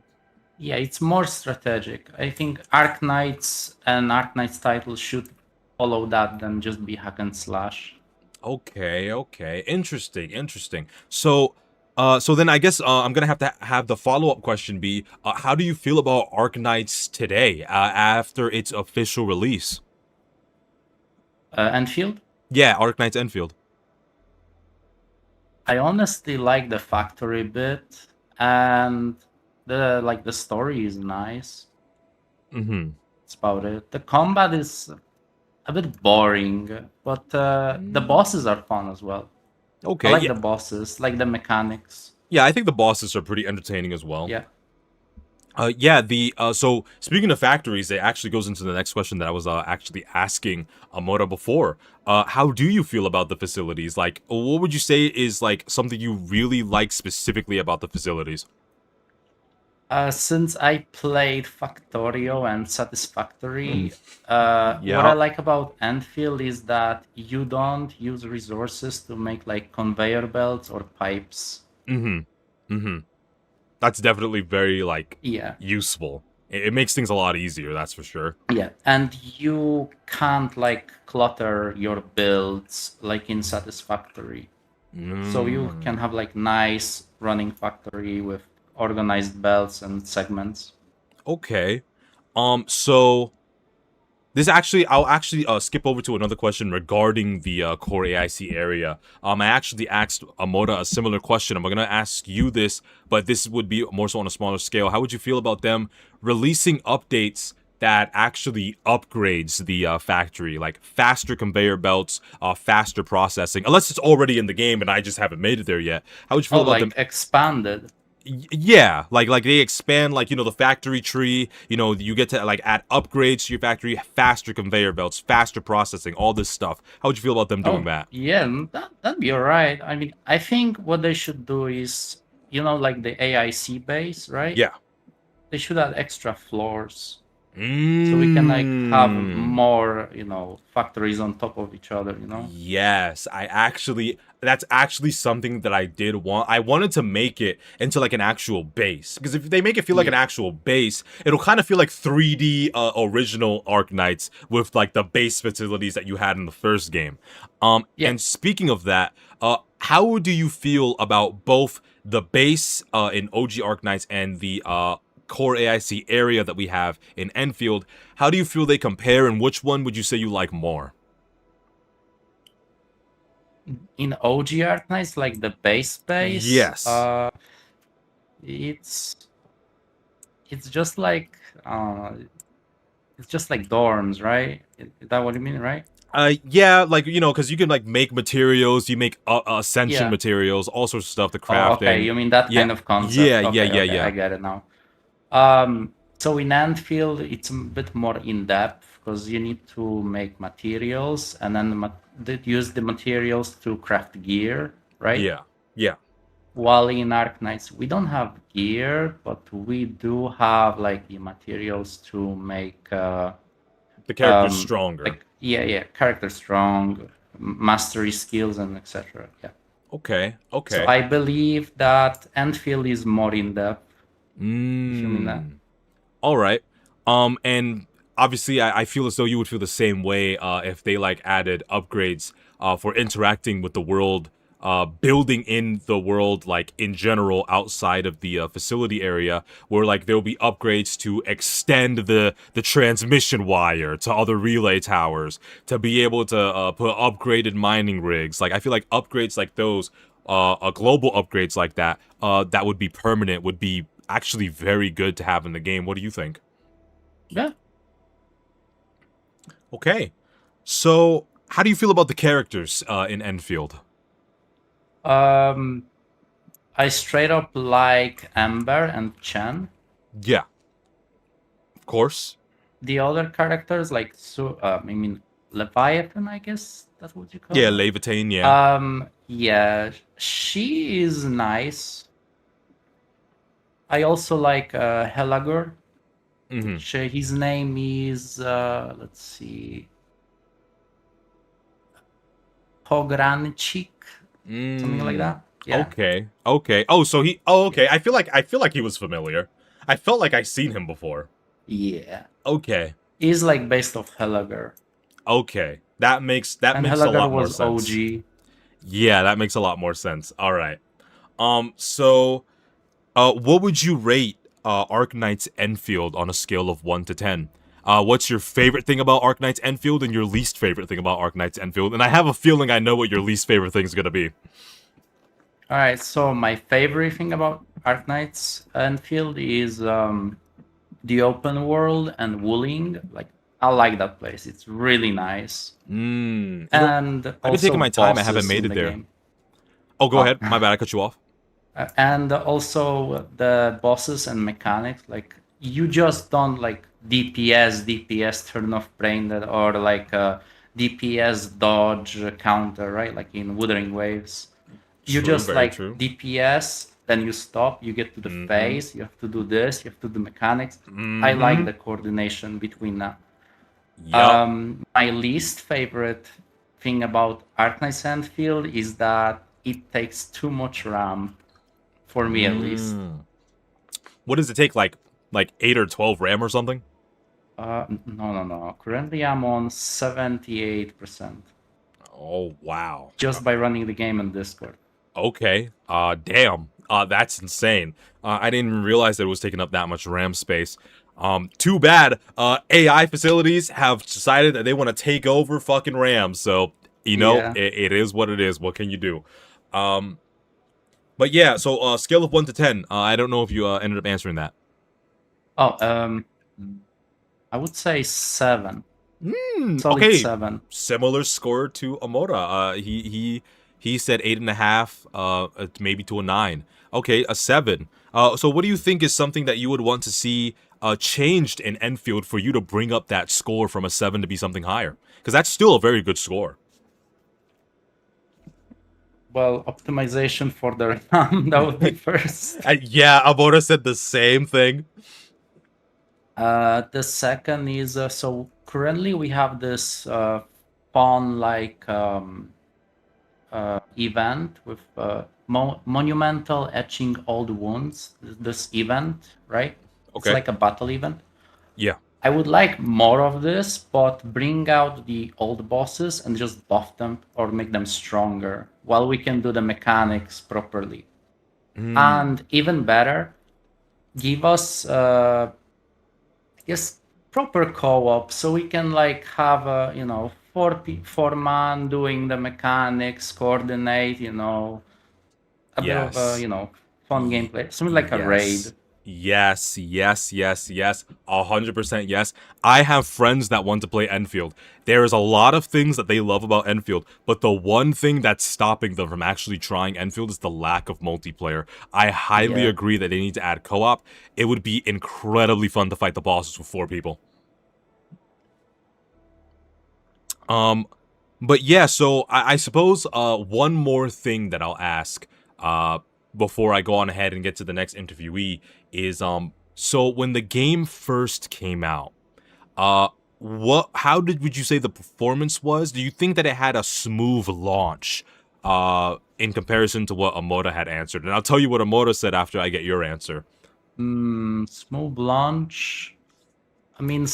S14: Yeah, it's more strategic. I think Arknights and Arknights titles should follow that than just be hack and slash.
S1: Okay. Interesting. So, so then I guess I'm gonna have to have the follow-up question be, how do you feel about Arknights today, after its official release?
S14: Enfield?
S1: Yeah, Arknights Enfield.
S14: I honestly like the factory bit, and the story is nice.
S1: Mm-hmm.
S14: That's about it. The combat is a bit boring, but the bosses are fun as well.
S1: Okay,
S14: I like
S1: yeah.
S14: the bosses, like the mechanics.
S1: Yeah, I think the bosses are pretty entertaining as well.
S14: Yeah.
S1: So speaking of factories, it actually goes into the next question that I was actually asking Amora before. How do you feel about the facilities? Like, what would you say is like something you really like specifically about the facilities?
S14: Since I played Factorio and Satisfactory,
S1: Yeah.
S14: what I like about Endfield is that you don't use resources to make like conveyor belts or pipes.
S1: That's definitely very like
S14: Yeah.
S1: useful. It makes things a lot easier, that's for sure.
S14: Yeah, and you can't like clutter your builds like in Satisfactory. So you can have like nice running factory with organized belts and segments.
S1: Okay. So this actually, I'll actually skip over to another question regarding the core AIC area. I actually asked Amora a similar question. I'm gonna ask you this, but this would be more so on a smaller scale. How would you feel about them releasing updates that actually upgrades the factory, like faster conveyor belts, faster processing, unless it's already in the game and I just haven't made it there yet? How would you feel about
S14: like
S1: them
S14: expanded?
S1: Yeah, like they expand, like, you know, the factory tree, you know, you get to like add upgrades to your factory, faster conveyor belts, faster processing, all this stuff. How would you feel about them doing that?
S14: Yeah, that'd be alright. I mean, I think what they should do is, you know, like the AIC base, right?
S1: Yeah.
S14: They should add extra floors. So we can like have more, you know, factories on top of each other, you know?
S1: Yes, that's actually something that I did want. I wanted to make it into like an actual base, because if they make it feel like an actual base, it'll kind of feel like 3D original Arknights with like the base facilities that you had in the first game. And speaking of that, how do you feel about both the base in OG Arknights and the core AIC area that we have in Endfield? How do you feel they compare, and which one would you say you like more?
S14: In OG Arknights, like the base,
S1: yes,
S14: it's just like dorms, right? Is that what you mean, right?
S1: Yeah, like, you know, because you can like make materials, you make ascension materials, all sorts of stuff, the crafting.
S14: Okay, you mean that kind of concept?
S1: Yeah,
S14: okay, I get it now. So in Endfield, it's a bit more in depth because you need to make materials and then use the materials to craft gear, right?
S1: Yeah.
S14: While in Arknights, we don't have gear, but we do have like the materials to make the
S1: characters stronger.
S14: Like, character strong, mastery skills, and etc. Yeah.
S1: Okay.
S14: So I believe that Endfield is more in depth. If you mean that.
S1: All right. And obviously, I feel as though you would feel the same way if they like added upgrades for interacting with the world, building in the world, like in general outside of the facility area, where like there'll be upgrades to extend the transmission wire to other relay towers, to be able to put upgraded mining rigs. Like I feel like upgrades like those, global upgrades like that, that would be permanent, would be actually very good to have in the game. What do you think?
S14: Yeah.
S1: Okay. So, how do you feel about the characters in Endfield?
S14: I straight up like Amber and Chen.
S1: Yeah. Of course.
S14: The other characters, like, I mean, Leviathan, I guess That's what you call
S1: Yeah,
S14: her?
S1: Levitain, yeah.
S14: Yeah, she is nice. I also like Helagur. His name is let's see, Pogranchik, something like that. Yeah.
S1: Okay. Okay. Oh, so he. Oh, okay. I feel like he was familiar. I felt like I seen him before.
S14: Yeah.
S1: Okay.
S14: He's like based off Helagur.
S1: Okay. That makes
S14: And
S1: a
S14: Helagur
S1: lot more
S14: was
S1: sense.
S14: OG.
S1: Yeah, that makes a lot more sense. All right. So, what would you rate Arknights Endfield on a scale of 1 to 10? What's your favorite thing about Arknights Endfield and your least favorite thing about Arknights Endfield? And I have a feeling I know what your least favorite thing is gonna be.
S14: All right. So my favorite thing about Arknights Endfield is the open world and Wuling. Like, I like that place. It's really nice.
S1: And
S14: I've
S1: been taking my time. I haven't made it there.
S14: Game.
S1: Oh, go ahead. My bad. I cut you off.
S14: And also the bosses and mechanics. Like, you just don't like DPS turn off brain dead, or like DPS dodge counter, right? Like in Wuthering Waves. You
S1: True,
S14: just
S1: very
S14: like
S1: true.
S14: DPS, then you stop, you get to the phase, you have to do this, you have to do mechanics. I like the coordination between that.
S1: Yep.
S14: My least favorite thing about Arknights Endfield is that it takes too much RAM, for me at least.
S1: What does it take, like 8 or 12 RAM or something?
S14: No. Currently I'm on 78%.
S1: Oh, wow.
S14: Just by running the game on Discord.
S1: Okay. Damn. That's insane. I didn't even realize that it was taking up that much RAM space. Too bad. AI facilities have decided that they want to take over fucking RAM. So, you know,
S14: Yeah.
S1: it is what it is. What can you do? But yeah, so scale of 1 to 10. I don't know if you ended up answering that.
S14: Oh, I would say 7. Solid
S1: Okay.
S14: 7.
S1: Similar score to Amora. He said 8.5, maybe to a 9. Okay, a 7. So what do you think is something that you would want to see changed in Endfield for you to bring up that score from a 7 to be something higher? Because that's still a very good score.
S14: Well, optimization for the RAM, that would be first.
S1: Yeah, Amora said the same thing.
S14: The second is, so currently we have this fun-like event with monumental etching old wounds. This event, right?
S1: Okay.
S14: It's like a battle event.
S1: Yeah.
S14: I would like more of this, but bring out the old bosses and just buff them or make them stronger while we can do the mechanics properly. And even better, give us proper co-op so we can like have a, you know, 4-man doing the mechanics, coordinate, you know, a bit of a, you know, fun gameplay, something like a raid.
S1: Yes, 100% yes. I have friends that want to play Endfield. There is a lot of things that they love about Endfield, but the one thing that's stopping them from actually trying Endfield is the lack of multiplayer. I highly agree that they need to add co-op. It would be incredibly fun to fight the bosses with 4 people. But yeah, so I suppose one more thing that I'll ask before I go on ahead and get to the next interviewee is so when the game first came out, how would you say the performance was? Do you think that it had a smooth launch in comparison to what Amora had answered? And I'll tell you what Amora said after I get your answer.
S14: Smooth launch. I mean,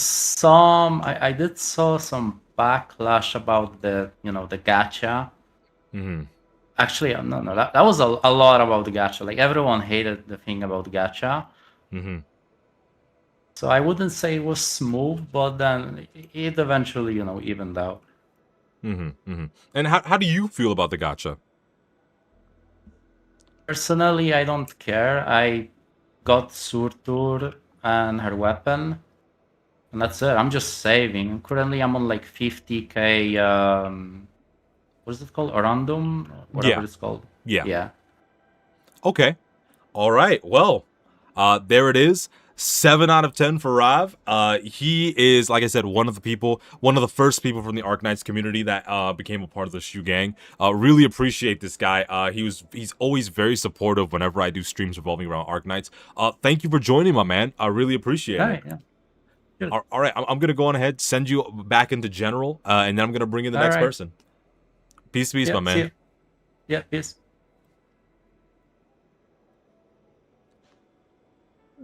S14: I did saw some backlash about the, you know, the gacha. Actually, no, that was a lot about the gacha. Like, everyone hated the thing about gacha. So I wouldn't say it was smooth, but then it eventually, you know, evened out.
S1: And how do you feel about the gacha?
S14: Personally, I don't care. I got Surtur and her weapon, and that's it. I'm just saving. Currently, I'm on like 50k. What is it called? Orandum? Whatever it's called.
S1: Yeah. Okay. All right. Well, there it is. 7 out of 10 for Rav. He is, like I said, one of the first people from the Arknights community that became a part of the Shu gang. Really appreciate this guy. He's always very supportive whenever I do streams revolving around Arknights. Thank you for joining, my man. I really appreciate it.
S14: Yeah.
S1: All right, I'm gonna go on ahead, send you back into general, and then I'm gonna bring in the next person. Peace, my man.
S14: Yeah, peace.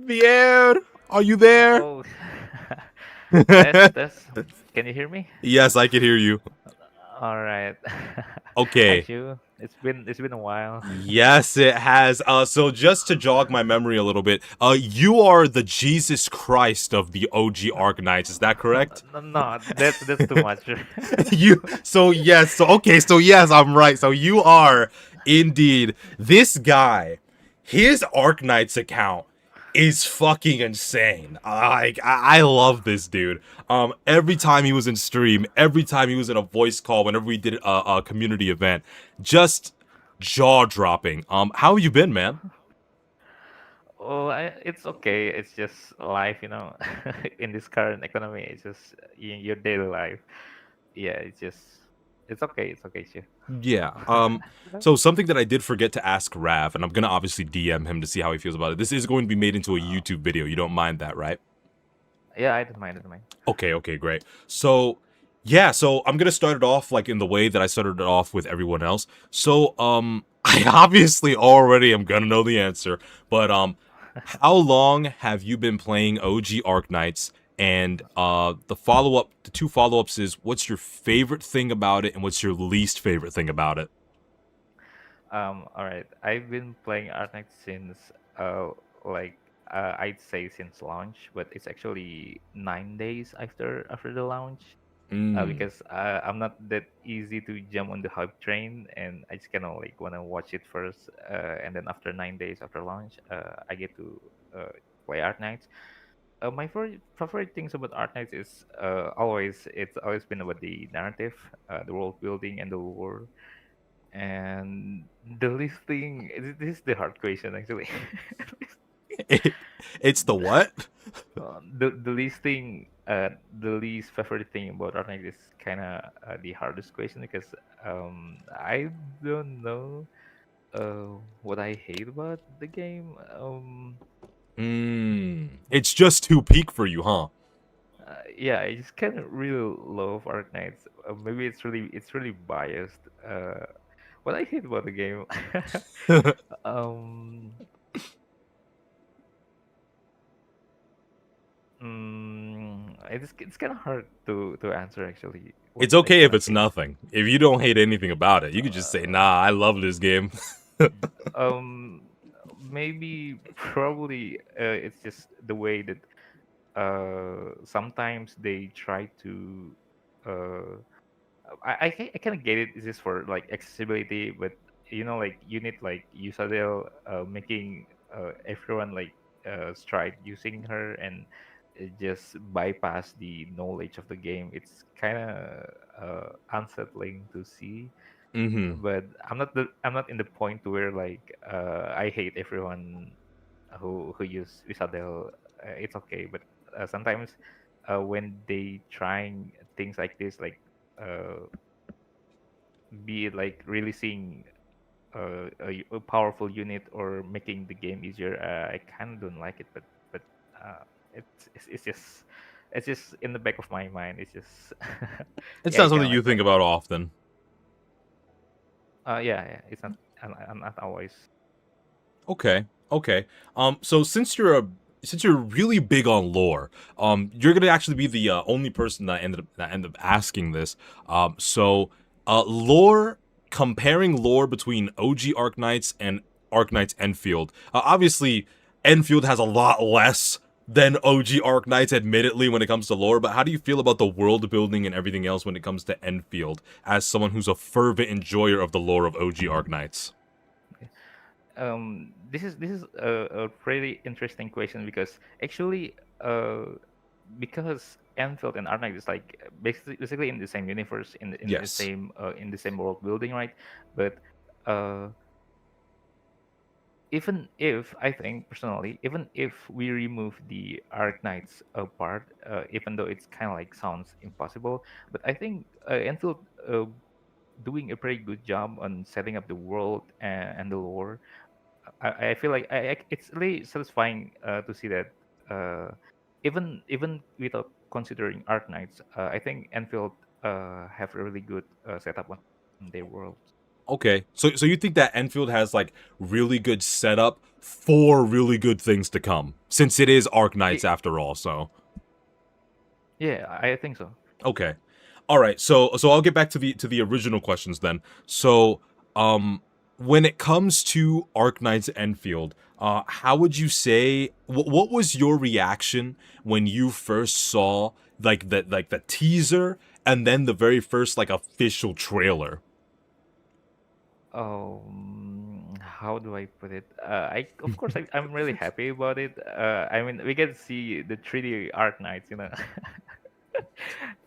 S1: Pierre, are you there?
S15: Oh. That's. Can you hear me?
S1: Yes, I can hear you.
S15: All right.
S1: Okay.
S15: Actually, it's been a while.
S1: Yes, it has. So just to jog my memory a little bit, you are the Jesus Christ of the OG Arknights. Is that correct?
S15: No, that's too much.
S1: So yes, I'm right. So you are indeed this guy. His Arknights account is fucking insane. I love this dude. Every time he was in stream, every time he was in a voice call, whenever we did a community event, just jaw dropping. How you been, man?
S15: Oh, it's okay. It's just life, in this current economy. It's just in your daily life. Yeah, it's okay. It's okay, too.
S1: Yeah. So something that I did forget to ask Rav, and I'm gonna obviously DM him to see how he feels about it. This is going to be made into a YouTube video. You don't mind that, right?
S15: Yeah, I don't mind.
S1: Okay, great. So, yeah, so I'm gonna start it off like in the way that I started it off with everyone else. So, I obviously already am gonna know the answer, but how long have you been playing OG Arknights? And the two follow-ups is, what's your favorite thing about it, and what's your least favorite thing about it?
S15: All right. I've been playing Arknights since I'd say since launch, but it's actually 9 days after the launch. Because I'm not that easy to jump on the hype train, and I just kind of like want to watch it first, and then after 9 days after launch, I get to play Arknights. My favorite things about Arknights is it's always been about the narrative, the world building, and the lore. And the least thing, this is the hard question actually.
S1: It's the what?
S15: The least thing, the least favorite thing about Arknights is kind of the hardest question because I don't know what I hate about the game.
S1: It's just too peak for you, huh?
S15: Yeah, I just kind of really love Arknights. Maybe it's really biased. What I hate about the game, it's kind of hard to answer actually.
S1: It's okay if it's nothing. If you don't hate anything about it, you could just say, "Nah, I love this game."
S15: Maybe probably it's just the way that sometimes they try to uh, I kind of get it. It's just for like accessibility, but like you need like Usadel making everyone like stride using her and just bypass the knowledge of the game. It's kind of unsettling to see. But I'm not in the point to where like I hate everyone who use Usadel. It's okay, but sometimes when they trying things like this, like be it like releasing a powerful unit or making the game easier, I kind of don't like it. But it's just in the back of my mind. It's just
S1: It's not something you think about often.
S15: Yeah, it's not. I'm not always.
S1: Okay. So since you're really big on lore, you're gonna actually be the only person that ended up asking this. Lore, comparing lore between OG Arknights and Arknights Endfield. Obviously, Endfield has a lot less than OG Arknights, admittedly, when it comes to lore. But how do you feel about the world building and everything else when it comes to Endfield, as someone who's a fervent enjoyer of the lore of OG Arknights?
S15: This is a pretty interesting question because actually, because Enfield and Arknight is like basically in the same universe, in the same world building, right? But even if I think personally, even if we remove the Arknights part, even though it's kind of like sounds impossible, but I think Enfield doing a pretty good job on setting up the world and the lore. I feel like it's really satisfying to see that even without considering Arknights, I think Enfield have a really good setup on their world.
S1: Okay, so you think that Enfield has like really good setup for really good things to come, since it is Arknights after all. So
S15: yeah, I think so.
S1: okay, all right. So I'll get back to the original questions then. So when it comes to Arknights Enfield, how would you say what was your reaction when you first saw the teaser and then the very first like official trailer?
S15: How do I put it? I of course I'm really happy about it. I mean, we get to see the 3D Arknights, you know.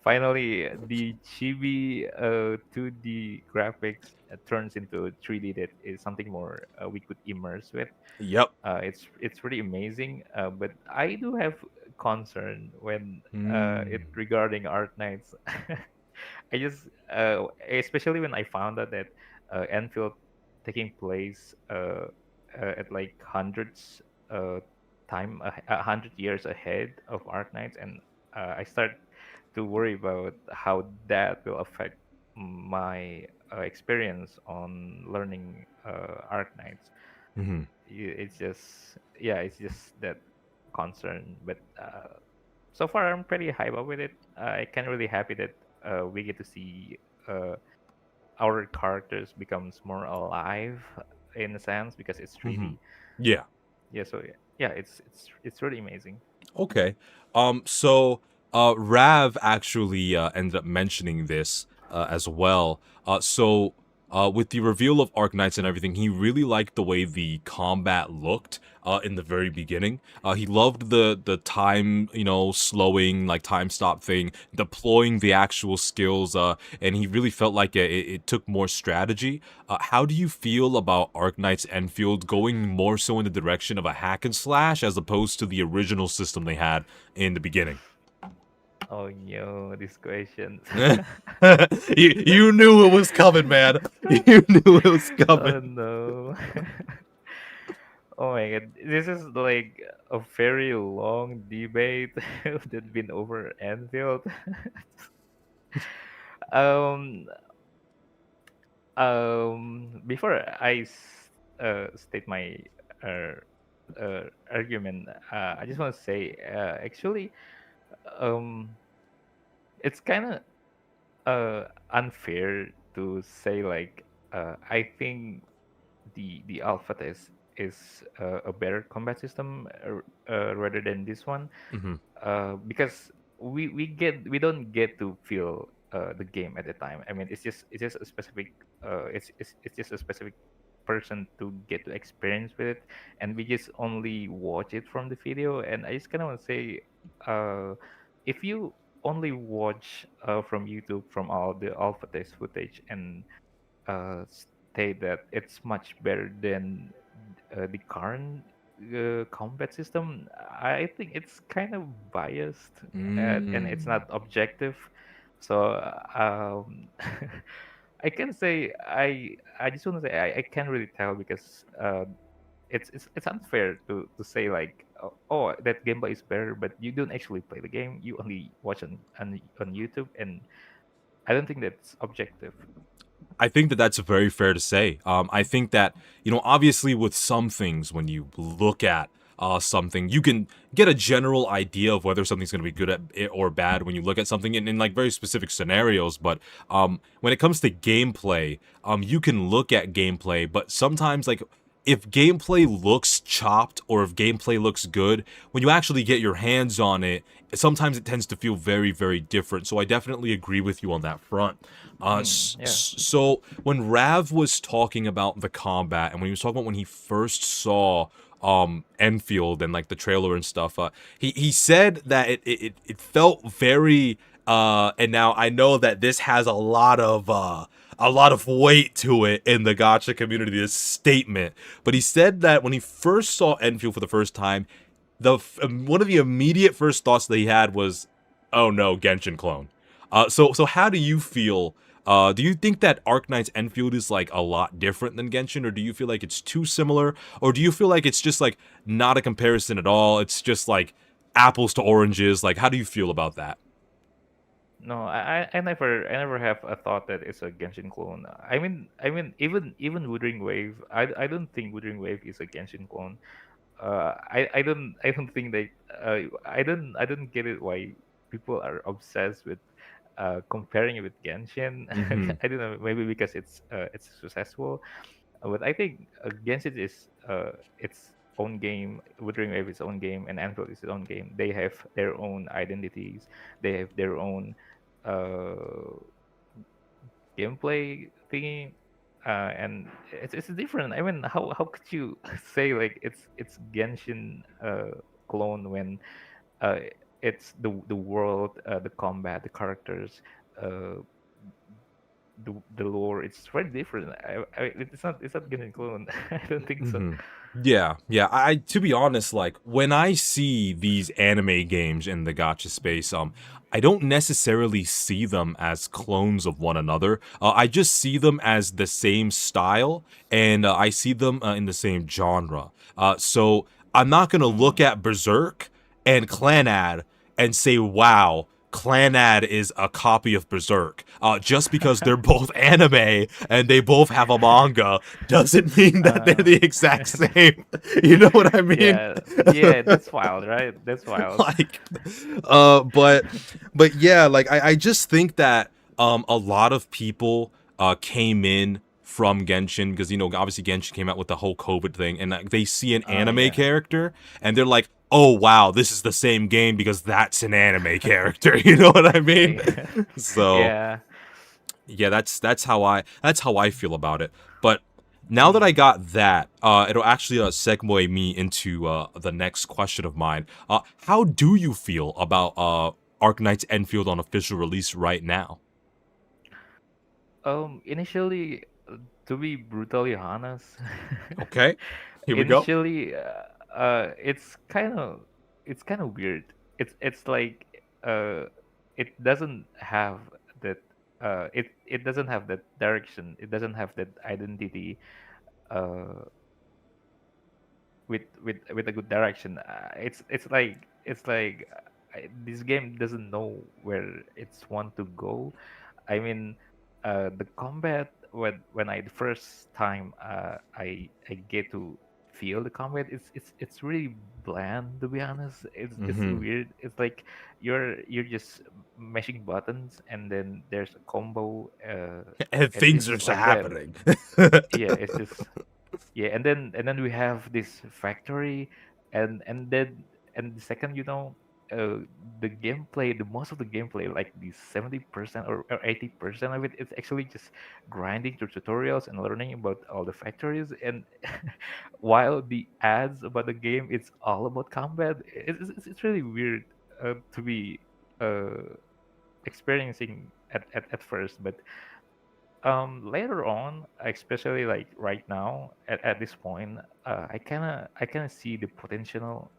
S15: Finally, the chibi 2D graphics turns into 3D that is something more we could immerse with.
S1: Yep.
S15: It's pretty amazing. But I do have concern when it regarding Arknights. I just especially when I found out that Enfield taking place at like hundreds time 100 years ahead of Arknights, and I start to worry about how that will affect my experience on learning Arknights.
S1: Mhm.
S15: It's just it's just that concern, but so far I'm pretty hype up with it. I can really happy that we get to see our characters becomes more alive in a sense because it's 3D.
S1: Yeah.
S15: Yeah, so yeah, it's really amazing.
S1: Okay. So Rav actually ended up mentioning this as well. With the reveal of Arknights and everything, he really liked the way the combat looked in the very beginning. He loved the time, slowing, like time stop thing, deploying the actual skills, and he really felt like it took more strategy. How do you feel about Arknights Enfield going more so in the direction of a hack and slash as opposed to the original system they had in the beginning?
S15: Oh no, these questions.
S1: you knew it was coming, man. You knew it was
S15: Oh
S1: coming.
S15: no. Oh my god, this is like a very long debate that's been over Enfield. um, Before I state my argument, I just want to say, actually, um, it's kind of unfair to say like I think the alpha test is a better combat system rather than this one
S1: Mhm.
S15: because we don't get to feel the game at the time. I mean, it's just a specific it's just a specific person to get to experience with it, and we just only watch it from the video. And I just kind of want to say, if you only watch from YouTube from all the alpha test footage and state that it's much better than the current combat system, I think it's kind of biased and it's not objective. So I can say I just want to say I can't really tell because it's unfair to say like oh that gameplay is better, but you don't actually play the game. You only watch on YouTube, and I don't think that's objective.
S1: I think that that's very fair to say. I think that, obviously with some things, when you look at something, you can get a general idea of whether something's going to be good at it or bad when you look at something in like very specific scenarios. But when it comes to gameplay, you can look at gameplay, but sometimes like if gameplay looks chopped or if gameplay looks good, when you actually get your hands on it, sometimes it tends to feel very, very different. So I definitely agree with you on that front. So when Rav was talking about the combat and when he was talking about when he first saw Enfield and like the trailer and stuff, he said that it felt very and now I know that this has a lot of a lot of weight to it in the gacha community, this statement. But he said that when he first saw Enfield for the first time, one of the immediate first thoughts that he had was, oh no, Genshin clone. So how do you feel? Do you think that Arknights Enfield is like a lot different than Genshin, or do you feel like it's too similar, or do you feel like it's just like not a comparison at all? It's just like apples to oranges. Like, how do you feel about that?
S15: No, I never have a thought that it's a Genshin clone. I mean, even Wuthering Wave, I don't think Wuthering Wave is a Genshin clone. I don't think they I don't get it why people are obsessed with comparing it with Genshin.
S1: Mhm.
S15: I don't know, maybe because it's successful, but I think Genshin is its own game, Wuthering Wave is its own game, and Anfield is its own game. They have their own identities. They have their own uh, gameplay thingy, and it's different. I mean, how could you say like it's Genshin clone when uh, it's the world, the combat, the characters, uh, the lore. It's very different. It's not Genshin clone. I don't think so.
S1: Mhm. Yeah. I to be honest, like when I see these anime games in the gacha space, I don't necessarily see them as clones of one another. I just see them as the same style, and I see them in the same genre. So I'm not gonna look at Berserk and Clanad and say, "Wow, Clanad is a copy of Berserk." Just because they're both anime and they both have a manga doesn't mean that they're the exact same. You know what I mean?
S15: Yeah, that's wild, right? That's wild.
S1: Like, but yeah, like I just think that a lot of people came in from Genshin because, you know, obviously Genshin came out with the whole COVID thing, and like, they see an anime character and they're like, oh wow, this is the same game because that's an anime character. You know what I mean? So yeah, that's how I feel about it. But now that I got that, it'll actually segue me into the next question of mine. How do you feel about Arknights Enfield on official release right now?
S15: Initially, to be brutally honest,
S1: Okay, here we go.
S15: initially, it's kind of weird. It's like it doesn't have that it doesn't have that direction. It doesn't have that identity uh with a good direction. It's like this game doesn't know where it's want to go. I mean, the combat, when I the first time I get to feel the combat, it's really bland, to be honest. It's
S1: Mhm.
S15: weird. It's like you're just mashing buttons and then there's a combo,
S1: And
S15: and
S1: things
S15: it's
S1: are
S15: just
S1: just
S15: like that.
S1: happening.
S15: Yeah, it's just yeah, and then we have this factory, and the second, uh, the gameplay, the most of the gameplay, like the 70% or 80% of it, is actually just grinding through tutorials and learning about all the factories. And while the ads about the game, it's all about combat. It's really weird to be experiencing at first, but later on, especially like right now, at this point, I kind of see the potential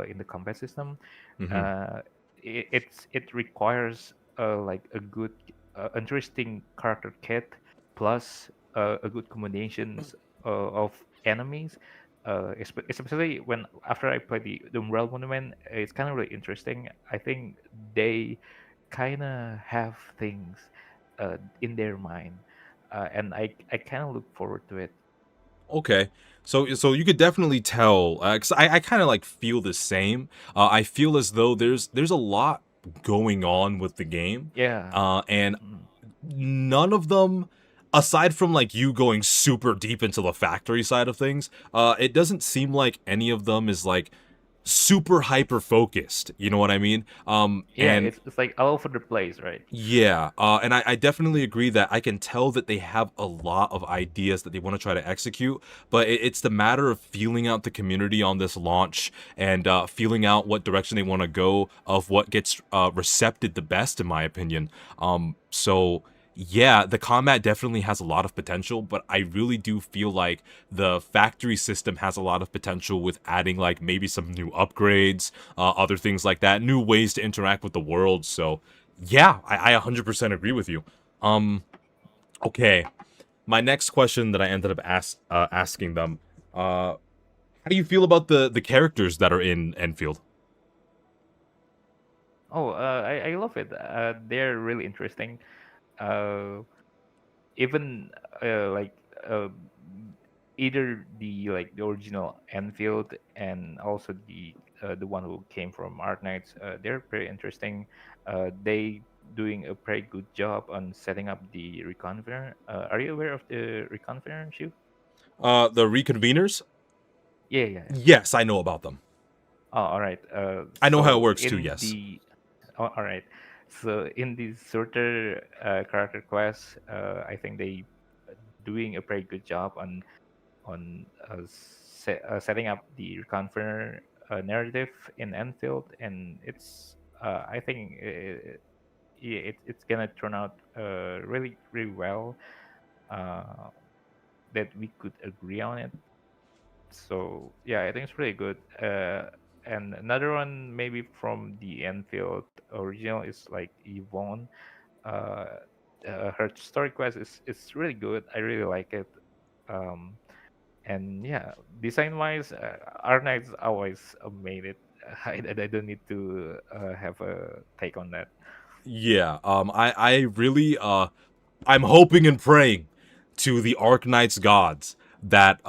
S15: in the combat system.
S1: Mhm.
S15: It requires like a good interesting character kit, plus a good combinations of enemies, especially when after I play the Umbral Monument. It's kind of really interesting. I think they kind of have things in their mind, and I kind of look forward to it.
S1: Okay. So you could definitely tell, 'cause I kind of like feel the same. I feel as though there's a lot going on with the game,
S15: Yeah.
S1: and
S15: Mm.
S1: none of them, aside from like you going super deep into the factory side of things, it doesn't seem like any of them is like super hyper focused. You know what I mean?
S15: Yeah,
S1: And
S15: it's like all over the place, right?
S1: yeah, and I definitely agree that I can tell that they have a lot of ideas that they want to try to execute, but it's the matter of feeling out the community on this launch and feeling out what direction they want to go, of what gets recepted the best, in my opinion. So yeah, the combat definitely has a lot of potential, but I really do feel like the factory system has a lot of potential with adding like maybe some new upgrades, other things like that, new ways to interact with the world. So yeah, I 100% agree with you. Okay, my next question that I ended up asking them, how do you feel about the characters that are in Enfield?
S15: Oh, I love it. They're really interesting. Uh, even like uh, either the original Enfield and also the one who came from Arknights, they're very interesting. They doing a pretty good job on setting up the reconvener. Are you aware of the reconvener, Shu?
S1: The reconveners?
S15: Yeah, yeah, yeah.
S1: Yes, I know about them.
S15: Oh, all right.
S1: I know how it
S15: So
S1: works too,
S15: in
S1: yes.
S15: the oh, all right. So in the sorter character quest, I think they doing a pretty good job on setting up the reconfirmer narrative in Enfield, and I think it's gonna turn out really really well. Uh, that we could agree on it. So yeah, I think it's really good. And another one maybe from the Enfield original is like Yvonne. Uh, her story quest is really good. I really like it. Um, and yeah, design wise, Arknights always made it. I don't need to have a take on that.
S1: Yeah, I really, I'm hoping and praying to the Arknights gods that,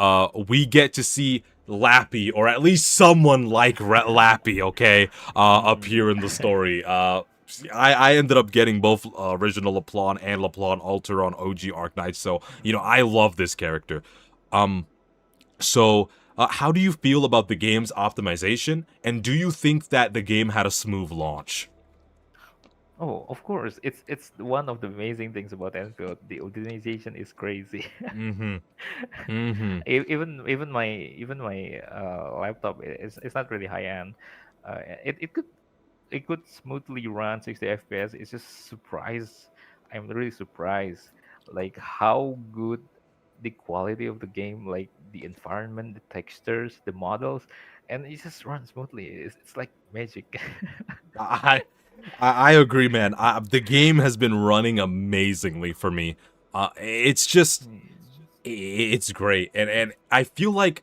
S1: we get to see Lappy, or at least someone like Lappy, okay, appear in the story. I ended up getting both original Laplon and Laplon Alter on OG Arknights, so, you know, I love this character. So, how do you feel about the game's optimization, and do you think that the game had a smooth launch?
S15: Oh, of course, it's one of the amazing things about Enfield. The organization is crazy.
S1: Mm-hmm. Mm-hmm.
S15: Even my laptop is it's not really high end. It could smoothly run 60 FPS. It's just surprised. I'm really surprised, like how good the quality of the game, like the environment, the textures, the models, and it just runs smoothly. It's like magic.
S1: I I agree, man. The game has been running amazingly for me. It's just it's great, and I feel like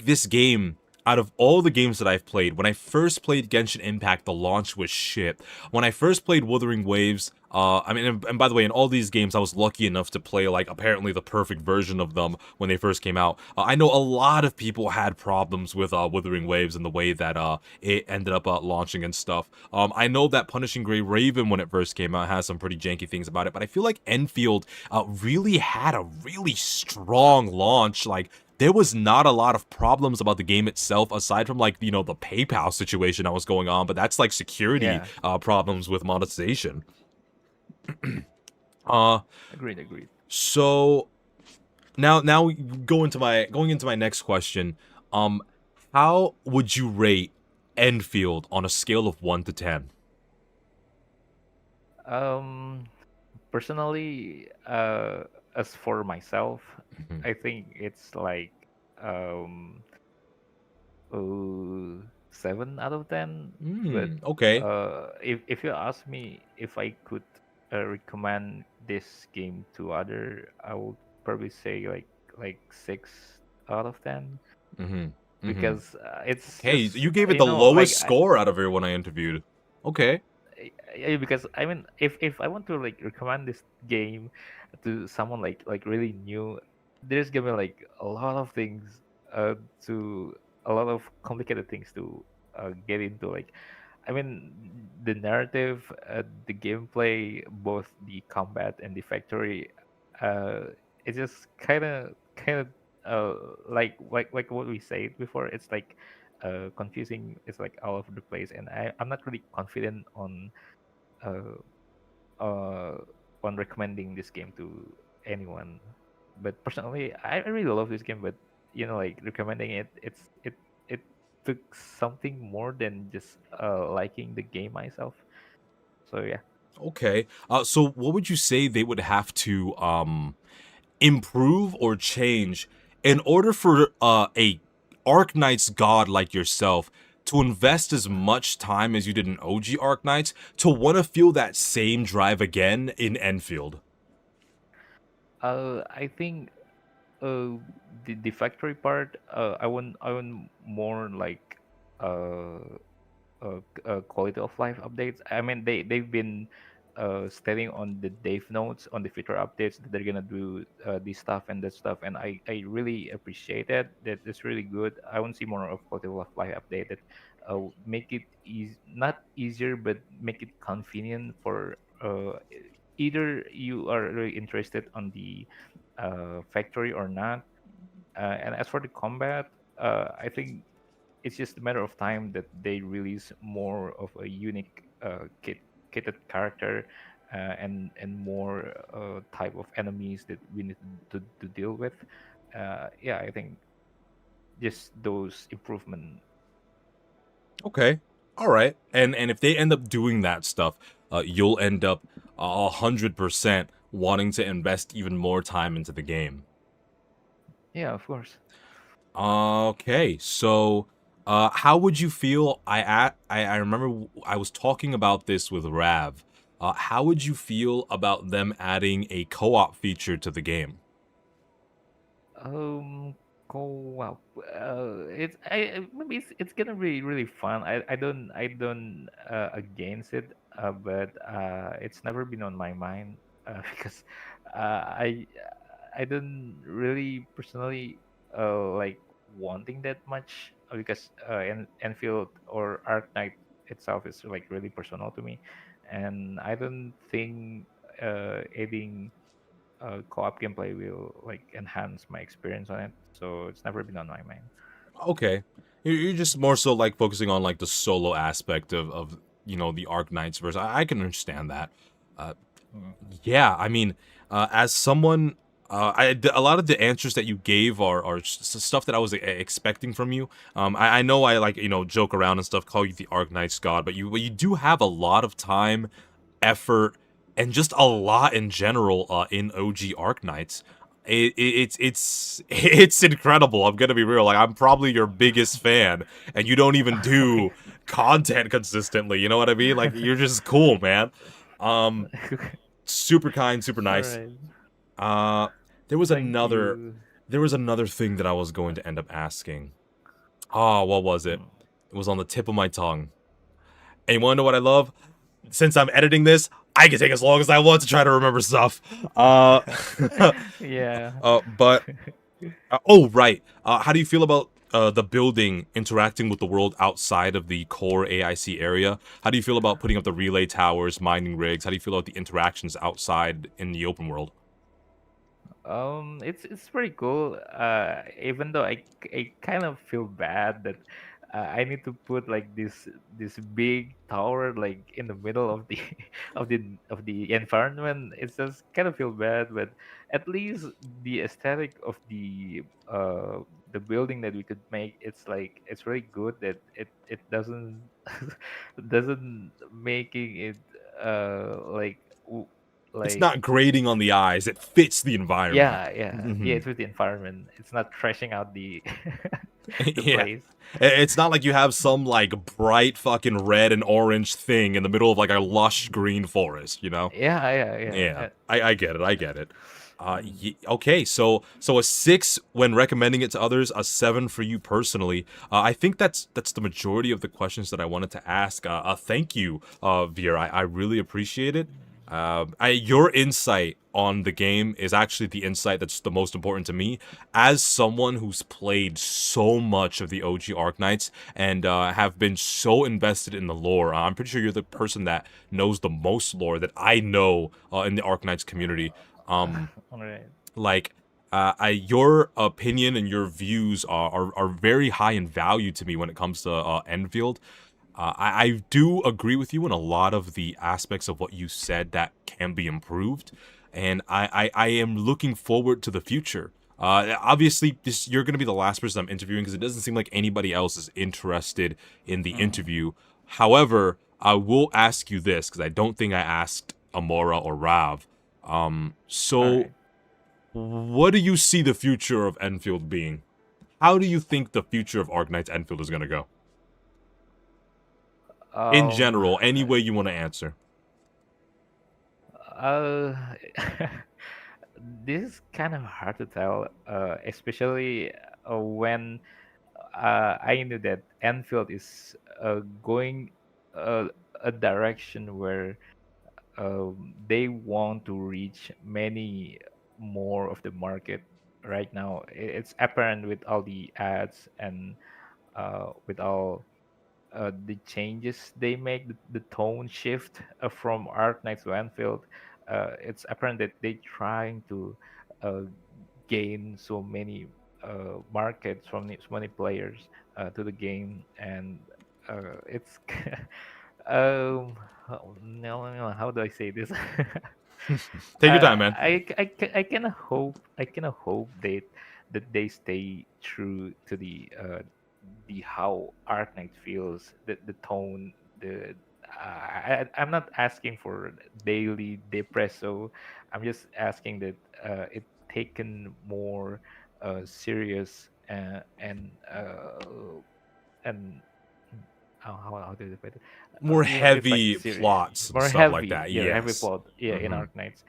S1: this game, out of all the games that I've played, when I first played Genshin Impact, the launch was shit. When I first played Wuthering Waves, I mean, and by the way, in all these games, I was lucky enough to play, like, apparently the perfect version of them when they first came out. I know a lot of people had problems with Wuthering Waves and the way that it ended up launching and stuff. I know that Punishing Grey Raven, when it first came out, has some pretty janky things about it, but I feel like Enfield really had a really strong launch. Like, there was not a lot of problems about the game itself, aside from, like, you know, the PayPal situation that was going on, but that's like security
S15: Yeah.
S1: problems with monetization.
S15: Agreed.
S1: So now going into my next question. How would you rate Enfield on a scale of 1 to 10?
S15: Um, Personally, as for myself,
S1: Mhm.
S15: I think it's like um 7 out of 10. But
S1: Okay.
S15: if you ask me if I could recommend this game to other, I would probably say like 6 out of 10,
S1: Mhm. Mhm.
S15: because it's
S1: Okay,
S15: just
S1: you gave it
S15: you
S1: the
S15: know like
S1: lowest score out of everyone I interviewed. Okay.
S15: because I mean, if I want to like recommend this game to someone like really new, there's gonna be like a lot of things to a lot of complicated things to get into. Like, I mean, the narrative, the gameplay, both the combat and the factory, it's just kind of like what we said before. It's like confusing. It's like all over the place, and I'm not really confident uh, uh, on recommending this game to anyone. But personally, I really love this game. But like recommending it, it took something more than just liking the game myself. So yeah.
S1: Okay. So what would you say they would have to improve or change in order for a Arknights god like yourself to invest as much time as you did in OG Arknights to want to feel that same drive again in Enfield?
S15: I think the factory part, I want more like uh quality of life updates. I mean, they've been stating on the dev notes on the future updates that they're gonna do this stuff and that stuff, and I really appreciate it. That's really good. I want to see more of quality of life update that make it easy, not easier, but make it convenient for either you are really interested on the factory or not. And as for the combat, I think it's just a matter of time that they release more of a unique kitted character, and more type of enemies that we need to deal with. Yeah, I think just those improvement.
S1: Okay. All right. And if they end up doing that stuff, you'll end up 100% wanting to invest even more time into the game.
S15: Yeah, of course.
S1: Okay, so how would you feel? I remember I was talking about this with Rav. How would you feel about them adding a co-op feature to the game?
S15: Um, co-op. Maybe it's gonna be really fun. I don't against it. But it's never been on my mind. Because I don't really personally like wanting that much, because Enfield or Arknight itself is like really personal to me, and I don't think adding co-op gameplay will like enhance my experience on it. So it's never been on my mind.
S1: Okay, you're just more so like focusing on like the solo aspect of the Arknights verse. I can understand that. Uh, yeah, I mean, as someone, a lot of the answers that you gave are stuff that I was expecting from you. I know I like joke around and stuff, call you the Arknights god, but you do have a lot of time, effort, and just a lot in general in OG Arknights. It's incredible. I'm gonna be real. Like, I'm probably your biggest fan, and you don't even do content consistently. You know what I mean? Like, you're just cool, man. Super kind, super nice.
S15: Alright.
S1: Uh, there was
S15: Thank
S1: another,
S15: you.
S1: there was another thing that I was going to end up asking. Oh, what was it? It was on the tip of my tongue. And you wanna know what I love? Since I'm editing this, I can take as long as I want to try to remember stuff.
S15: Yeah.
S1: But oh, right. How do you feel about the building interacting with the world outside of the core AIC area? How do you feel about putting up the relay towers, mining rigs? How do you feel about the interactions outside in the open world?
S15: It's pretty cool. Even though I kind of feel bad that I need to put like this big tower like in the middle of the of the environment. It's just kind of feel bad, but at least the aesthetic of the building that we could make, it's really good that it doesn't doesn't making it
S1: It's
S15: like
S1: not grating on the eyes. It fits the environment.
S15: yeah, it's with the environment. It's not trashing out the the
S1: Yeah.
S15: place.
S1: It's not like you have some like bright fucking red and orange thing in the middle of like a lush green forest, you know?
S15: Yeah.
S1: Yeah, I get it. I get it. Okay, so a 6 when recommending it to others, a 7 for you personally. I think that's the majority of the questions that I wanted to ask. Thank you, Veer. I really appreciate it. Your insight on the game is actually the insight that's the most important to me. As someone who's played so much of the OG Arknights and have been so invested in the lore, I'm pretty sure you're the person that knows the most lore that I know in the Arknights community.
S15: Alright.
S1: Like, your opinion and your views are very high in value to me when it comes to Enfield. I do agree with you in a lot of the aspects of what you said that can be improved, and I am looking forward to the future. Obviously, you're going to be the last person I'm interviewing because it doesn't seem like anybody else is interested in the interview. However, I will ask you this because I don't think I asked Amora or Rav. So, what do you see the future of Enfield being? How do you think the future of Arknights Enfield is gonna go? In general, any way you want to answer.
S15: Uh, this is kind of hard to tell, especially when I knew that Enfield is going a direction where they want to reach many more of the market. Right now, it's apparent with all the ads and with all the changes they make, the tone shift from Arknights to Enfield. It's apparent that they're trying to uh, gain so many markets from so many players to the game, and it's no, how do I say this?
S1: Take your time, man.
S15: I kind of hope that they stay true to the how Arknight feels, the tone, the I'm not asking for daily depresso. I'm just asking that it taken more serious and how do you put it?
S1: More
S15: It's like
S1: heavy plots and
S15: more
S1: stuff like
S15: heavy,
S1: that.
S15: yeah, heavy
S1: Yes.
S15: plot, yeah, in Arknights.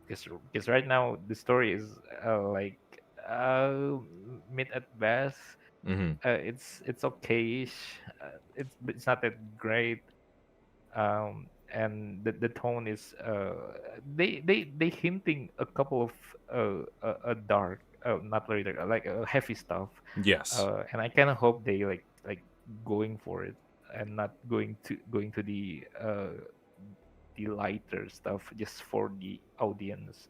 S15: Because right now the story is like mid at best. It's okayish. It's not that great. And the tone is they hinting a couple of dark, not very dark, like heavy stuff.
S1: Yes.
S15: And I kind of hope they like going for it and not going to the lighter stuff just for the audience.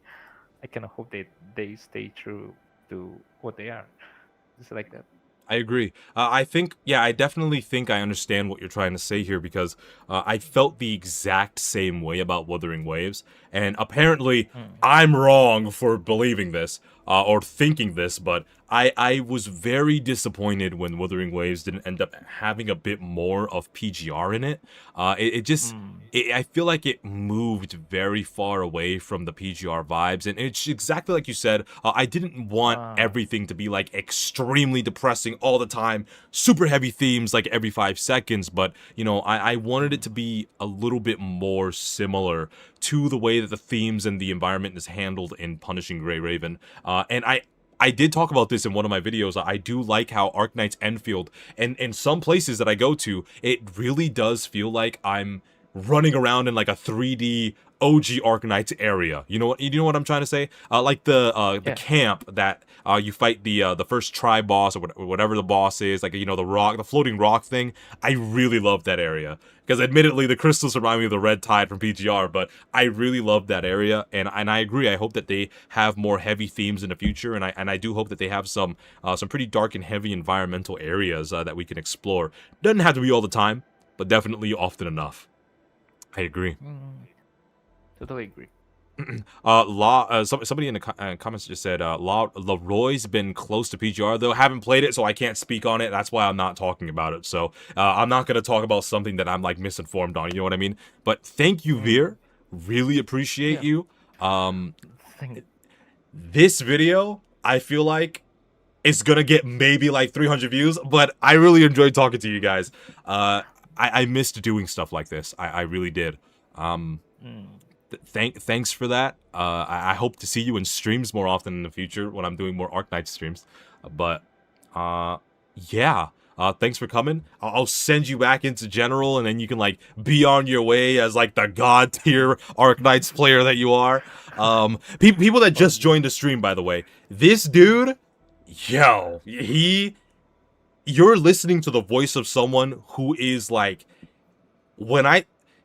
S15: I kind of hope that they stay true to what they are, just like that.
S1: I agree. I think, yeah, I definitely think I understand what you're trying to say here because I felt the exact same way about Wuthering Waves, and apparently I'm wrong for believing this or thinking this, but I was very disappointed when Wuthering Waves didn't end up having a bit more of PGR in it. It just, I feel like it moved very far away from the PGR vibes, and it's exactly like you said. I didn't want everything to be like extremely depressing all the time, super heavy themes like every 5 seconds, but you know, I wanted it to be a little bit more similar to the way that the themes and the environment is handled in Punishing Grey Raven. And I did talk about this in one of my videos. I do like how Arknights Enfield, and in some places that I go to, it really does feel like I'm running around in like a 3D OG Arknights area. You know what I'm trying to say? Like the camp that you fight the first tribe boss or whatever the boss is, like, you know, the floating rock thing. I really love that area because admittedly the crystals remind me of the Red Tide from PGR, but I really love that area, and I agree. I hope that they have more heavy themes in the future, and I do hope that they have some pretty dark and heavy environmental areas that we can explore. Doesn't have to be all the time, but definitely often enough. I agree.
S15: Totally agree.
S1: Somebody in the comments just said Leroy's been close to PGR though. Haven't played it, so I can't speak on it. That's why I'm not talking about it. So I'm not gonna talk about something that I'm like misinformed on. You know what I mean? But thank you, Veer. Really appreciate you. This video, I feel like, is gonna get maybe like 300 views, but I really enjoyed talking to you guys. I missed doing stuff like this. I really did. Thanks for that. I hope to see you in streams more often in the future when I'm doing more Arknights streams. But yeah. Thanks for coming. I'll send you back into general, and then you can like be on your way as like the god tier Arknights player that you are. People that just joined the stream, by the way, this dude, yo, you're listening to the voice of someone who is like,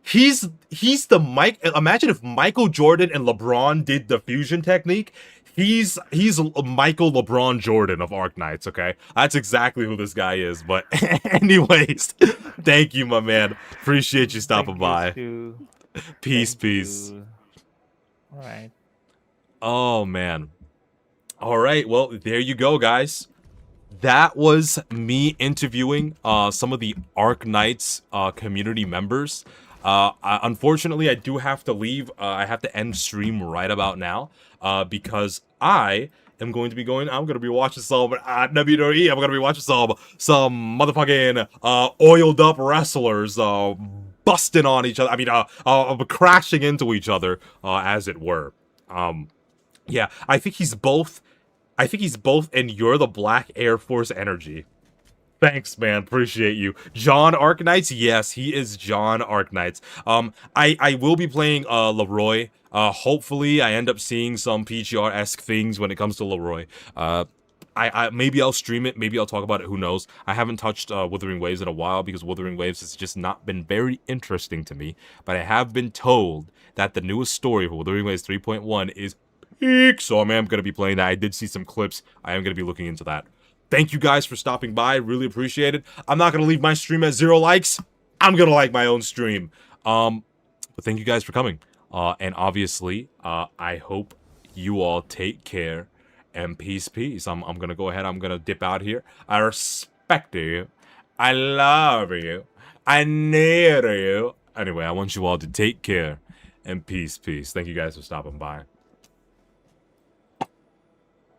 S1: he's the imagine if Michael Jordan and LeBron did the fusion technique. He's Michael LeBron Jordan of Arknights, okay? That's exactly who this guy is. But anyways, thank you, my man. Appreciate you stopping by. Peace.
S15: All right.
S1: Oh man. All right, well, there you go, guys. that was me interviewing some of the Arknights community members. Unfortunately, I do have to leave. I have to end stream right about now because I'm going to be watching some WWE. I'm going to be watching some motherfucking oiled up wrestlers busting on each other. I mean, crashing into each other, as it were. Yeah, I think he's both, and you're the Black Air Force energy. Thanks, man. Appreciate you. John Arknights? Yes, he is John Arknights. I will be playing Leroy. Hopefully I end up seeing some PGR-esque things when it comes to Leroy. I maybe I'll stream it, maybe I'll talk about it, who knows. I haven't touched Wuthering Waves in a while because Wuthering Waves has just not been very interesting to me, but I have been told that the newest story for Wuthering Waves 3.1 is peak, so I am going to be playing that. I did see some clips. I am going to be looking into that. Thank you guys for stopping by. Really appreciate it. I'm not going to leave my stream at 0 likes. I'm going to like my own stream. But thank you guys for coming. And obviously, I hope you all take care and peace. I'm going to go ahead. I'm going to dip out here. I respect you. I love you. I need you. Anyway, I want you all to take care and peace. Thank you guys for stopping by.